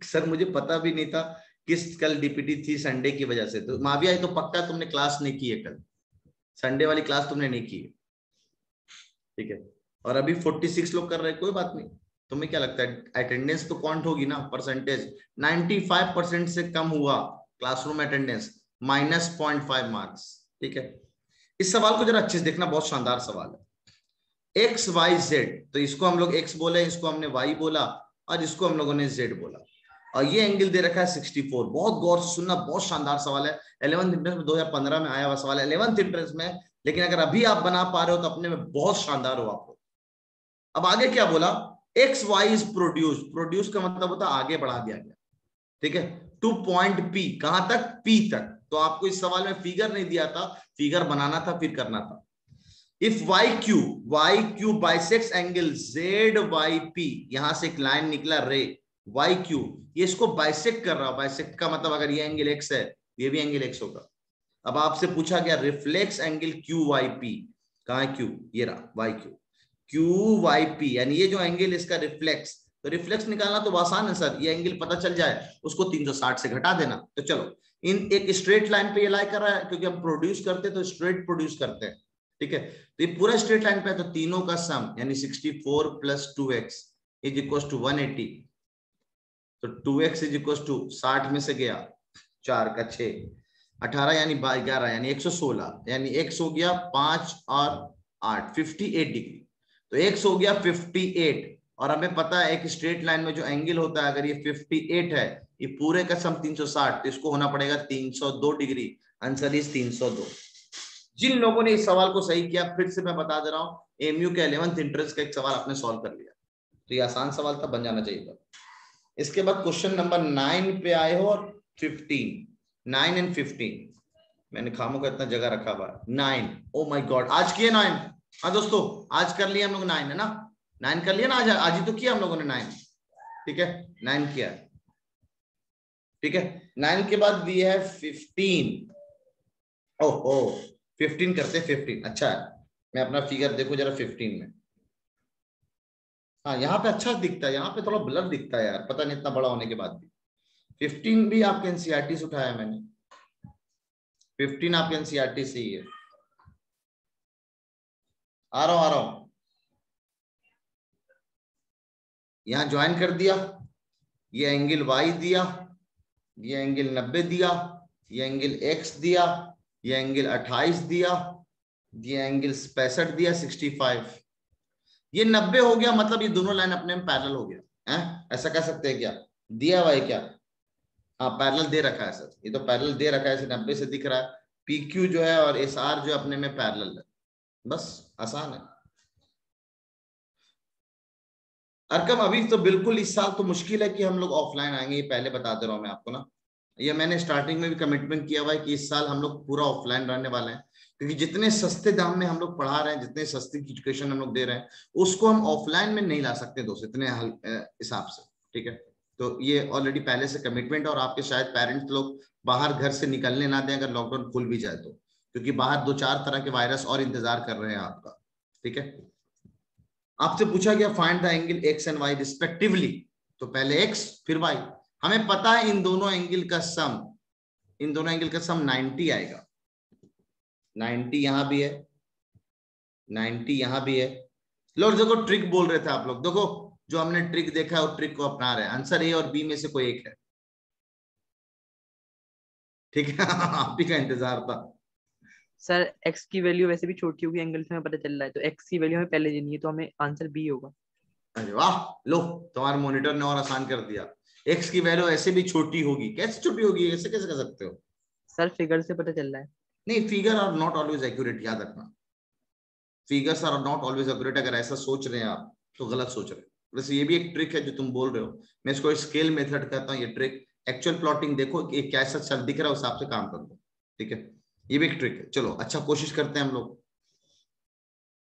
A: सर मुझे पता भी नहीं था किस कल डीपीटी थी संडे की वजह से, तो माविया ये तो पक्का तुमने क्लास नहीं की है, कल संडे वाली क्लास तुमने नहीं की है, ठीक है। और अभी 46 लोग कर रहे हैं, कोई बात नहीं। तुम्हें क्या लगता है अटेंडेंस तो काउंट होगी ना, परसेंटेज 95% से कम हुआ क्लासरूम अटेंडेंस, -0.5 मार्क्स, ठीक है। इस सवाल को जरा अच्छे से देखना, बहुत शानदार सवाल है। एक्स वाई जेड, तो इसको हम लोग एक्स बोले, इसको हमने वाई बोला, और इसको हम लोगों ने जेड बोला, और ये एंगल दे रखा है 64। बहुत गौर से सुनना, बहुत शानदार सवाल है। 11th एंट्रेंस में 2015 में आया हुआ सवाल है, 11th एंट्रेंस में, लेकिन अगर अभी आप बना पा रहे हो तो अपने में बहुत शानदार हो आप लोग। अब आगे क्या बोला, X Y is produce, produce का मतलब होता है आगे बढ़ा दिया गया, ठीक है, टू पॉइंट पी, कहां तक, पी तक। तो आपको इस सवाल में फिगर नहीं दिया था, फिगर बनाना था, फिर करना था। If Y Q bisects angle Z Y P, यहां से एक लाइन निकला रे वाई क्यू, ये इसको बाइसेक्ट कर रहा है। बाइसेक्ट का मतलब अगर ये एंगल एक्स है, ये भी एंगल एक्स होगा। अब आपसे पूछा गया reflex angle Q Y P, कहां है क्यू, ये रहा Y Q, Q Y P, यानी ये जो एंगल इसका रिफ्लेक्स, तो रिफ्लेक्स निकालना तो आसान है सर, ये एंगल पता चल जाए, उसको 360 से घटा देना। तो चलो इन एक स्ट्रेट लाइन पे ये लाई कर रहा है, क्योंकि हम प्रोड्यूस करते हैं तो स्ट्रेट प्रोड्यूस करते हैं, ठीक है। तो ये पूरा स्ट्रेट लाइन पे है, तो तीनों का सम यानी 64 plus 2x is equal to 180, तो 2x इज इक्वल टू 60 में से गया 4 का 6, 18 यानी 11 यानी 116, यानी x हो गया 5 और 8 58 डिग्री। तो x हो गया 58, और हमें पता है एक स्ट्रेट लाइन में जो एंगल होता है, अगर ये 58 है, ये पूरे का सम 360, तो इसको होना पड़ेगा 302 डिग्री। Answer is 302। जिन लोगों ने इस सवाल को सही किया, फिर से मैं बता दे रहा हूं, एमयू के 11th एंट्रेंस का एक सवाल आपने सॉल्व कर लिया, तो ये आसान सवाल था, बन जाना चाहिए था। इसके बाद क्वेश्चन नंबर 9 पे आए हो, और 15, 9 एंड 15 मैंने खामों का इतना जगह रखा हुआ है। 9, ओ माय गॉड, आज किए 9? हाँ दोस्तों आज कर लिया हम लोग 9, है ना, 9 कर लिया ना, आज ही तो किया हम लोगों ने 9, ठीक है, 9 किया, ठीक है। 9 के बाद वी है 15। ओहो 15 करते हैं 15। अच्छा है, मैं अपना फिगर देखो जरा 15 में। हाँ यहाँ पे अच्छा दिखता है, यहाँ पे थोड़ा ब्लर दिखता है यार, पता नहीं इतना बड़ा होने के बाद भी। 15 भी आपके एनसीईआरटी से उठाया मैंने, 15 आपके एनसीईआरटी से ही है। आ रहा हूं यहां ज्वाइन कर दिया, ये एंगल वाई दिया, ये एंगल 90 दिया, ये एंगल एक्स दिया, ये एंगल 28 दिया, ये एंगल 65 दिया, 65। ये 90 हो गया, मतलब ये दोनों लाइन अपने में पैरेलल हो गया है, ऐसा कह सकते हैं क्या? दिया हुआ है क्या? हाँ पैरेलल दे रखा है सर, ये तो पैरेलल दे रखा है, 90 से दिख रहा है। पी क्यू जो है और एस आर जो अपने में पैरेलल है, बस आसान है। अरकम अभी तो बिल्कुल इस साल तो मुश्किल है कि हम लोग ऑफलाइन आएंगे, ये पहले बता दे रहा हूं मैं आपको ना, ये मैंने स्टार्टिंग में भी कमिटमेंट किया हुआ है कि इस साल हम लोग पूरा ऑफलाइन रहने वाले हैं, क्योंकि जितने सस्ते दाम में हम लोग पढ़ा रहे हैं, जितने सस्ती एजुकेशन हम लोग दे रहे हैं, उसको हम ऑफलाइन में नहीं ला सकते दोस्त, इतने हिसाब से। ठीक है, तो ये ऑलरेडी पहले से कमिटमेंट, और आपके शायद पेरेंट्स लोग बाहर घर से निकलने ना दें अगर लॉकडाउन खुल भी जाए तो, क्योंकि बाहर 2-4 तरह के वायरस और इंतजार कर रहे हैं आपका। ठीक है, आपसे पूछा गया find the angle X and Y respectively, तो पहले एक्स फिर वाई। हमें पता है इन दोनों एंगल का सम, इन दोनों एंगल का सम 90 आएगा। 90 यहां भी है, 90 यहां भी है। लोग देखो ट्रिक बोल रहे थे आप लोग, देखो जो हमने ट्रिक देखा है वो ट्रिक को अपना रहे हैं। आंसर ए और बी में से कोई एक है। ठीक है आप ही का इंतजार था
L: सर। x की वैल्यू वैसे भी छोटी होगी, एंगल से हमें पता चल रहा है, तो x की वैल्यू हमें पहले देनी है, तो हमें आंसर बी होगा।
A: अरे वाह, लो तुम्हारे मॉनिटर ने और आसान कर दिया। x की वैल्यू ऐसे भी छोटी होगी, कैसे छोटी होगी, ऐसे कैसे कर सकते हो?
L: सर फिगर से पता चल रहा है।
A: नहीं, figure are not always accurate, याद रखना, figures are not always accurate. अगर ऐसा सोच रहे हैं आप तो गलत सोच रहे हैं। वैसे ये भी एक ट्रिक है जो तुम बोल रहे हो, मैं इसको स्केल मेथड कहता हूँ। ये ट्रिक एक्चुअल प्लॉटिंग देखो कि कैसा चल दिख रहा है, उस हिसाब से काम कर दो। ठीक है, ये भी एक ट्रिक है। चलो अच्छा कोशिश करते हैं हम लोग।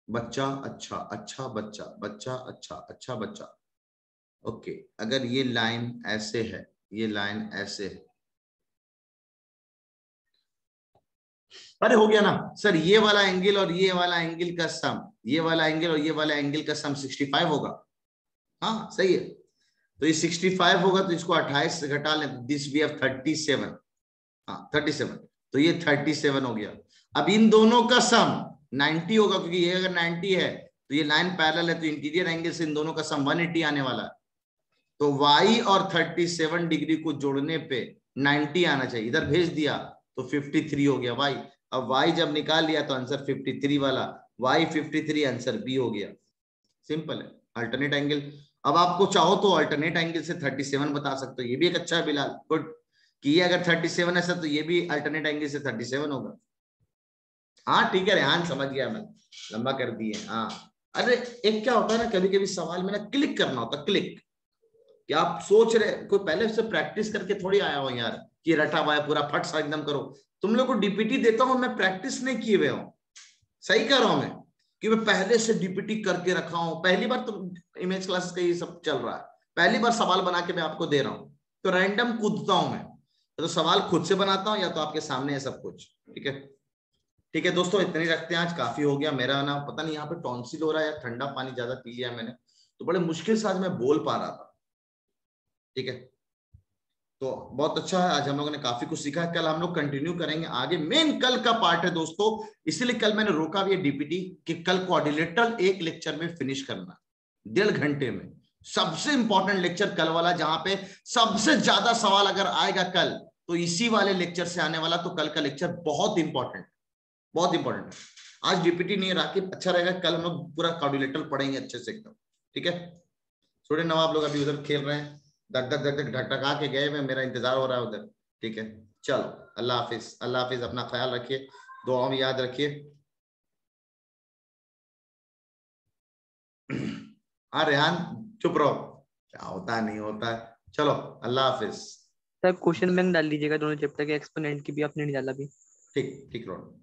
A: बच्चा अच्छा, अच्छा बच्चा, बच्चा अच्छा, अच्छा बच्चा। ओके, अगर ये लाइन ऐसे है, ये लाइन ऐसे है, अरे हो गया ना सर, ये वाला एंगल और ये वाला एंगल का सम, ये वाला एंगल और ये वाला एंगल का सम 65 होगा। हाँ सही है, तो ये 65 होगा, तो इसको 28 से घटा लें, दिस वी हैव 37। हाँ 37, तो ये 37 हो गया। अब इन दोनों का सम 90 होगा, क्योंकि ये अगर 90 है तो ये लाइन पैरेलल है, तो इंटीरियर एंगल से इन दोनों का सम 180 आने वाला है। तो y और 37 डिग्री को जोड़ने पे 90 आना चाहिए, इधर भेज दिया तो 53 हो गया y। अब y जब निकाल लिया तो आंसर 53 वाला, y 53, आंसर बी हो गया। सिंपल है, अल्टरनेट एंगल। अब आपको चाहो तो अल्टरनेट एंगल से 37 बता सकते हो, ये भी एक अच्छा है बिलाल, गुड, कि ये अगर 37 है सर तो ये भी अल्टरनेट एंगल से 37 होगा। हाँ ठीक है रेहान, समझ गया मैं, लंबा कर दिए। हाँ अरे एक क्या होता है ना, कभी कभी सवाल में ना क्लिक करना होता, क्लिक, कि आप सोच रहे, कोई पहले से प्रैक्टिस करके थोड़ी आया हो यार कि रटा हुआ है पूरा फट सा एकदम करो। तुम लोग को डीपीटी देता हूं मैं, प्रैक्टिस नहीं किए हुए हूं, सही कर रहा हूं मैं, कि मैं पहले से डीपीटी करके रखा हूं। पहली बार तो इमेज क्लासेस का ये सब चल रहा है, पहली बार सवाल बना के मैं आपको दे रहा हूं, तो रैंडम कूदता हूं मैं, तो सवाल खुद से बनाता हूं या तो आपके सामने है सब कुछ। ठीक है, ठीक है दोस्तों, इतनी रखते हैं आज, काफी हो गया। मेरा ना पता नहीं यहाँ पे टॉन्सिल हो रहा है या ठंडा पानी ज्यादा पी लिया मैंने, तो बड़े मुश्किल से आज मैं बोल पा रहा था। ठीक है, तो बहुत अच्छा है, आज हम लोगों ने काफी कुछ सीखा। कल हम लोग कंटिन्यू करेंगे आगे, मेन कल का पार्ट है दोस्तों, इसलिए कल मैंने रोका भी है डीपीटी, कि कल क्वाड्रिलेटरल एक लेक्चर में फिनिश करना, 1.5 घंटे में। सबसे इंपॉर्टेंट लेक्चर कल वाला, जहां पे सबसे ज्यादा सवाल अगर आएगा कल तो इसी वाले लेक्चर से आने वाला, तो कल का लेक्चर बहुत इंपॉर्टेंट, बहुत इंपॉर्टेंट। आज डीपीटी नहीं रहा कि अच्छा रहेगा, कल हम लोग पूरा क्वाड्रिलेटरल पढ़ेंगे अच्छे से एकदम। ठीक है, छोटे नवाब लोग अभी उधर खेल रहे हैं, धक धक धक धक ढकढका के गए, मैं मेरा इंतजार हो रहा है उधर। ठीक है, चलो अल्लाह हाफिज, अल्लाह हाफिज, अपना ख्याल रखिए, दुआ में याद रखिए। हाँ रेहान चुप रहो, क्या होता है नहीं होता है। चलो अल्लाह हाफिज।
L: सर क्वेश्चन बैंक डाल दीजिएगा दोनों चैप्टर के, एक्सपोनेंट की भी आपने नहीं डाला अभी।
A: ठीक ठीक रहो।